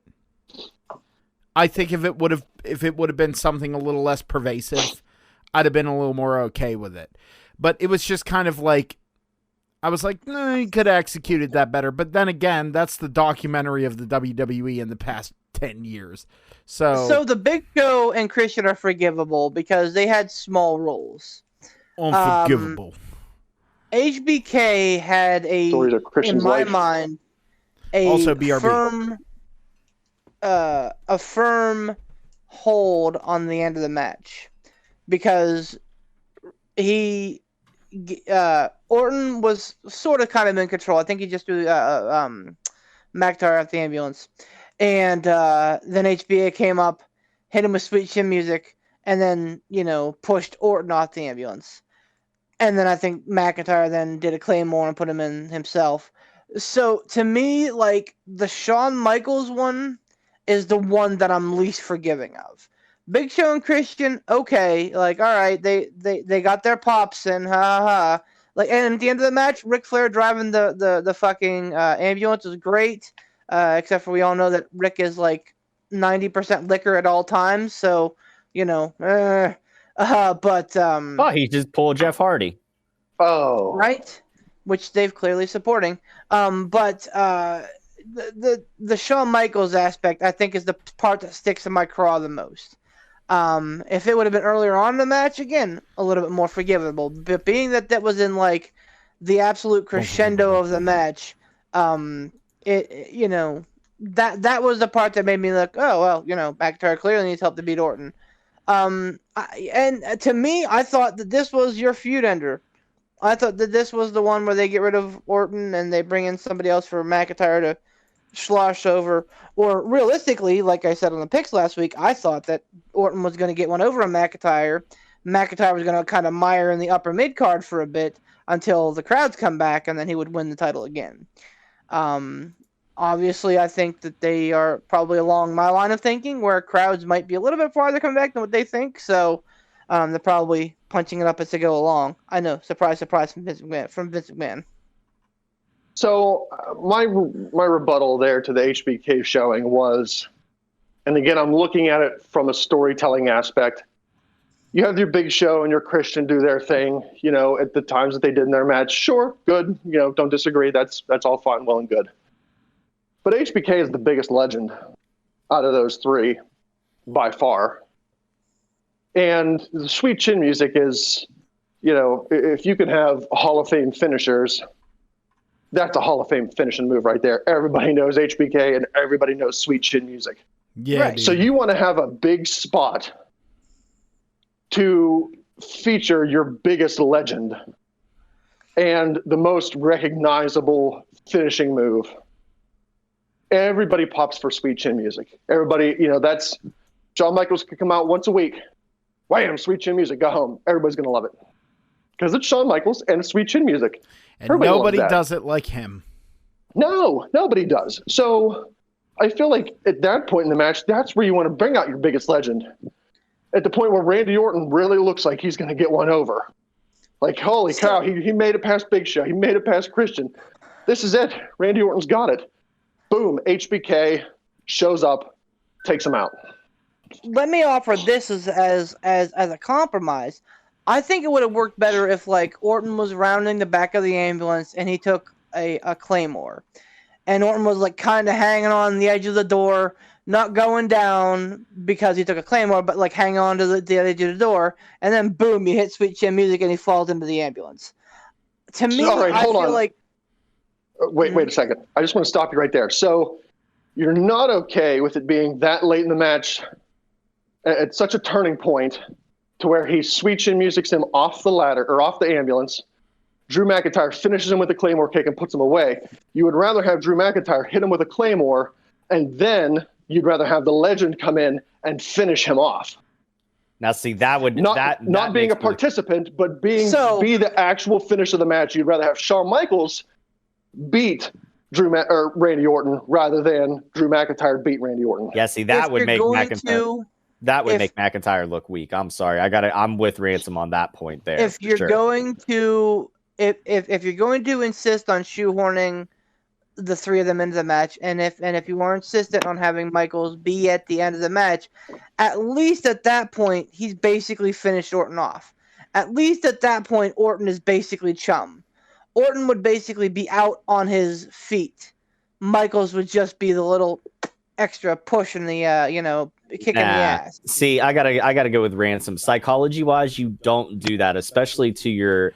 I think if it would have been something a little less pervasive, I'd have been a little more okay with it. But it was just kind of like, I was like, you could have executed that better. But then again, that's the documentary of the WWE in the past 10 years. So the Big Show and Christian are forgivable because they had small roles. Unforgivable. HBK had in my mind, also BRB. A firm hold on the end of the match because Orton was sort of kind of in control. I think he just threw McIntyre out the ambulance. And then HBA came up, hit him with sweet chin music, and then, pushed Orton off the ambulance. And then I think McIntyre then did a Claymore and put him in himself. So to me, like, the Shawn Michaels one is the one that I'm least forgiving of. Big Show and Christian, okay, like, all right, they got their pops and ha. Like, and at the end of the match, Ric Flair driving the fucking ambulance was great. Except for we all know that Rick is like 90% liquor at all times, so he just pulled Jeff Hardy. Oh, right, which they've clearly supporting. But the Shawn Michaels aspect, I think, is the part that sticks in my craw the most. If it would have been earlier on in the match, again, a little bit more forgivable. But being that was in like the absolute crescendo of the match, that was the part that made me look, oh, well, McIntyre clearly needs help to beat Orton. And to me, I thought that this was your feud ender. I thought that this was the one where they get rid of Orton and they bring in somebody else for McIntyre to slosh over. Or realistically, like I said on the picks last week, I thought that Orton was going to get one over on McIntyre. McIntyre was going to kind of mire in the upper mid card for a bit until the crowds come back, and then he would win the title again. Obviously, I think that they are probably along my line of thinking, where crowds might be a little bit farther coming back than what they think. So they're probably punching it up as they go along. I know, surprise, surprise from Vince McMahon. So my rebuttal there to the HBK showing was, and again, I'm looking at it from a storytelling aspect. You have your Big Show and your Christian do their thing, at the times that they did in their match. Sure, good. Don't disagree. That's all fine, well and good. But HBK is the biggest legend out of those three by far. And the sweet chin music is, if you can have Hall of Fame finishers, that's a Hall of Fame finishing move right there. Everybody knows HBK and everybody knows sweet chin music. Yeah. Right. So you want to have a big spot to feature your biggest legend and the most recognizable finishing move. Everybody pops for sweet chin music. Everybody, that's Shawn Michaels could come out once a week. Wham, sweet chin music, go home. Everybody's going to love it. Because it's Shawn Michaels and it's sweet chin music. And Everybody nobody loves that. does it like him. No, nobody does. So I feel like at that point in the match, that's where you want to bring out your biggest legend. At the point where Randy Orton really looks like he's going to get one over. Like, holy cow, he made it past Big Show. He made it past Christian. This is it. Randy Orton's got it. Boom, HBK shows up, takes him out. Let me offer this as a compromise. I think it would have worked better if Orton was rounding the back of the ambulance and he took a Claymore, and Orton was kind of hanging on the edge of the door, not going down because he took a Claymore, but hang on to the edge of the door, and then boom, you hit sweet chin music and he falls into the ambulance. To me, All right, I hold feel on. like Wait a second. I just want to stop you right there. So you're not okay with it being that late in the match at such a turning point to where he sweet chin musics him off the ladder or off the ambulance. Drew McIntyre finishes him with a Claymore kick and puts him away. You would rather have Drew McIntyre hit him with a Claymore, and then you'd rather have the legend come in and finish him off. Now, see, that would Not being a makes me- participant, but be the actual finish of the match. You'd rather have Shawn Michaels beat Randy Orton rather than Drew McIntyre beat Randy Orton. Yeah, see, that if would you're make going McIntyre. Make McIntyre look weak. I'm sorry. I'm with Ransom on that point there. if you're sure. going to if you're going to insist on shoehorning the three of them into the match, and if you are insistent on having Michaels be at the end of the match, at least at that point he's basically finished Orton off. At least at that point Orton is basically chum. Orton would basically be out on his feet. Michaels would just be the little extra push in the kick in the ass. See, I gotta go with Ransom. Psychology wise, you don't do that, especially to your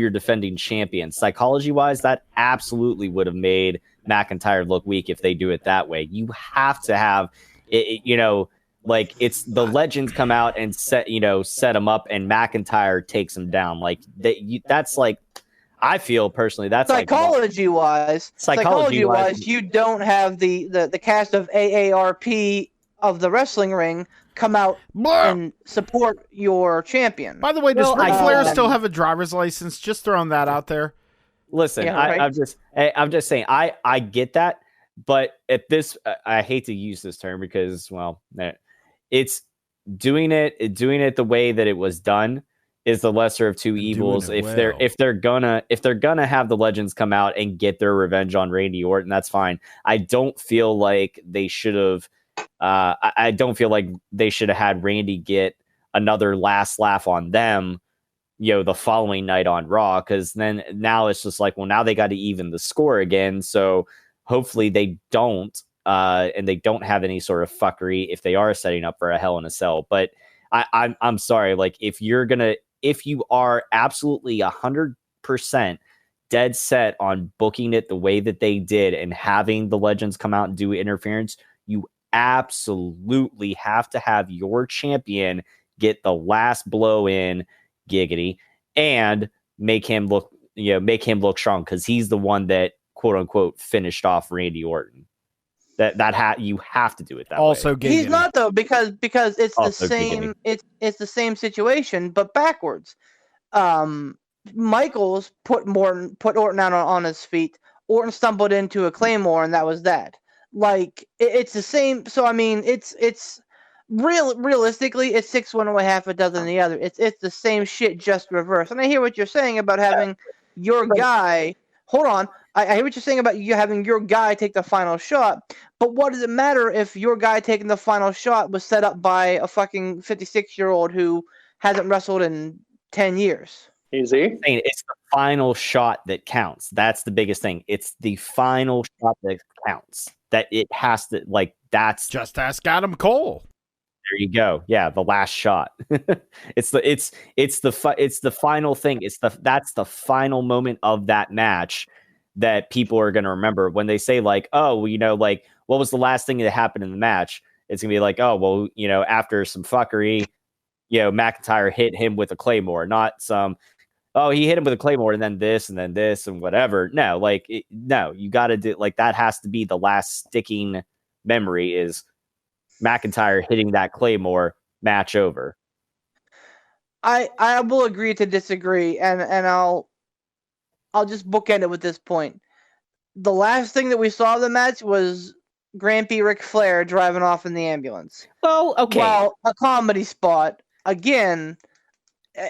defending champion. Psychology wise, that absolutely would have made McIntyre look weak if they do it that way. You have to have it, it's the legends come out and set him up, and McIntyre takes him down. That's I feel personally that's psychology wise, you don't have the cast of AARP of the wrestling ring come out and support your champion. By the way, does Ric Flair still have a driver's license? Just throwing that out there. Listen, Yeah, right. I'm just saying I get that, but at this I hate to use this term because it's doing it the way that it was done is the lesser of two evils. If they're gonna have the legends come out and get their revenge on Randy Orton, that's fine. I don't feel like they should have. I don't feel like they should have had Randy get another last laugh on them, the following night on Raw, because then now it's just now they got to even the score again. So hopefully they don't, and they don't have any sort of fuckery if they are setting up for a Hell in a Cell. But I'm sorry, if you are absolutely 100% dead set on booking it the way that they did and having the legends come out and do interference, you absolutely have to have your champion get the last blow in, giggity, and make him look strong because he's the one that quote unquote finished off Randy Orton. You have to do it that also way. giggity. He's not though because it's Also the same giggity. it's the same situation but backwards. Michaels put Orton out on his feet. Orton stumbled into a Claymore, and that was that. Like it's the same. So I mean, it's realistically, it's 6 one way, half a dozen the other. It's the same shit, just reverse. And I hear what you're saying about having your guy. Hold on, I hear what you're saying about you having your guy take the final shot. But what does it matter if your guy taking the final shot was set up by a fucking 56-year-old who hasn't wrestled in 10 years? Easy. It's the final shot that counts. That's the biggest thing. It's the final shot that counts. That it has to, like, that's Just ask Adam Cole. there you go. Yeah, the last shot. it's the final thing. That's the final moment of that match that people are going to remember when they say, like, oh, well, you know, like, what was the last thing that happened in the match? It's gonna be like, oh, well, you know, after some fuckery, you know, McIntyre hit him with a Claymore, not some, oh, he hit him with a Claymore and then this and whatever. No, like, no, you got to do, like, that has to be the last sticking memory is McIntyre hitting that Claymore, match over. I will agree to disagree, and I'll just bookend it with this point. The last thing that we saw of the match was Grampy Ric Flair driving off in the ambulance. Well, okay. Well, a comedy spot. Again,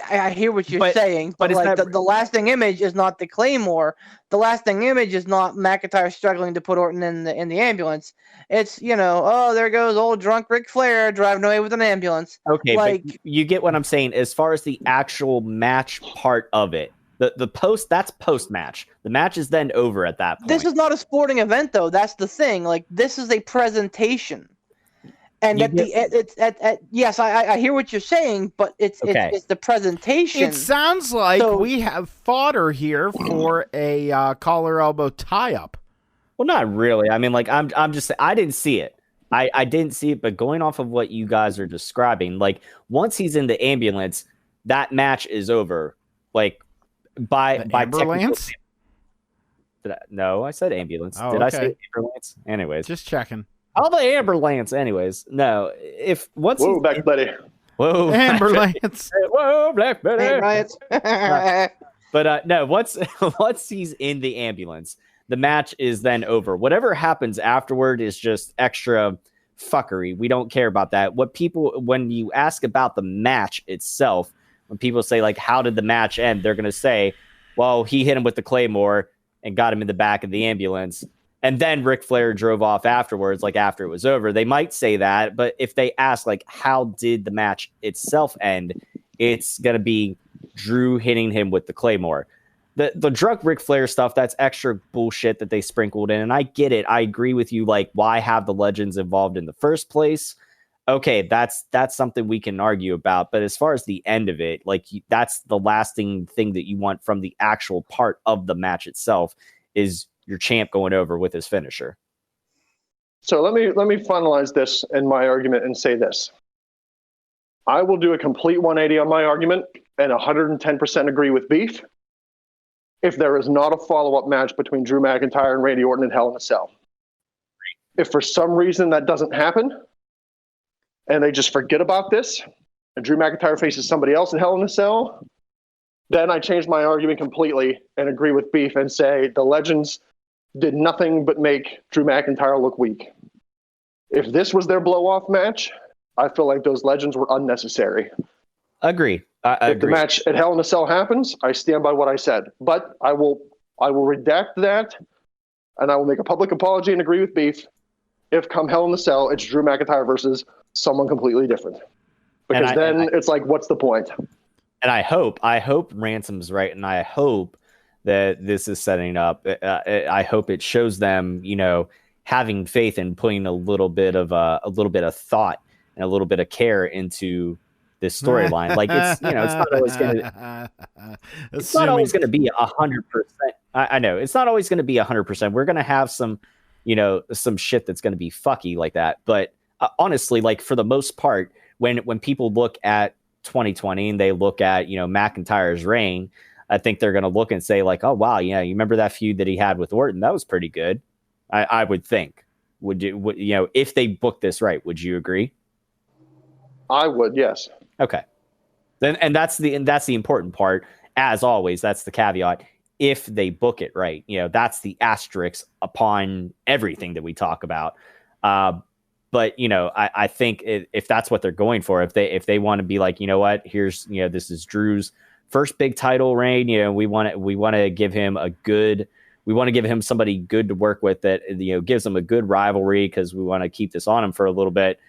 I hear what you're saying, but like the lasting image is not the Claymore. The lasting image is not McIntyre struggling to put Orton in the ambulance. It's, you know, oh, there goes old drunk Ric Flair driving away with an ambulance. Okay, like, but you get what I'm saying as far as the actual match part of it. The post, that's post match. The match is then over at that point. This is not a sporting event, though. That's the thing. Like, this is a presentation. And yes, I hear what you're saying, but it's the presentation. It sounds like we have fodder here for a collar elbow tie up. Well, not really. I mean, like, I'm just, I didn't see it. I didn't see it, but going off of what you guys are describing, like, once he's in the ambulance, that match is over. Like, by ambulance? No, I said ambulance. Oh, Did okay. I say ambulance? Anyways, Just checking. all the ambulance. Anyways, no. If once Whoa, Black Betty. whoa, Ambulance. whoa, Black Betty. Hey, riots. But no, once he's in the ambulance, the match is then over. Whatever happens afterward is just extra fuckery. We don't care about that. When you ask about the match itself, when people say, like, how did the match end? They're going to say, well, he hit him with the Claymore and got him in the back of the ambulance. And then Ric Flair drove off afterwards, like, after it was over. They might say that, but if they ask, like, how did the match itself end, it's going to be Drew hitting him with the Claymore. The drunk Ric Flair stuff, that's extra bullshit that they sprinkled in. And I get it. I agree with you. Like, why have the legends involved in the first place? Okay, that's something we can argue about. But as far as the end of it, like, that's the lasting thing that you want from the actual part of the match itself is your champ going over with his finisher. So let me finalize this in my argument and say this. I will do a complete 180 on my argument and 110% agree with Beef if there is not a follow-up match between Drew McIntyre and Randy Orton in Hell in a Cell. If for some reason that doesn't happen and they just forget about this and Drew McIntyre faces somebody else in Hell in a Cell, then I change my argument completely and agree with Beef and say the legends did nothing but make Drew McIntyre look weak. If this was their blow-off match, I feel like those legends were unnecessary. Agree. If the match at Hell in a Cell happens, I stand by what I said. But I will redact that, and I will make a public apology and agree with Beef. If come Hell in a Cell, it's Drew McIntyre versus someone completely different. Because it's like, what's the point? And I hope Ransom's right, and I hope that this is setting up. I hope it shows them, you know, having faith and putting a little bit of thought and a little bit of care into this storyline. Like, it's, you know, it's not always going to be 100%. I know it's not always going to be 100%. We're going to have some, you know, some shit that's going to be fucky like that. But honestly, like, for the most part, when people look at 2020 and they look at, you know, McIntyre's reign, I think they're going to look and say, like, oh, wow, yeah, you remember that feud that he had with Orton? That was pretty good. I would think. Would you know, if they book this right, would you agree? I would, yes. Okay. Then, and that's the important part. As always, that's the caveat. if they book it right. That's the asterisk upon everything that we talk about. But I think if that's what they're going for, if they want to be like, what, here's, this is Drew's first big title reign, we want to give him somebody good to work with that, gives him a good rivalry, because we want to keep this on him for a little bit.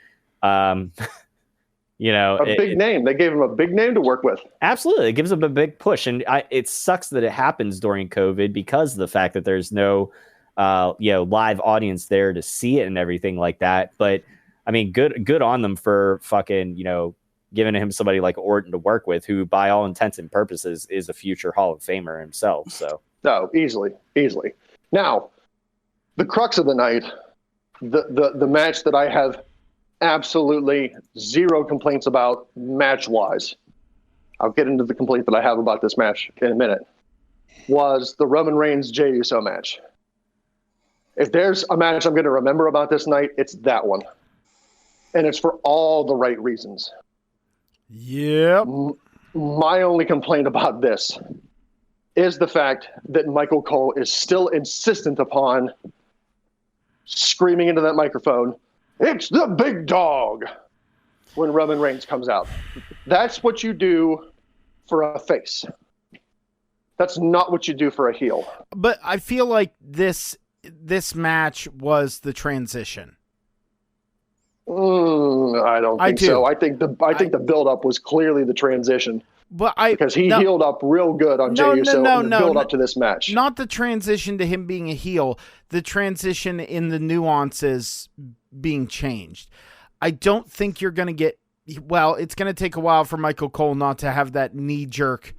Big name. They gave him a big name to work with. Absolutely. It gives him a big push. And it sucks that it happens during COVID because of the fact that there's no, live audience there to see it and everything like that. But I mean, good on them for fucking, giving him somebody like Orton to work with, who by all intents and purposes is a future Hall of Famer himself. So no, easily. Now, the crux of the night, the match that I have absolutely zero complaints about match-wise, I'll get into the complaint that I have about this match in a minute, was the Roman Reigns Jey Uso match. If there's a match I'm going to remember about this night, it's that one. And it's for all the right reasons. Yep. My only complaint about this is the fact that Michael Cole is still insistent upon screaming into that microphone, "It's the big dog," when Roman Reigns comes out. That's what you do for a face. That's not what you do for a heel. But I feel like this match was the transition. I don't think so. I think the build-up was clearly the transition. Because he healed up real good on Jey Uso in the build-up to this match. Not the transition to him being a heel. The transition in the nuances being changed. I don't think you're going to get... Well, it's going to take a while for Michael Cole not to have that knee-jerk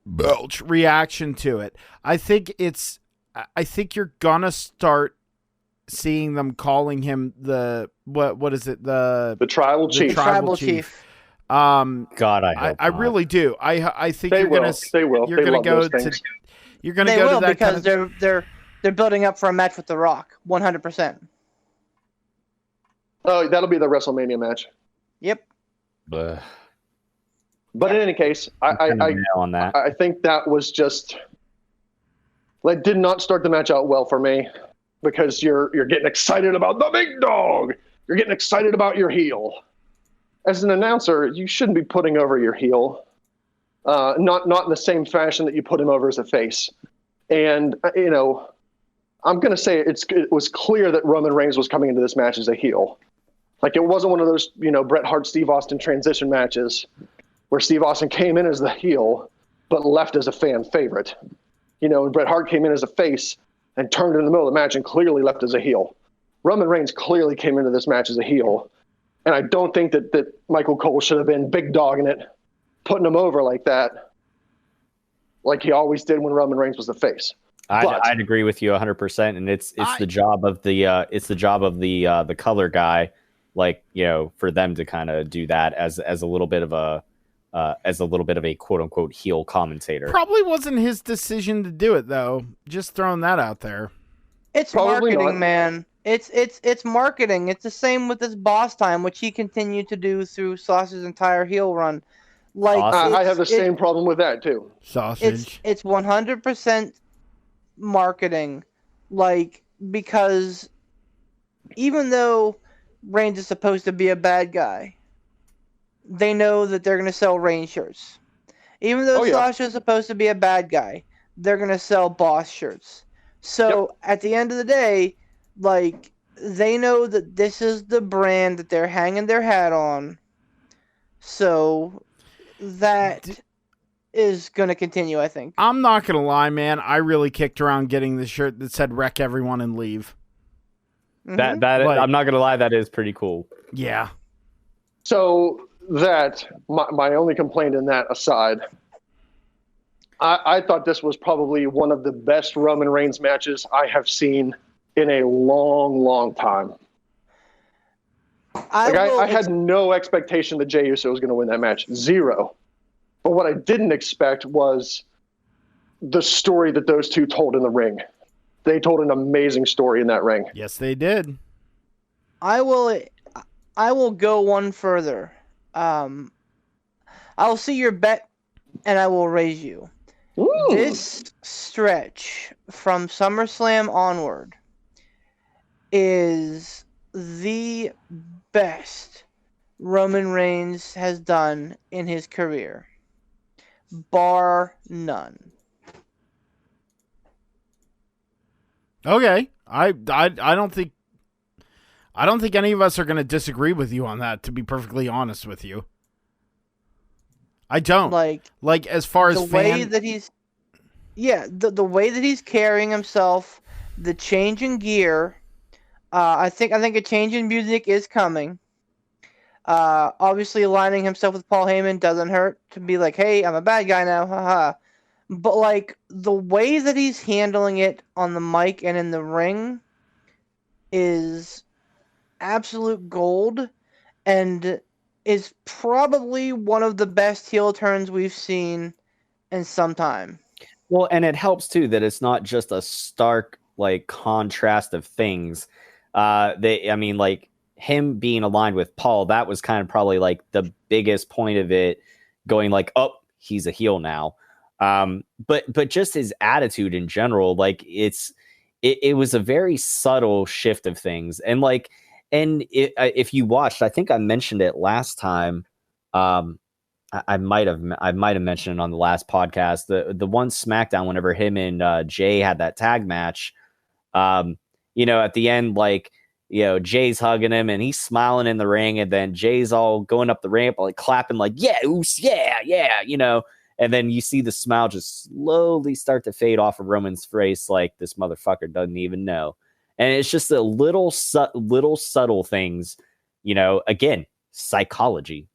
belch reaction to it. I think you're going to start seeing them calling him the... What is it? The tribal chief. Tribal chief. God, I really do. I think they you're will. gonna. They will. You're gonna go to. You're gonna go to that because they're building up for a match with The Rock. 100%. Oh, that'll be the WrestleMania match. Yep. But in any case, I think that was just did not start the match out well for me, because you're getting excited about the big dog. You're getting excited about your heel. As an announcer, you shouldn't be putting over your heel, not in the same fashion that you put him over as a face. And I'm going to say it was clear that Roman Reigns was coming into this match as a heel. Like, it wasn't one of those Bret Hart, Steve Austin transition matches where Steve Austin came in as the heel but left as a fan favorite. And Bret Hart came in as a face and turned in the middle of the match and clearly left as a heel. Roman Reigns clearly came into this match as a heel. And I don't think that Michael Cole should have been big dogging it, putting him over like that, like he always did when Roman Reigns was the face. I'd agree with you 100%, and it's the job of the color guy, for them to kind of do that as a little bit of a quote unquote heel commentator. Probably wasn't his decision to do it, though. Just throwing that out there. It's probably marketing, man. It's marketing. It's the same with this Boss Time, which he continued to do through Sauce's entire heel run. I have the same problem with that too. Sausage. It's 100% marketing, because even though Reigns is supposed to be a bad guy, they know that they're going to sell Reigns shirts. Even though Sasha is supposed to be a bad guy, they're going to sell Boss shirts. So at the end of the day, they know that this is the brand that they're hanging their hat on. So that is going to continue, I think. I'm not going to lie, man. I really kicked around getting the shirt that said "Wreck Everyone and Leave." Mm-hmm. I'm not going to lie, that is pretty cool. Yeah. So my only complaint in that aside, I thought this was probably one of the best Roman Reigns matches I have seen in a long, long time. I had no expectation that Jey Uso was going to win that match. Zero. But what I didn't expect was the story that those two told in the ring. They told an amazing story in that ring. Yes, they did. I will go one further. I will see your bet, and I will raise you. Ooh. This stretch from SummerSlam onward is the best Roman Reigns has done in his career, bar none. Okay, I don't think any of us are going to disagree with you on that. To be perfectly honest with you, I don't like as far as the way that he's, the way that he's carrying himself, the change in gear. I think a change in music is coming. Obviously, aligning himself with Paul Heyman doesn't hurt to be like, hey, I'm a bad guy now, haha. But like the way that he's handling it on the mic and in the ring is absolute gold, and is probably one of the best heel turns we've seen in some time. Well, and it helps too that it's not just a stark like contrast of things. Like him being aligned with Paul, that was kind of probably like the biggest point of it, going like, oh, he's a heel now. But just his attitude in general, like it was a very subtle shift of things. And like, if you watched, I think I mentioned it last time. I might have mentioned it on the last podcast, the one SmackDown, whenever him and Jay had that tag match, at the end, like, Jay's hugging him and he's smiling in the ring, and then Jay's all going up the ramp, like clapping, like, yeah, oos, yeah, and then you see the smile just slowly start to fade off of Roman's face, like this motherfucker doesn't even know. And it's just a little subtle things, again, psychology.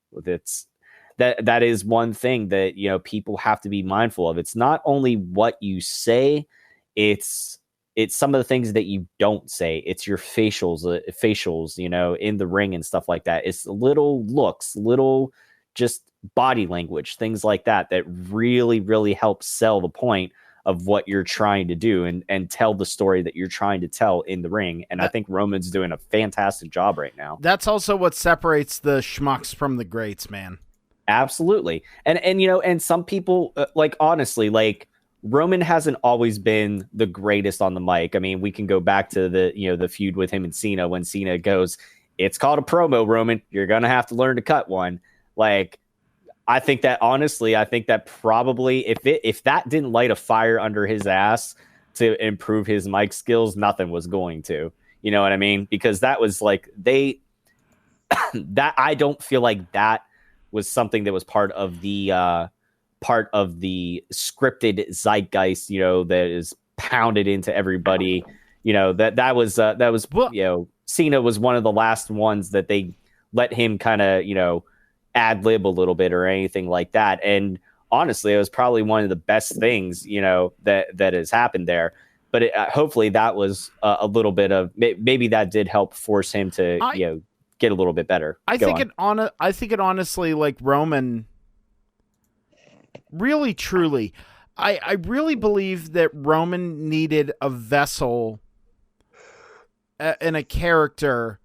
That is one thing that, people have to be mindful of. It's not only what you say, it's some of the things that you don't say. It's your facials, in the ring and stuff like that. It's little looks, little just body language, things like that really, really help sell the point of what you're trying to do and tell the story that you're trying to tell in the ring. And I think Roman's doing a fantastic job right now. That's also what separates the schmucks from the greats, man. Absolutely. And some people, like, honestly, like, Roman hasn't always been the greatest on the mic. I mean, we can go back to the feud with him and Cena, when Cena goes, it's called a promo, Roman. You're going to have to learn to cut one. Like, I think that probably if that didn't light a fire under his ass to improve his mic skills, nothing was going to. You know what I mean? Because that was like that I don't feel like that was something that was part of the scripted zeitgeist, that is pounded into everybody. That was Cena was one of the last ones that they let him kind of, ad lib a little bit or anything like that. And honestly, it was probably one of the best things, that has happened there. But hopefully that was a little bit of, maybe that did help force him to, get a little bit better. I think it honestly, like, Roman, really, truly, I really believe that Roman needed a vessel and a character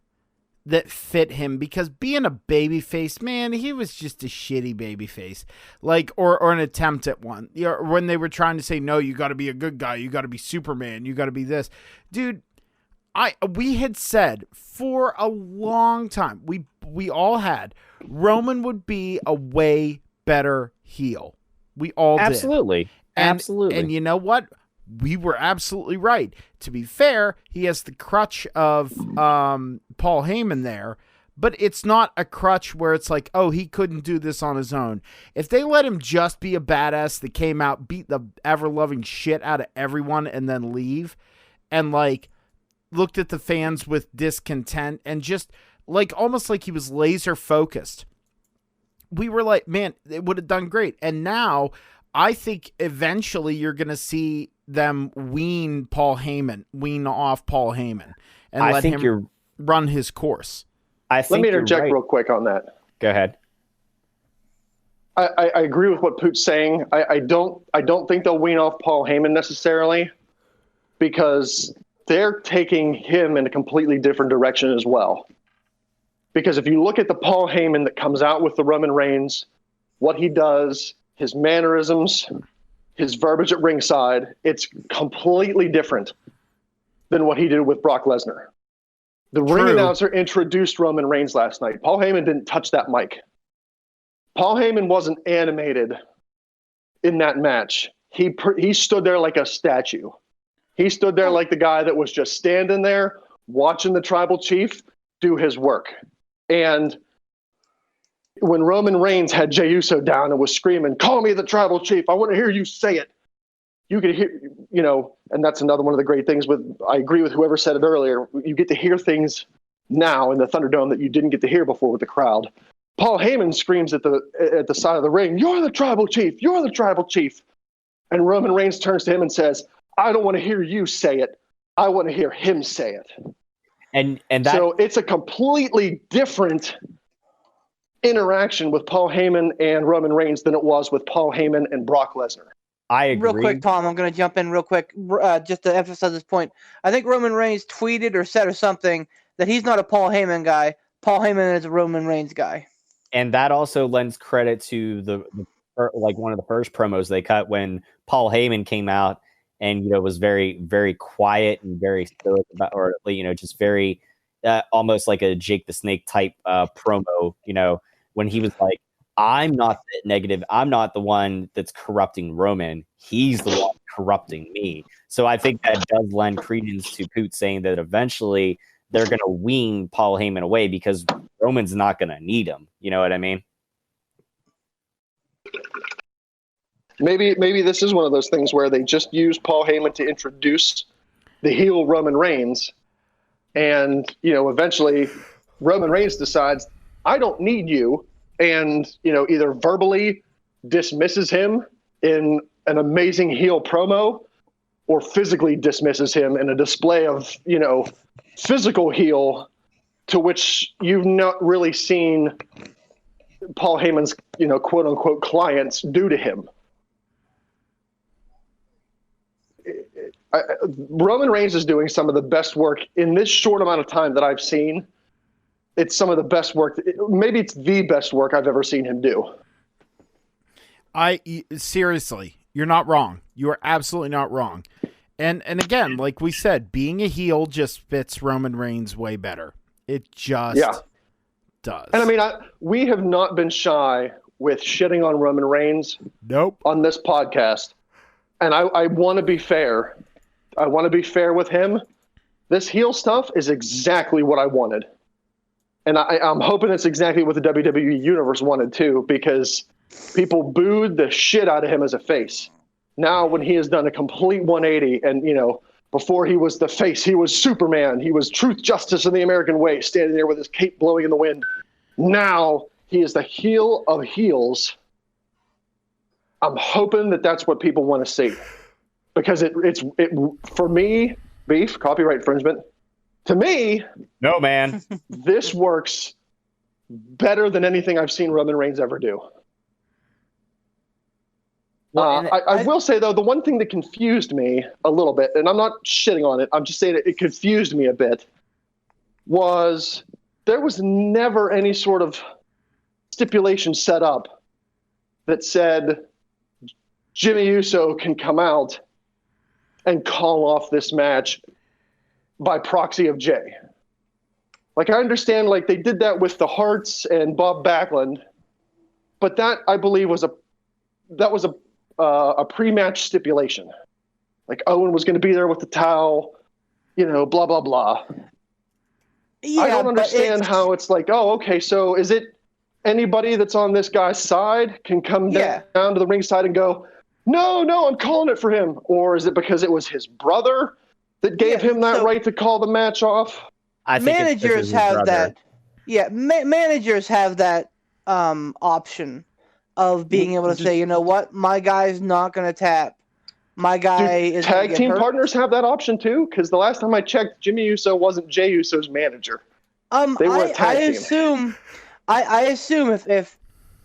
that fit him, because being a babyface, man, he was just a shitty babyface, like, or an attempt at one. When they were trying to say, no, you got to be a good guy, you got to be Superman, you got to be this, dude. We had said for a long time, we all had, Roman would be a way better heel. We all did. Absolutely. And you know what? We were absolutely right. To be fair, he has the crutch of Paul Heyman there, but it's not a crutch where it's like, oh, he couldn't do this on his own. If they let him just be a badass that came out, beat the ever-loving shit out of everyone, and then leave, and, like, looked at the fans with discontent, and just, like, almost like he was laser focused, we were like, man, it would have done great. And now I think eventually you're going to see them wean off Paul Heyman and let him run his course. Let me interject real quick on that. Go ahead. I agree with what Poot's saying. I don't think they'll wean off Paul Heyman necessarily, because they're taking him in a completely different direction as well. Because if you look at the Paul Heyman that comes out with the Roman Reigns, what he does, his mannerisms, his verbiage at ringside, it's completely different than what he did with Brock Lesnar. The ring announcer introduced Roman Reigns last night. Paul Heyman didn't touch that mic. Paul Heyman wasn't animated in that match. He stood there like a statue. He stood there like the guy that was just standing there watching the tribal chief do his work. And when Roman Reigns had Jey Uso down and was screaming, "Call me the tribal chief. I want to hear you say it." You could hear, and that's another one of the great things I agree with whoever said it earlier. You get to hear things now in the Thunderdome that you didn't get to hear before with the crowd. Paul Heyman screams at the side of the ring, "You're the tribal chief. You're the tribal chief." And Roman Reigns turns to him and says, "I don't want to hear you say it. I want to hear him say it." And that, so it's a completely different interaction with Paul Heyman and Roman Reigns than it was with Paul Heyman and Brock Lesnar. I agree. Real quick, Tom, I'm going to jump in real quick just to emphasize this point. I think Roman Reigns tweeted or said or something that he's not a Paul Heyman guy. Paul Heyman is a Roman Reigns guy. And that also lends credit to the one of the first promos they cut when Paul Heyman came out and was very, very quiet and very stoic about, or just very almost like a Jake the Snake type promo. When he was like, "I'm not negative. I'm not the one that's corrupting Roman. He's the one corrupting me." So I think that does lend credence to Poot saying that eventually they're going to wean Paul Heyman away because Roman's not going to need him. You know what I mean? Maybe this is one of those things where they just use Paul Heyman to introduce the heel Roman Reigns, and eventually Roman Reigns decides, "I don't need you," and either verbally dismisses him in an amazing heel promo, or physically dismisses him in a display of physical heel, to which you've not really seen Paul Heyman's quote unquote clients do to him. Roman Reigns is doing some of the best work in this short amount of time that I've seen. It's some of the best work. Maybe it's the best work I've ever seen him do. Seriously, you're not wrong. You are absolutely not wrong. And again, like we said, being a heel just fits Roman Reigns way better. It just does. And I mean, we have not been shy with shitting on Roman Reigns. Nope. On this podcast. And I want to be fair. I want to be fair with him. This heel stuff is exactly what I wanted. And I'm hoping it's exactly what the WWE Universe wanted too, because people booed the shit out of him as a face. Now, when he has done a complete 180, and before he was the face, he was Superman. He was truth, justice, and the American way, standing there with his cape blowing in the wind. Now he is the heel of heels. I'm hoping that that's what people want to see, because it for me, beef, copyright infringement. To me, no, man, this works better than anything I've seen Roman Reigns ever do. I will say, though, the one thing that confused me a little bit, and I'm not shitting on it, I'm just saying it confused me a bit, was there was never any sort of stipulation set up that said Jimmy Uso can come out and call off this match by proxy of Jay. Like, I understand, like, they did that with the Harts and Bob Backlund, but that, I believe, was a pre-match stipulation. Like, Owen was going to be there with the towel, blah, blah, blah. Yeah, I don't understand how it's like, oh, okay, so is it anybody that's on this guy's side can come down to the ringside and go, no, I'm calling it for him? Or is it because it was his brother that gave him that right to call the match off? I think managers have that. Yeah, managers have that option of being able to say, you know what, my guy's not going to tap. My guy is tag team partners have that option too? Because the last time I checked, Jimmy Uso wasn't Jey Uso's manager. They were a tag team. I assume if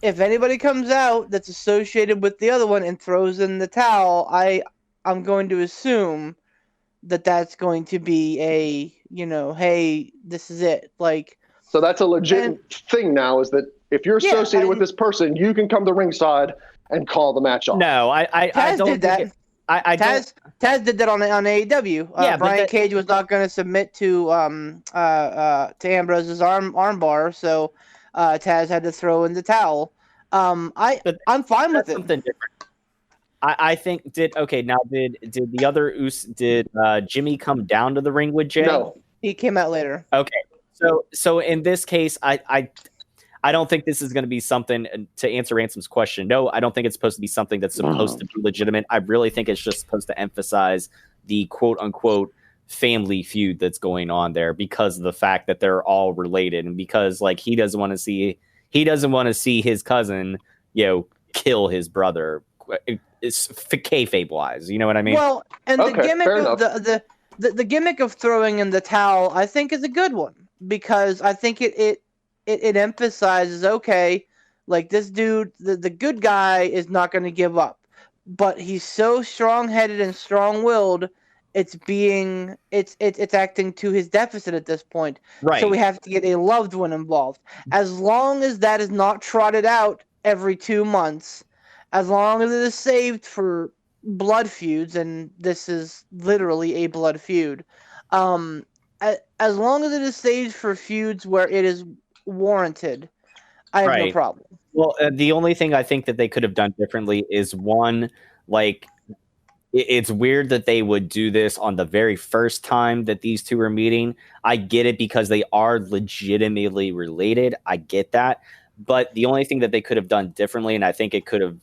anybody comes out that's associated with the other one and throws in the towel, I'm going to assume that's going to be a, hey, this is it. Like, so that's a legit thing now, is that if you're associated with this person, you can come to ringside and call the match off. No, I Taz don't did that. think I don't. Taz did that on AEW. Yeah, but Brian Cage was not going to submit to Ambrose's armbar, so Taz had to throw in the towel. I'm fine with That's it. something different. I think did the other did Jimmy come down to the ring with Jay? No. He came out later. Okay, so in this case, I don't think this is going to be something to answer Ransom's question. No, I don't think it's supposed to be something that's supposed to be legitimate. I really think it's just supposed to emphasize the quote unquote family feud that's going on there because of the fact that they're all related and because like he doesn't want to see his cousin, kill his brother. It's kayfabe wise, you know what I mean? Well, and the Okay, gimmick fair of the gimmick of throwing in the towel, I think, is a good one because I think it emphasizes, okay, like this dude, the good guy is not going to give up, but he's so strong-headed and strong-willed. It's acting to his deficit at this point. Right. So we have to get a loved one involved. As long as that is not trotted out every 2 months, as long as it is saved for blood feuds, and this is literally a blood feud, as long as it is saved for feuds where it is warranted, I have no problem. Well, the only thing I think that they could have done differently is one, like, it's weird that they would do this on the very first time that these two are meeting. I get it because they are legitimately related. I get that. But the only thing that they could have done differently, and I think it could have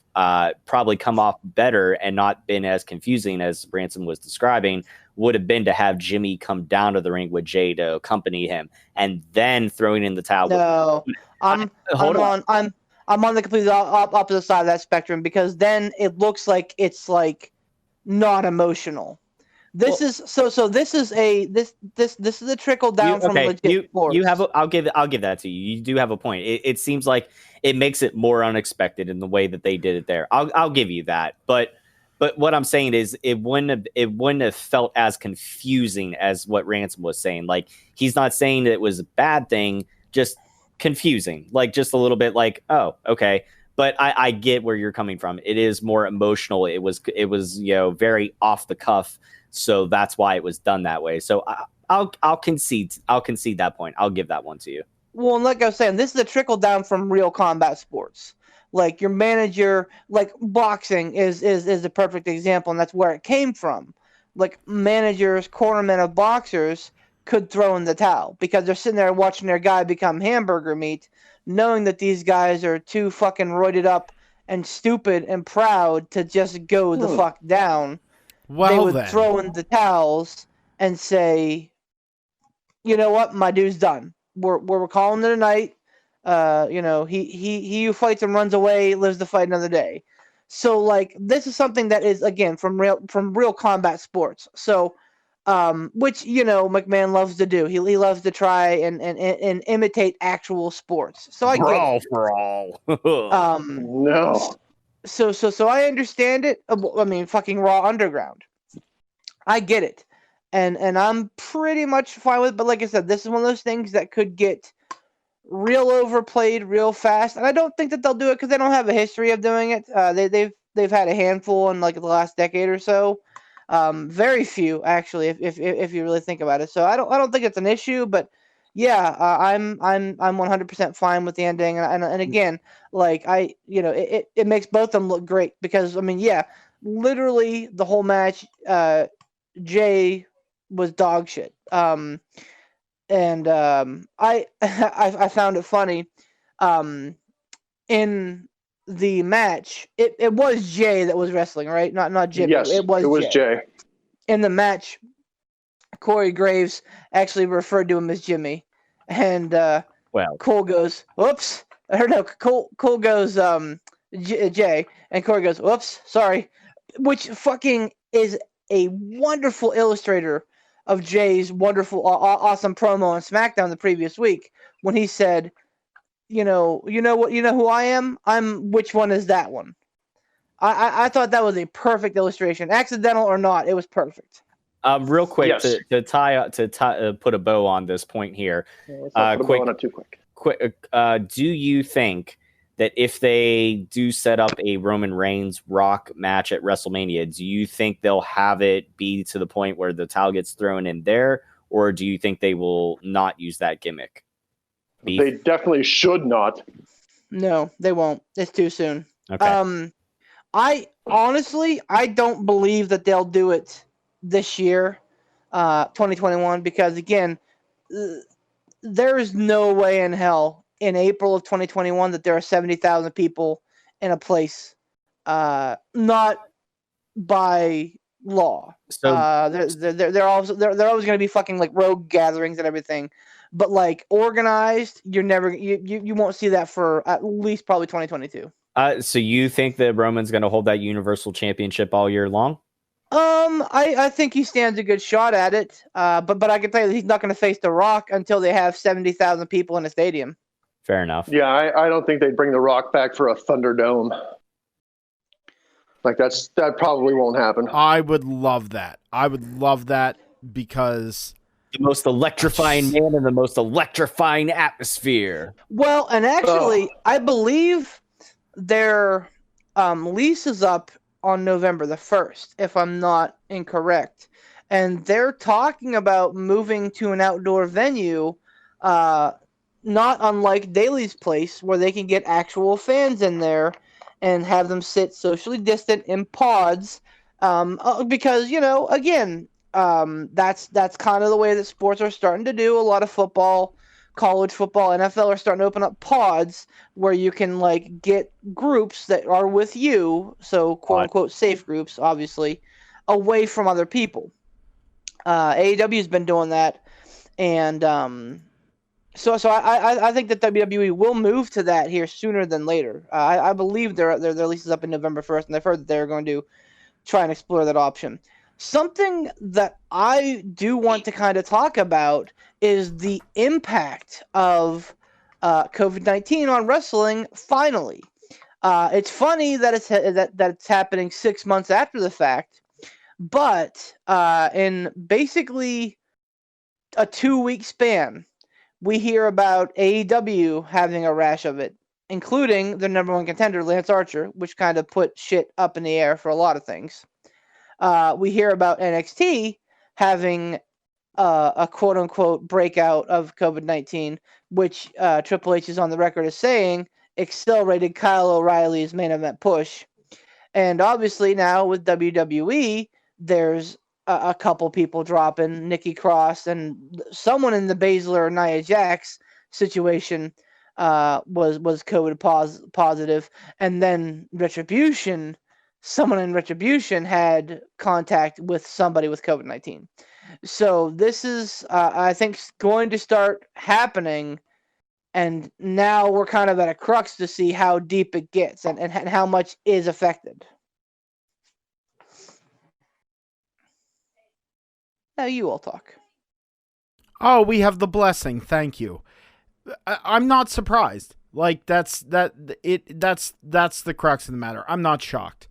probably come off better and not been as confusing as Branson was describing, would have been to have Jimmy come down to the ring with Jay to accompany him, and then throwing in the towel. No, I'm on the completely opposite side of that spectrum because then it looks like it's like not emotional. This is a trickle down from legit sports. I'll give that to you. You do have a point. It seems like it makes it more unexpected in the way that they did it there. I'll give you that. But what I'm saying is it wouldn't have felt as confusing as what Ransom was saying. Like he's not saying that it was a bad thing, just confusing. Like just a little bit like, oh, okay. But I get where you're coming from. It is more emotional. It was very off the cuff. So that's why it was done that way. So I'll concede that point. I'll give that one to you. Well, and like I was saying, this is a trickle down from real combat sports. Like your manager, like boxing is the perfect example, and that's where it came from. Like managers, cornermen of boxers could throw in the towel because they're sitting there watching their guy become hamburger meat, knowing that these guys are too fucking roided up and stupid and proud to just go the fuck down. Well, they would throw in the towels and say, you know what, my dude's done. We're calling it a night. He who fights and runs away lives to fight another day. So like this is something that is again from real combat sports. So which McMahon loves to do. He loves to try and imitate actual sports. So I get it. Brawl. No. So I understand it. I mean, fucking Raw Underground. I get it, and I'm pretty much fine with it. But like I said, this is one of those things that could get real overplayed real fast, and I don't think that they'll do it because they don't have a history of doing it. They've had a handful in like the last decade or so. Very few actually, if you really think about it. So I don't think it's an issue, but. Yeah, I'm 100% fine with the ending, and again, like it makes both of them look great because I mean, yeah, literally the whole match, Jay was dog shit. I found it funny, in the match, it was Jay that was wrestling, right? Not Jimmy. Yes, it was Jay. In the match. Corey Graves actually referred to him as Jimmy, and Cole goes, "Whoops!" Or no, Cole goes, Jay, and Corey goes, "Whoops, sorry," which fucking is a wonderful illustrator of Jay's wonderful, awesome promo on SmackDown the previous week when he said, "You know who I am? I'm which one is that one?" I thought that was a perfect illustration, accidental or not, it was perfect. Real quick, Yes. to put a bow on this point here. Put a bow on it too quick. Do you think that if they do set up a Roman Reigns Rock match at WrestleMania, do you think they'll have it be to the point where the towel gets thrown in there, or do you think they will not use that gimmick? Beef? They definitely should not. No, they won't. It's too soon. Okay. I honestly, I don't believe that they'll do it this year, 2021, because again, there is no way in hell in April of 2021 that there are 70,000 people in a place, not by law. So They're always going to be fucking like rogue gatherings and everything, but like organized, you won't see that for at least probably 2022. so you think that Roman's going to hold that Universal Championship all year long? I think he stands a good shot at it. But I can tell you that he's not going to face The Rock until they have 70,000 people in a stadium. Fair enough. Yeah, I don't think they'd bring The Rock back for a Thunderdome. Like that probably won't happen. I would love that. I would love that because The most electrifying man in the most electrifying atmosphere. Well, and actually, I believe their lease is up on November the 1st, if I'm not incorrect. And they're talking about moving to an outdoor venue, not unlike Daly's Place, where they can get actual fans in there and have them sit socially distant in pods. Because, again, that's kind of the way that sports are starting to do. A lot of football, college football, NFL are starting to open up pods where you can like get groups that are with you, so quote unquote safe groups, obviously, away from other people. AEW has been doing that, and so I think that WWE will move to that here sooner than later. I believe their lease is up in November 1st, and I've heard that they're going to try and explore that option. Something that I do want to kind of talk about is the impact of COVID-19 on wrestling. Finally, it's funny that it's happening 6 months after the fact, but in basically a 2-week span, we hear about AEW having a rash of it, including their number one contender, Lance Archer, which kind of put shit up in the air for a lot of things. We hear about NXT having a quote-unquote breakout of COVID-19, which Triple H is on the record as saying accelerated Kyle O'Reilly's main event push. And obviously now with WWE, there's a couple people dropping. Nikki Cross and someone in the Baszler or Nia Jax situation was COVID positive. And then Retribution, someone in Retribution had contact with somebody with COVID-19. So this is, I think, going to start happening, and now we're kind of at a crux to see how deep it gets and how much is affected. Now you all talk. Oh, we have the blessing. Thank you. I'm not surprised. Like that's the crux of the matter. I'm not shocked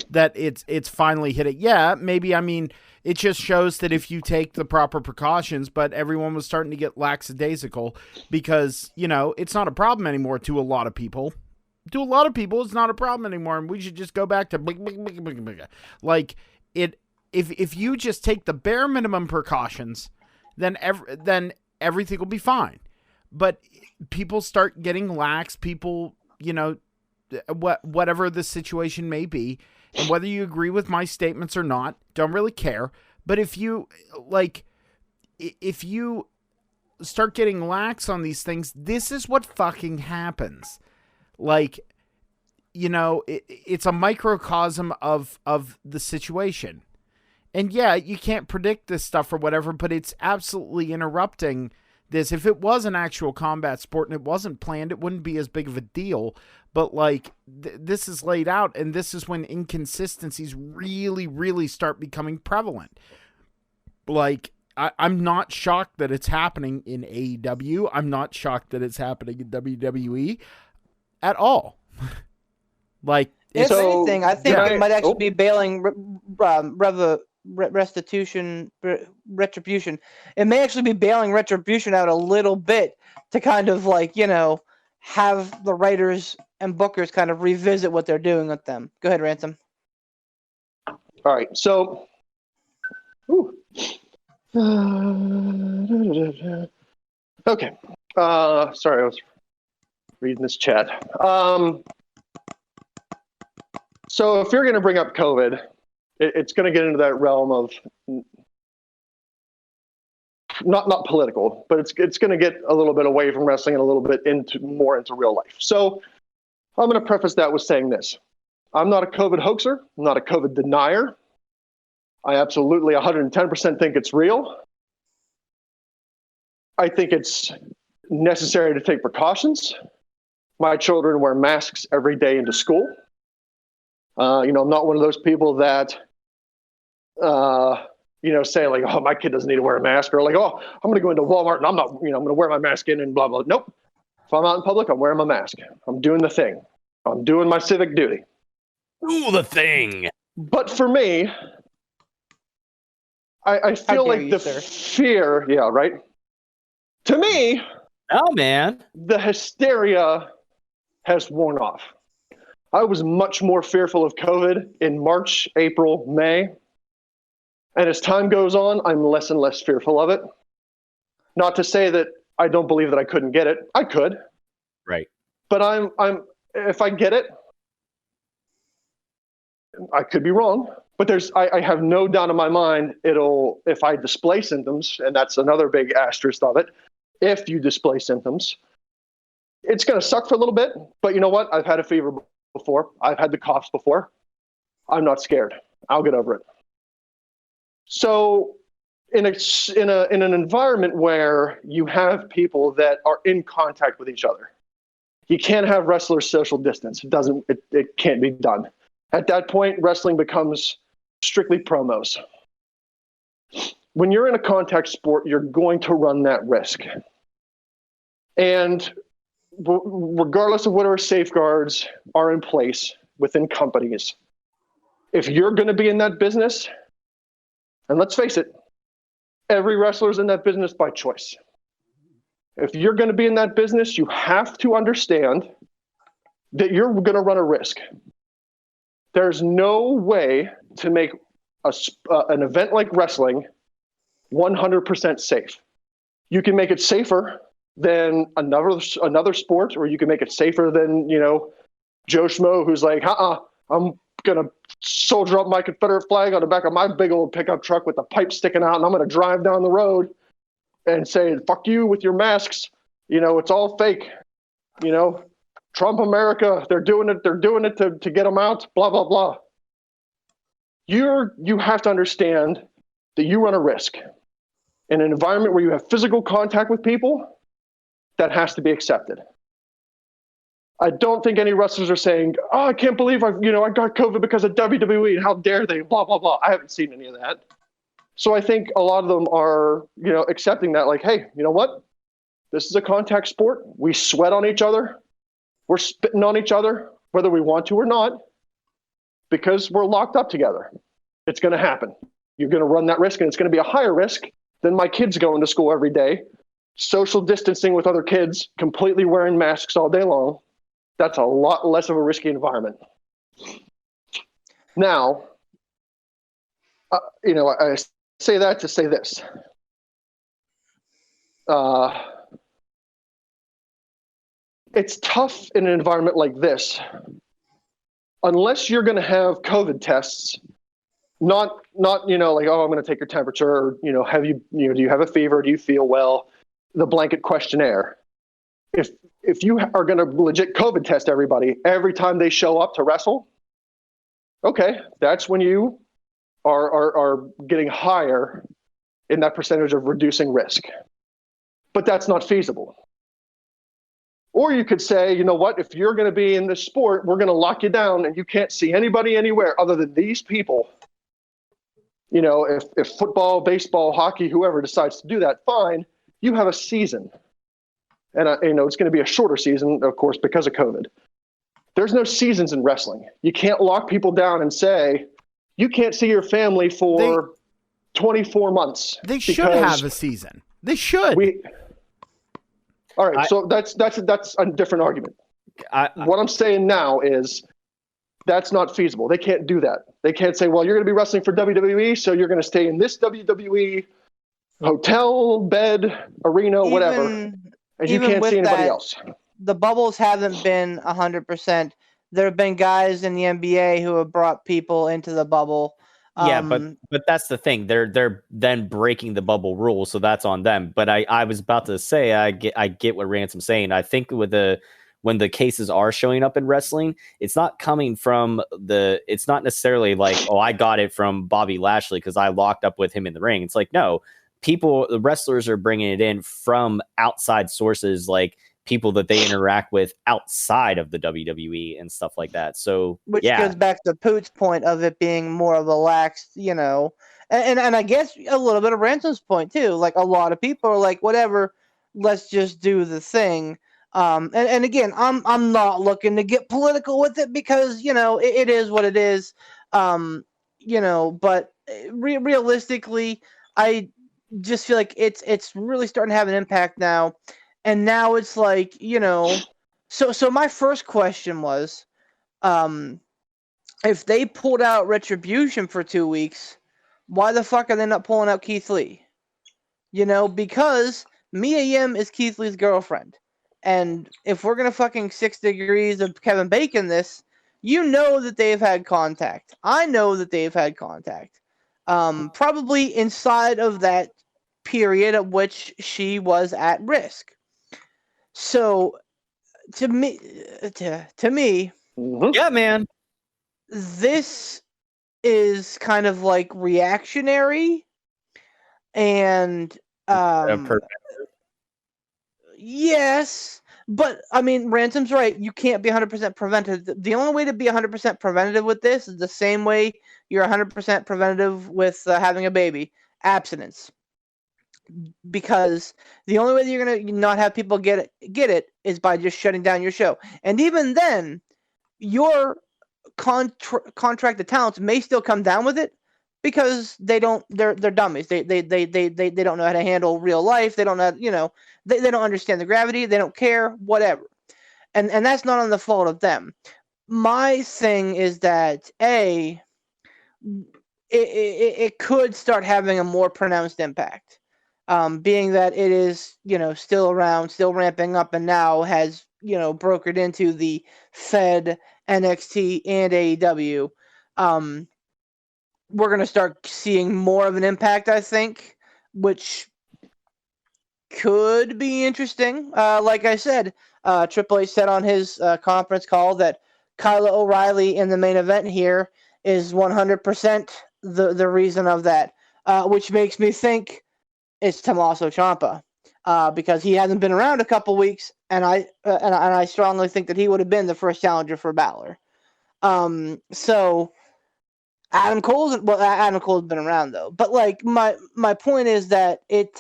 that it's finally hit it. Yeah, maybe, I mean, it just shows that if you take the proper precautions, but everyone was starting to get lackadaisical because, it's not a problem anymore to a lot of people. To a lot of people, it's not a problem anymore, and we should just go back to like it. If you just take the bare minimum precautions, then everything will be fine. But people start getting lax. People, whatever the situation may be, and whether you agree with my statements or not, don't really care. But if you start getting lax on these things, this is what fucking happens. Like, it's a microcosm of the situation. And yeah, you can't predict this stuff or whatever, but it's absolutely interrupting this. If it was an actual combat sport and it wasn't planned, it wouldn't be as big of a deal. But like, this is laid out, and this is when inconsistencies really, really start becoming prevalent. Like, I'm not shocked that it's happening in AEW. I'm not shocked that it's happening in WWE at all. Like, if anything, I think it might actually be bailing Retribution. It may actually be bailing Retribution out a little bit to kind of like, have the writers and bookers kind of revisit what they're doing with them. Go ahead, Ransom. All right, so. Okay. Sorry, I was reading this chat. So if you're going to bring up COVID, it's going to get into that realm of not political, but it's going to get a little bit away from wrestling and a little bit more into real life. So I'm going to preface that with saying this. I'm not a COVID hoaxer. I'm not a COVID denier. I absolutely 110% think it's real. I think it's necessary to take precautions. My children wear masks every day into school. I'm not one of those people that, say like, oh, my kid doesn't need to wear a mask, or like, oh, I'm going to go into Walmart and I'm not, I'm going to wear my mask in and blah, blah. Nope. If I'm out in public, I'm wearing my mask. I'm doing the thing. I'm doing my civic duty. Do the thing. But for me, I feel like the fear, yeah, right? To me, oh man, the hysteria has worn off. I was much more fearful of COVID in March, April, May. And as time goes on, I'm less and less fearful of it. Not to say that I don't believe that I couldn't get it. I could. Right. But I'm if I get it, I could be wrong. But I have no doubt in my mind if I display symptoms, and that's another big asterisk of it, if you display symptoms, it's going to suck for a little bit. But you know what? I've had a fever before. I've had the coughs before. I'm not scared. I'll get over it. So in an environment where you have people that are in contact with each other, you can't have wrestlers social distance. It can't be done. At that point, wrestling becomes strictly promos. When you're in a contact sport, you're going to run that risk. And regardless of whatever safeguards are in place within companies, if you're going to be in that business, and let's face it, every wrestler's in that business by choice. If you're going to be in that business, you have to understand that you're going to run a risk. There's no way to make an event like wrestling 100% safe. You can make it safer than another sport, or you can make it safer than, Joe Schmo, who's like, I'm going to soldier up my Confederate flag on the back of my big old pickup truck with the pipe sticking out, and I'm going to drive down the road and say, fuck you with your masks. It's all fake. Trump America, they're doing it to get them out, blah, blah, blah. You have to understand that you run a risk. In an environment where you have physical contact with people, that has to be accepted. I don't think any wrestlers are saying, oh, I can't believe I got COVID because of WWE, and how dare they, blah, blah, blah. I haven't seen any of that. So I think a lot of them are, accepting that, like, hey, you know what? This is a contact sport. We sweat on each other. We're spitting on each other, whether we want to or not, because we're locked up together. It's going to happen. You're going to run that risk, and it's going to be a higher risk than my kids going to school every day, social distancing with other kids, completely wearing masks all day long. That's a lot less of a risky environment. Now, I say that to say this. It's tough in an environment like this, unless you're going to have COVID tests, not like, oh, I'm going to take your temperature, or, do you have a fever? Do you feel well? The blanket questionnaire. If you are going to legit COVID test everybody every time they show up to wrestle, okay, that's when you are getting higher in that percentage of reducing risk. But that's not feasible. Or you could say, you know what, if you're going to be in this sport, we're going to lock you down and you can't see anybody anywhere other than these people. If football, baseball, hockey, whoever decides to do that, fine, you have a season. And, it's going to be a shorter season, of course, because of COVID. There's no seasons in wrestling. You can't lock people down and say, you can't see your family for 24 months. They should have a season. They should. All right, so that's a different argument. What I'm saying now is that's not feasible. They can't do that. They can't say, well, you're going to be wrestling for WWE, so you're going to stay in this WWE hotel, bed, arena, whatever, and you can't see anybody else. The bubbles haven't been 100%. There have been guys in the NBA who have brought people into the bubble. Yeah, but that's the thing. They're then breaking the bubble rules, so that's on them. But I was about to say I get what Ransom's saying. I think when the cases are showing up in wrestling, it's not coming from it's not necessarily like, oh, I got it from Bobby Lashley because I locked up with him in the ring. It's like, no, the wrestlers are bringing it in from outside sources, like people that they interact with outside of the WWE and stuff like that. So which goes back to Poot's point of it being more of a lax, and I guess a little bit of Ransom's point too. Like a lot of people are like, whatever, let's just do the thing. And again, I'm not looking to get political with it because it is what it is. But realistically, I just feel like it's really starting to have an impact now. And now it's like, so my first question was, if they pulled out Retribution for 2 weeks, why the fuck are they not pulling out Keith Lee? Because Mia Yim is Keith Lee's girlfriend. And if we're going to fucking 6 degrees of Kevin Bacon this, that they've had contact. I know that they've had contact. Probably inside of that period at which she was at risk. So, to me, yeah, man, this is kind of like reactionary, and yes, but I mean, Ransom's right. You can't be 100% preventative. The only way to be 100% preventative with this is the same way you're 100% preventative with having a baby: abstinence. Because the only way that you're going to not have people get it is by just shutting down your show. And even then, your contracted talents may still come down with it because they're dummies. They don't know how to handle real life. They don't know, they don't understand the gravity. They don't care, whatever. And that's not on the fault of them. My thing is that it could start having a more pronounced impact. Being that it is, still around, still ramping up, and now has, brokered into the Fed, NXT, and AEW. We're going to start seeing more of an impact, I think, which could be interesting. Like I said, Triple H said on his conference call that Kyla O'Reilly in the main event here is 100% the reason of that, which makes me think it's Tommaso Ciampa, because he hasn't been around a couple weeks, and I strongly think that he would have been the first challenger for Balor. So Adam Cole's been around though, but like my point is that it's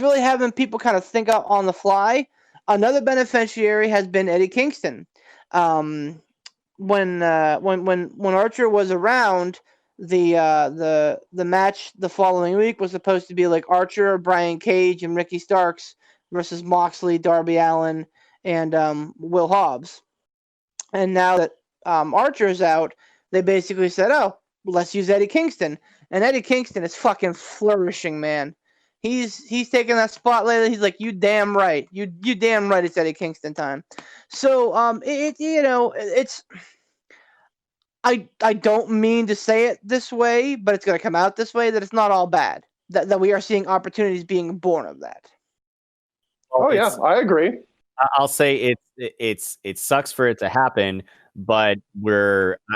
really having people kind of think out on the fly. Another beneficiary has been Eddie Kingston. When Archer was around, the match the following week was supposed to be like Archer, Brian Cage, and Ricky Starks versus Moxley, Darby Allin, and Will Hobbs. And now that Archer's out, they basically said, "Oh, let's use Eddie Kingston." And Eddie Kingston is fucking flourishing, man. He's taking that spot lately. He's like, "You damn right. You damn right. It's Eddie Kingston time." So it's. I don't mean to say it this way, but it's going to come out this way, that it's not all bad. That we are seeing opportunities being born of that. Oh yeah, I agree. I'll say it sucks for it to happen, but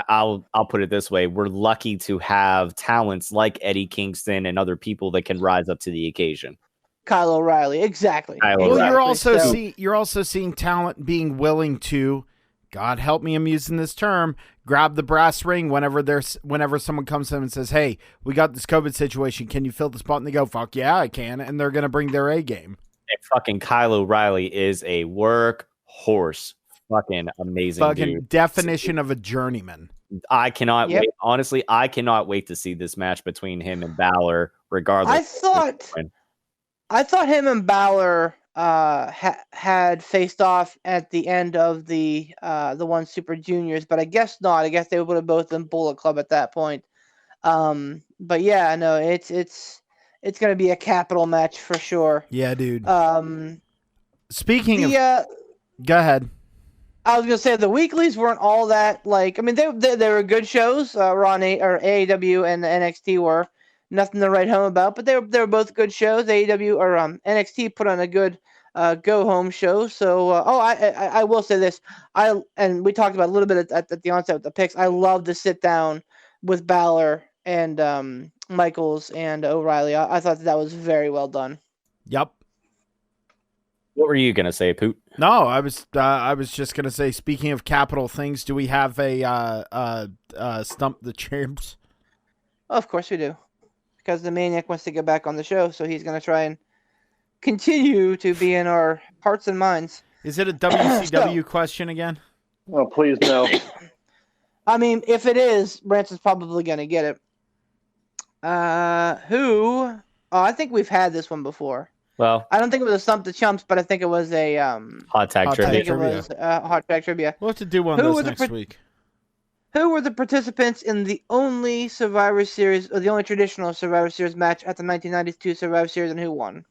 I'll put it this way: we're lucky to have talents like Eddie Kingston and other people that can rise up to the occasion. Kyle O'Reilly, exactly. You're also seeing talent being willing to, God help me, I'm using this term, grab the brass ring whenever someone comes to them and says, "Hey, we got this COVID situation. Can you fill the spot?" And they go, "Fuck yeah, I can." And they're going to bring their A game. And fucking Kyle O'Reilly is a workhorse. Fucking amazing. Fucking dude. Definition of a journeyman. I cannot wait. Honestly, I cannot wait to see this match between him and Balor, regardless. I thought him and Balor had faced off at the end of the one Super Juniors, but I guess not. I guess they would have both been Bullet Club at that point. But yeah, no, it's gonna be a capital match for sure. Yeah, dude. Speaking of, go ahead. I was gonna say the weeklies weren't all that like. I mean, they were good shows. Raw and AEW and NXT were nothing to write home about, but they were both good shows. AEW or NXT put on a good go home show. So I will say this. And we talked about a little bit at the onset with the picks. I love to sit down with Balor and Michaels and O'Reilly. I thought that was very well done. Yep. What were you gonna say, Poot? No, I was just gonna say. Speaking of capital things, do we have a stump the champs? Oh, of course we do, because the Maniac wants to get back on the show, so he's gonna try and continue to be in our hearts and minds. Is it a WCW question again? Oh, please no. I mean, if it is, Branson's probably gonna get it. Who? Oh, I think we've had this one before. Well, I don't think it was a Stump the Chumps, but I think it was a hot tag Hot I Tag think trivia. it was hot tag trivia. We'll have to do one of Who those were the next week. Who were the participants in the only Survivor Series, or the only traditional Survivor Series match at the 1992 Survivor Series, and who won?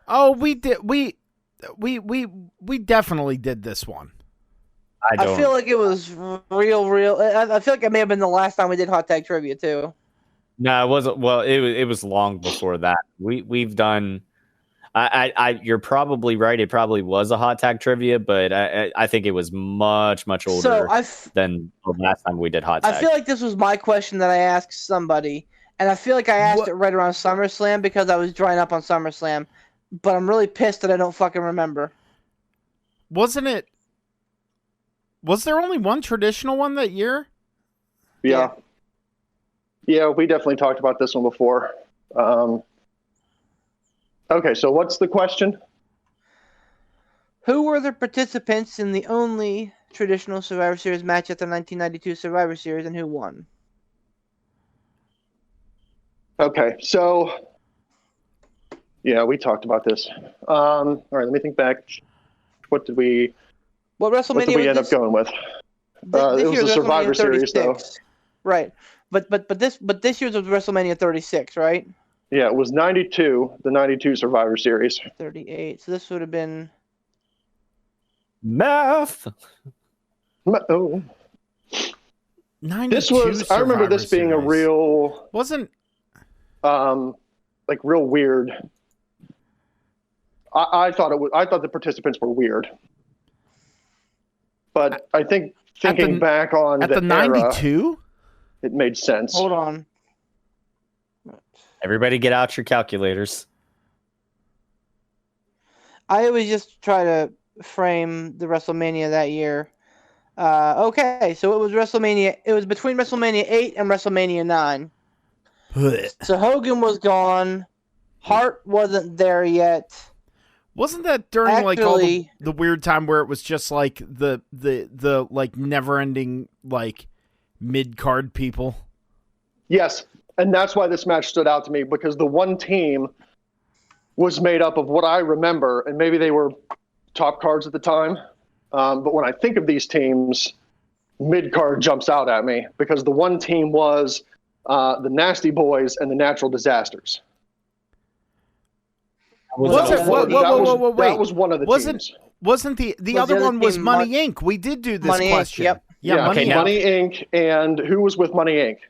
Oh, we did. We definitely did this one. I feel like it was real. I feel like it may have been the last time we did hot tag trivia too. No, it wasn't. Well, it was long before that. We've done. You're probably right. It probably was a hot tag trivia, but I think it was much older than the last time we did hot tag. I feel like this was my question that I asked somebody, and I feel like I asked it right around SummerSlam because I was drying up on SummerSlam, but I'm really pissed that I don't fucking remember. Wasn't it? Was there only one traditional one that year? Yeah. Yeah, we definitely talked about this one before. Okay, so what's the question? Who were the participants in the only traditional Survivor Series match at the 1992 Survivor Series, and who won? Okay, so yeah, we talked about this. All right, let me think back. What did we end up going with? It was a Survivor Series, though. Right, but this year's was WrestleMania 36, right? Yeah, it was 92, the 92 Survivor Series. 38. So this would have been math. Oh. 92 This was. I remember this being a real. Wasn't. Like real weird. I thought it was. I thought the participants were weird. But I think thinking back on at the 92, it made sense. Hold on. Everybody get out your calculators. I always just try to frame the WrestleMania that year. Okay, so it was WrestleMania. It was between WrestleMania 8 and WrestleMania 9. So Hogan was gone. Hart wasn't there yet. Wasn't that during like all the weird time where it was just like the like never ending like mid card people? Yes. And that's why this match stood out to me, because the one team was made up of what I remember, and maybe they were top cards at the time. But when I think of these teams, mid-card jumps out at me, because the one team was the Nasty Boys and the Natural Disasters. Wait. That was one of the teams. Wasn't the other one was Money Inc.? We did do this question. Inc, yep. Yeah, Money Inc. And who was with Money Inc.?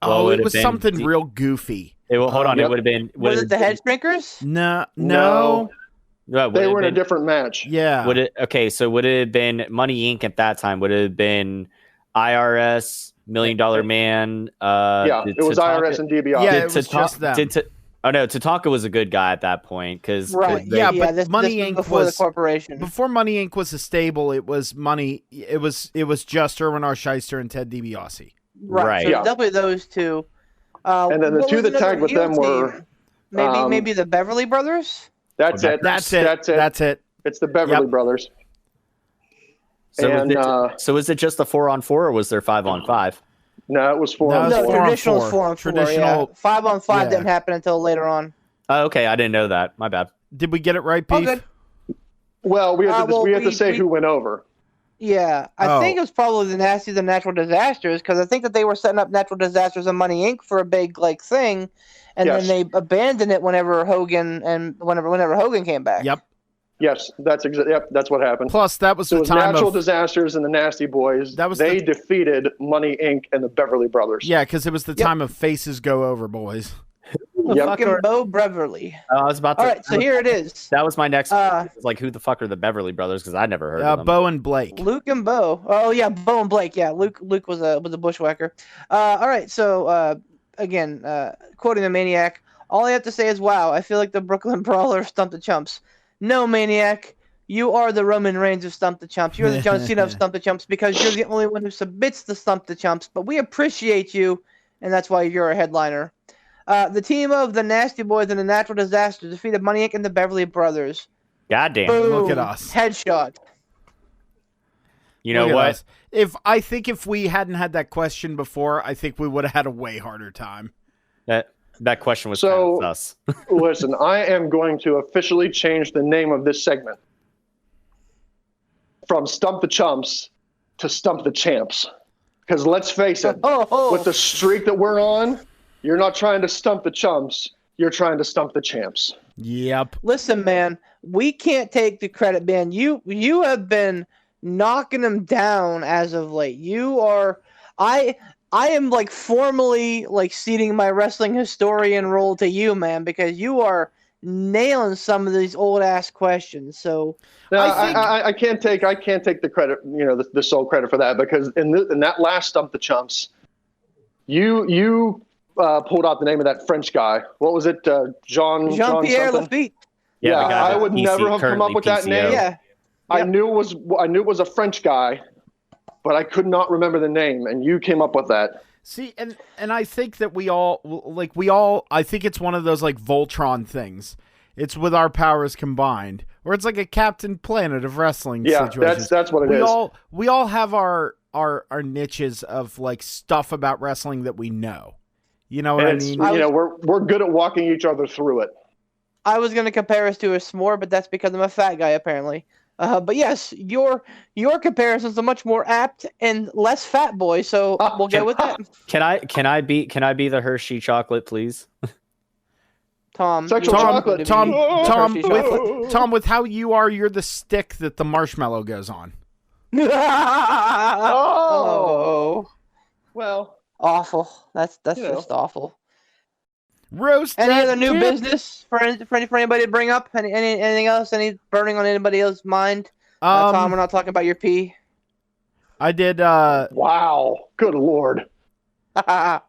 Oh, it was something real goofy. Hold on, it would have been. Was it the Head Shrinkers? No. They were in a different match. Yeah. Would it have been Money Inc. at that time? Would it have been IRS, $1 Million Man? It was IRS and DiBiase. Yeah, it was just them. Oh no, Tatanka was a good guy at that point because but Money Inc. before the corporation. Before Money Inc. was a stable, it was Money. It was just Erwin R. Shyster and Ted DiBiase. Right. So definitely those two. And then the two that tagged with them were maybe the Beverly Brothers. That's it. It's the Beverly Brothers. So was it just a 4-on-4 or was there 5-on-5? No, it was 4-on-4. No, traditional 4-on-4. Traditional 5-on-5 didn't happen until later on. Oh, okay, I didn't know that. My bad. Did we get it right, All Beef? good. Well, we have to say who went over. Yeah, I think it was probably the Natural Disasters, because I think that they were setting up Natural Disasters and Money Inc. for a big thing, and then they abandoned it whenever Hogan came back. Yep. Yes, that's what happened. Plus, that was So the it was time Natural of Disasters and the Nasty Boys. They defeated Money Inc. and the Beverly Brothers. Yeah, because it was the time of Faces Go Over, boys. Fucking Bo Beverly. I was about to. All right, so here it is. That was my next. Like, who the fuck are the Beverly Brothers? Because I never heard of them. Bo and Blake. Luke and Bo. Oh yeah, Bo and Blake. Yeah, Luke was a bushwhacker. All right, so again, quoting the Maniac, all I have to say is, wow, I feel like the Brooklyn Brawler stumped the chumps. No, Maniac, you are the Roman Reigns of Stump the Chumps. You're the John Cena of Stump the Chumps, because you're the only one who submits to Stump the Chumps. But we appreciate you, and that's why you're a headliner. The team of the Nasty Boys and the Natural Disaster defeated Money Inc. and the Beverly Brothers. Goddamn! Boom. Look at us. Headshot. You know what? I think if we hadn't had that question before, I think we would have had a way harder time. That question was So, kind of sus. Listen, I am going to officially change the name of this segment from Stump the Chumps to Stump the Champs. Because let's face it, with the streak that we're on, you're not trying to stump the chumps. You're trying to stump the champs. Yep. Listen, man, we can't take the credit, man. You have been knocking them down as of late. You are, I am formally ceding my wrestling historian role to you, man, because you are nailing some of these old ass questions. So I can't take the credit, the sole credit for that, because in that last Stump the Chumps, you pulled out the name of that French guy. What was it? Jean-Pierre Lafitte. Yeah, I would never have come up with that name. Yeah. I knew it was a French guy, but I could not remember the name, and you came up with that. See, and I think that we all I think it's one of those Voltron things. It's with our powers combined, or it's like a Captain Planet of wrestling situation. That's what it is. We all have our niches of stuff about wrestling that we know. You know what I mean? We're good at walking each other through it. I was going to compare us to a s'more, but that's because I'm a fat guy, apparently. But yes, your comparisons are much more apt and less fat boy, so we'll go with that. Can I be the Hershey chocolate, please? Tom, Tom, with how you are, you're the stick that the marshmallow goes on. Oh, well, awful. That's just awful. Roast. Any other new business for anybody to bring up? Anything else? Any burning on anybody else's mind? Tom, we're not talking about your pee. I did. Wow. Good Lord. Thanks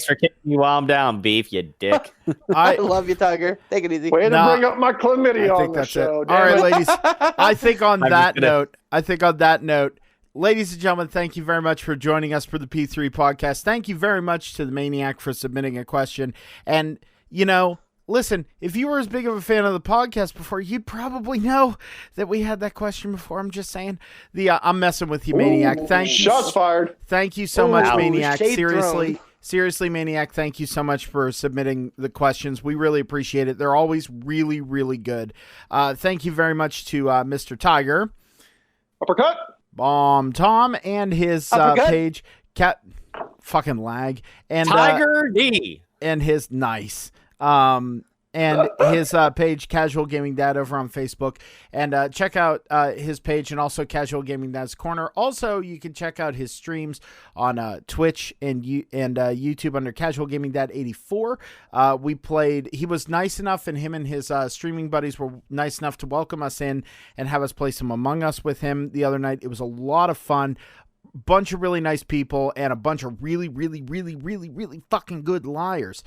for kicking me while I'm down, Beef, you dick. I love you, Tiger. Take it easy. Way to bring up my chlamydia on the show. All right, ladies. I think on that note, ladies and gentlemen, thank you very much for joining us for the P3 podcast. Thank you very much to the Maniac for submitting a question. And, listen, if you were as big of a fan of the podcast before, you'd probably know that we had that question before. I'm just saying. I'm messing with you, Maniac. Thank you. Shots fired. Thank you so much, Maniac. Seriously. Seriously, Maniac, thank you so much for submitting the questions. We really appreciate it. They're always really, really good. Thank you very much to Mr. Tiger. Uppercut. Tom and his page, cat fucking lag, and Tiger D and his nice, and his page, Casual Gaming Dad, over on Facebook, and check out his page, and also Casual Gaming Dad's Corner. Also, you can check out his streams on Twitch and YouTube under Casual Gaming Dad 84. He was nice enough, and him and his streaming buddies were nice enough to welcome us in and have us play some Among Us with him the other night. It was a lot of fun. Bunch of really nice people and a bunch of really, really, really, really, really fucking good liars.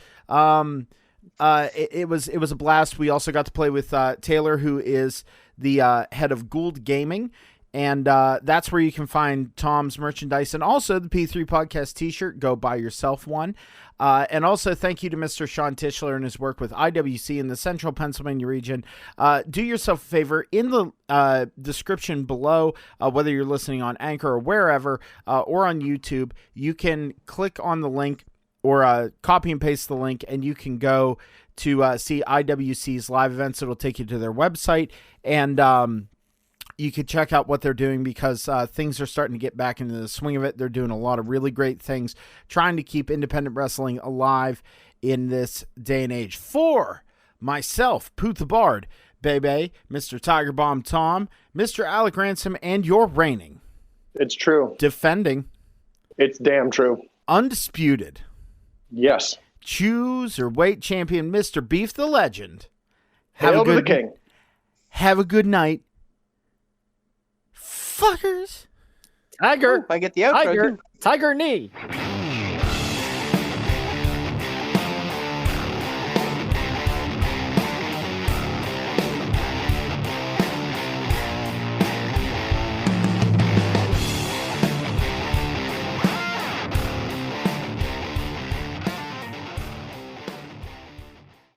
It was a blast. We also got to play with Taylor, who is the head of Gould Gaming, and that's where you can find Tom's merchandise and also the P3 Podcast t-shirt. Go buy yourself one. And also thank you to Mr. Sean Tischler and his work with IWC in the central Pennsylvania region. Do yourself a favor, in the description below, whether you're listening on Anchor or wherever, or on YouTube, you can click on the link or copy and paste the link, and you can go to see IWC's live events. It'll take you to their website, and you can check out what they're doing because things are starting to get back into the swing of it. They're doing a lot of really great things, trying to keep independent wrestling alive in this day and age. For myself, Poot the Bard, Bebe, Mr. Tiger Bomb Tom, Mr. Alec Ransom, and your reigning, It's true. defending, It's damn true. undisputed, Yes. Chooserweight champion, Mr. Beef the Legend. Hail to the king. Have a good night, fuckers. Tiger, If I get the outro, Tiger, too. Tiger knee.